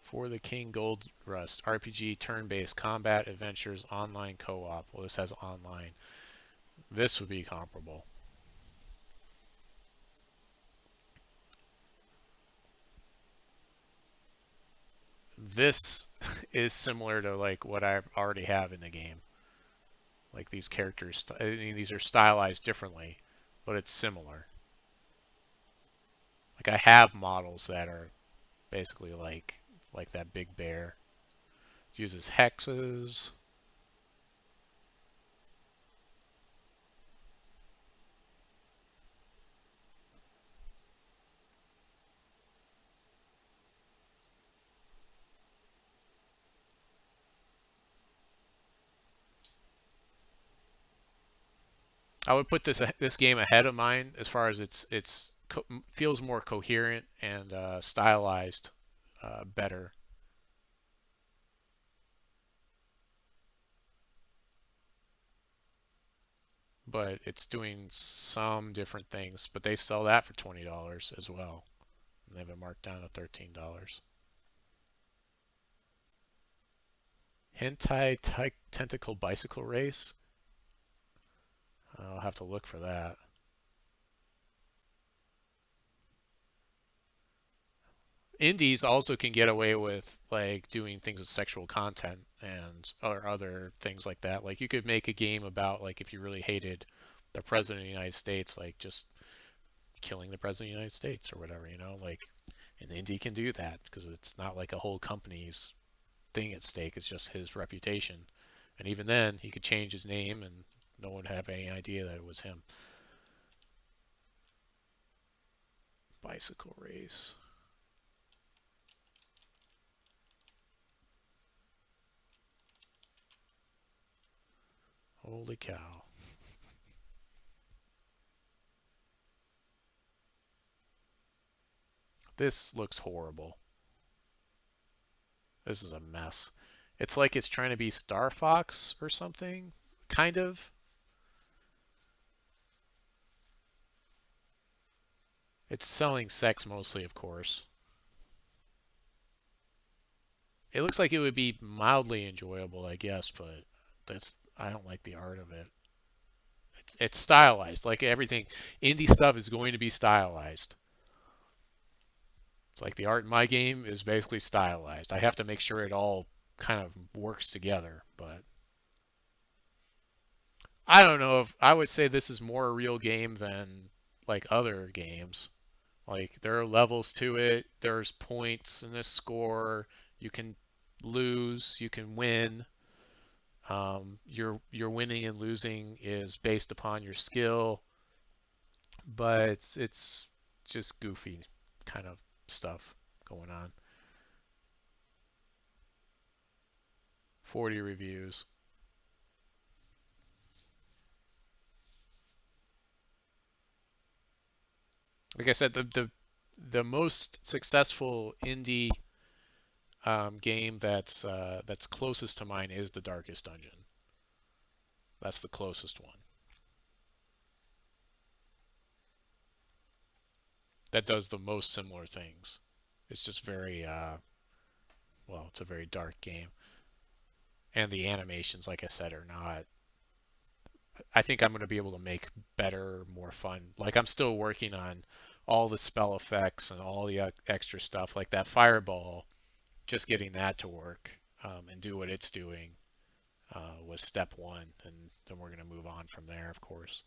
For the King Gold Rust, RPG, turn-based combat, adventures, online co-op. Well, this has online. This would be comparable. This is similar to like what I already have in the game. Like these characters, I mean, these are stylized differently, but it's similar. Like I have models that are basically like that big bear. It uses hexes. I would put this game ahead of mine as far as it's feels more coherent and stylized better. But it's doing some different things. But they sell that for $20 as well. And they have it marked down to $13. Hentai Tentacle Bicycle Race. I'll have to look for that. Indies also can get away with like doing things with sexual content and or other things like that. Like you could make a game about like if you really hated the president of the United States, like just killing the president of the United States or whatever, you know, like an indie can do that because it's not like a whole company's thing at stake. It's just his reputation. And even then, he could change his name and no one would have any idea that it was him. Bicycle race. Holy cow. This looks horrible. This is a mess. It's like it's trying to be Star Fox or something, kind of. It's selling sex mostly, of course. It looks like it would be mildly enjoyable, I guess, but that's I don't like the art of it. It's stylized, like everything. Indie stuff is going to be stylized. It's like the art in my game is basically stylized. I have to make sure it all kind of works together, but I don't know if I would say this is more a real game than like other games. Like there are levels to it, there's points in this score, you can lose, you can win. Your winning and losing is based upon your skill, but it's just goofy kind of stuff going on. 40 reviews. Like I said, the most successful indie game that's closest to mine is The Darkest Dungeon. That's the closest one. That does the most similar things. It's just very well, it's a very dark game, and the animations, like I said, are not. I think I'm going to be able to make better, more fun. Like I'm still working on all the spell effects and all the extra stuff, like that fireball. Just getting that to work and do what it's doing was step one, and then we're going to move on from there, of course,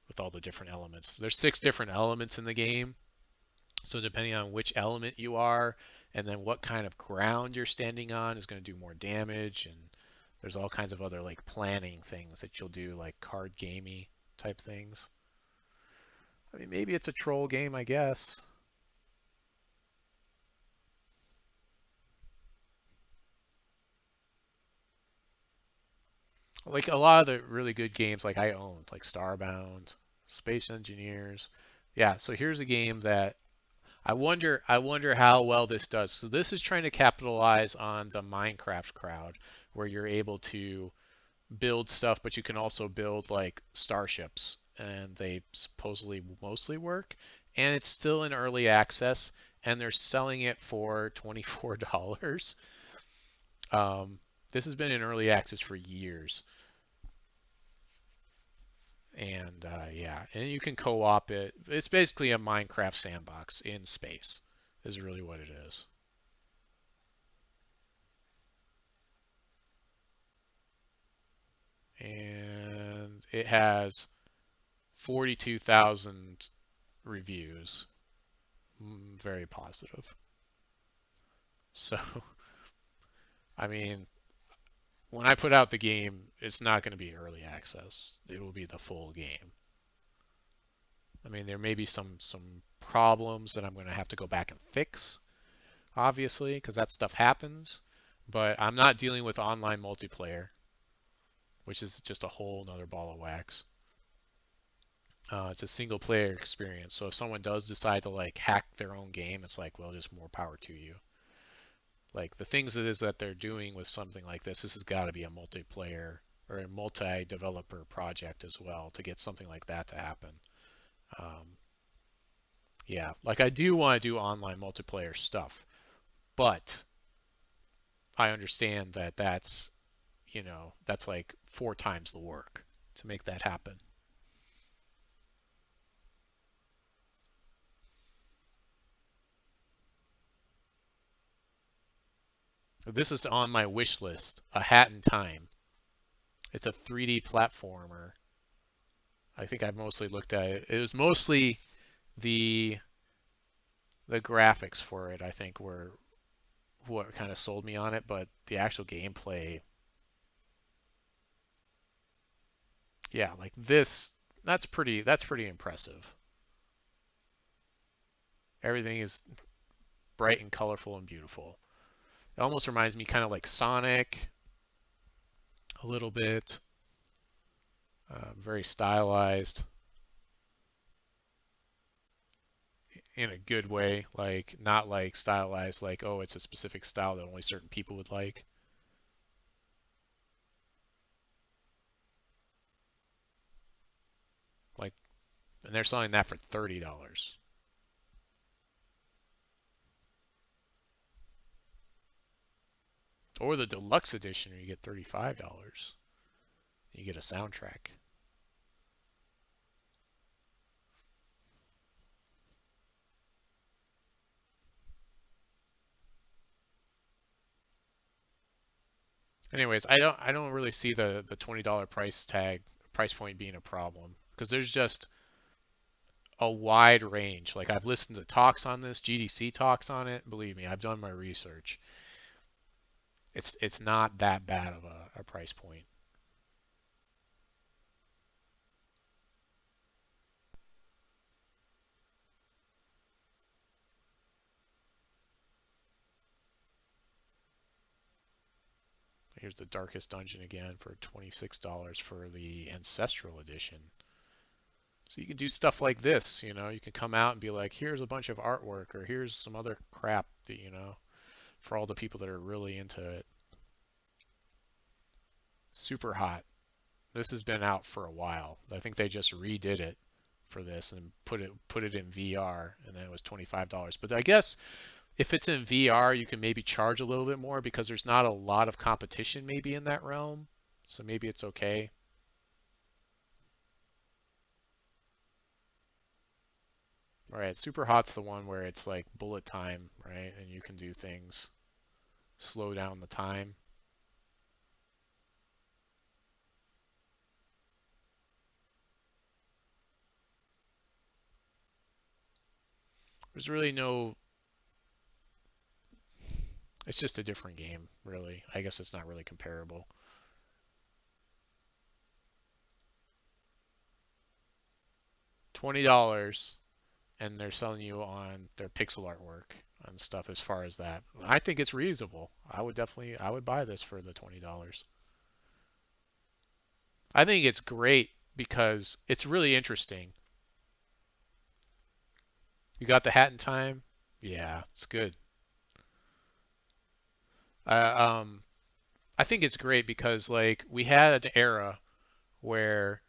with all the different elements. There's 6 different elements in the game, so depending on which element you are, and then what kind of ground you're standing on is going to do more damage, and there's all kinds of other like planning things that you'll do, like card gamey type things. I mean, maybe it's a troll game, I guess. Like a lot of the really good games like I owned, like Starbound, Space Engineers. Yeah, so here's a game that I wonder how well this does. So this is trying to capitalize on the Minecraft crowd where you're able to build stuff, but you can also build like starships, and they supposedly mostly work. And it's still in early access, and they're selling it for $24. Um, this has been in early access for years. And yeah, and you can co-op it. It's basically a Minecraft sandbox in space, is really what it is. And it has 42,000 reviews, very positive. So, I mean, when I put out the game, it's not going to be early access. It will be the full game. I mean, there may be some problems that I'm going to have to go back and fix, obviously, because that stuff happens. But I'm not dealing with online multiplayer, which is just a whole nother ball of wax. It's a single player experience. So if someone does decide to like hack their own game, it's like, well, just more power to you. Like the things it is that they're doing with something like this has got to be a multiplayer or a multi-developer project as well to get something like that to happen. Um, yeah, like I do want to do online multiplayer stuff, but I understand that that's like 4 times the work to make that happen. This is on my wish list, A Hat in Time. It's a 3D platformer. I think I've mostly looked at it. It was mostly the the graphics for it, I think, were what kind of sold me on it, but the actual gameplay, yeah, like this, that's pretty impressive. Everything is bright and colorful and beautiful. It almost reminds me kind of like Sonic a little bit, very stylized in a good way, like not like stylized like, oh, it's a specific style that only certain people would like. Like, and they're selling that for $30. Or the deluxe edition where you get $35. You get a soundtrack. Anyways, I don't really see the $20 price point being a problem because there's just a wide range. Like I've listened to talks on this, GDC talks on it. Believe me, I've done my research. It's not that bad of a price point. Here's the Darkest Dungeon again for $26 for the Ancestral Edition. So you can do stuff like this, you know, you can come out and be like, here's a bunch of artwork, or here's some other crap that, you know, for all the people that are really into it. Super hot. This has been out for a while. I think they just redid it for this and put it in VR, and then it was $25. But I guess if it's in VR, you can maybe charge a little bit more because there's not a lot of competition maybe in that realm. So maybe it's okay. All right, Super Hot's the one where it's like bullet time, right? And you can do things, slow down the time. There's really no, it's just a different game, really. I guess it's not really comparable. $20, and they're selling you on their pixel artwork and stuff as far as that. I think it's reasonable. I would buy this for the $20. I think it's great because it's really interesting. You got the hat in time? Yeah, it's good. Uh, um, I think it's great because like we had an era where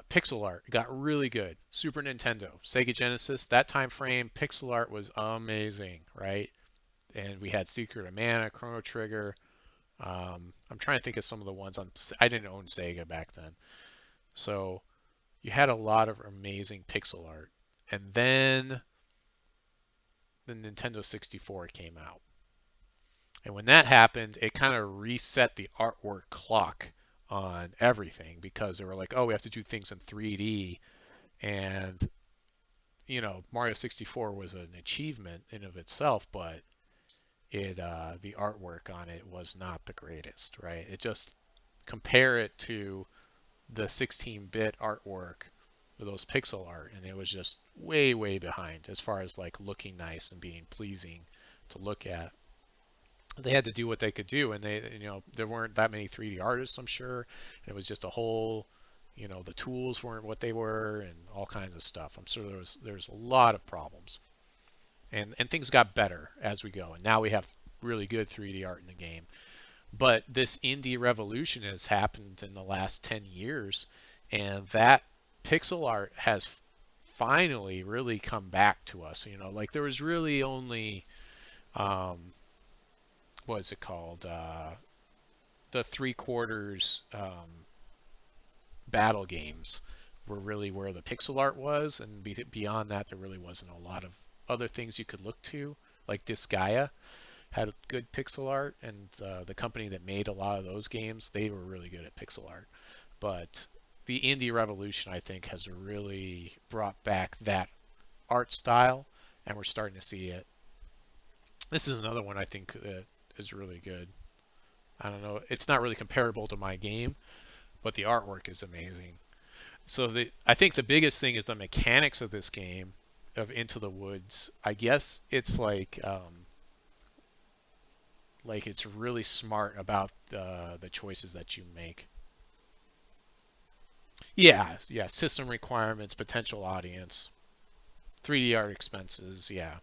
pixel art got really good. Super Nintendo, Sega Genesis, that time frame, pixel art was amazing, right? And we had Secret of Mana, Chrono Trigger. I'm trying to think of some of the ones on. I didn't own Sega back then, so you had a lot of amazing pixel art. And then the Nintendo 64 came out. And when that happened, it kind of reset the artwork clock on everything because they were like, oh, we have to do things in 3D. And, you know, Mario 64 was an achievement in of itself, but the artwork on it was not the greatest, right? It just compare it to the 16-bit artwork with those pixel art, and it was just way, way behind as far as like looking nice and being pleasing to look at. They had to do what they could do, and they, you know, there weren't that many 3D artists, I'm sure. It was just a whole, you know, the tools weren't what they were, and all kinds of stuff. I'm sure there's a lot of problems, and things got better as we go, and now we have really good 3D art in the game. But this indie revolution has happened in the last 10 years, and that pixel art has finally really come back to us. You know, like there was really only what is it called? The three quarters battle games were really where the pixel art was, and beyond that, there really wasn't a lot of other things you could look to. Like Disgaea had good pixel art, and the company that made a lot of those games, they were really good at pixel art. But the indie revolution, I think, has really brought back that art style, and we're starting to see it. This is another one I think that is really good. I don't know, it's not really comparable to my game, but the artwork is amazing. So I think the biggest thing is the mechanics of this game of Into the Woods. I guess it's like it's really smart about the choices that you make. Yeah, system requirements, potential audience, 3D art expenses. Yeah,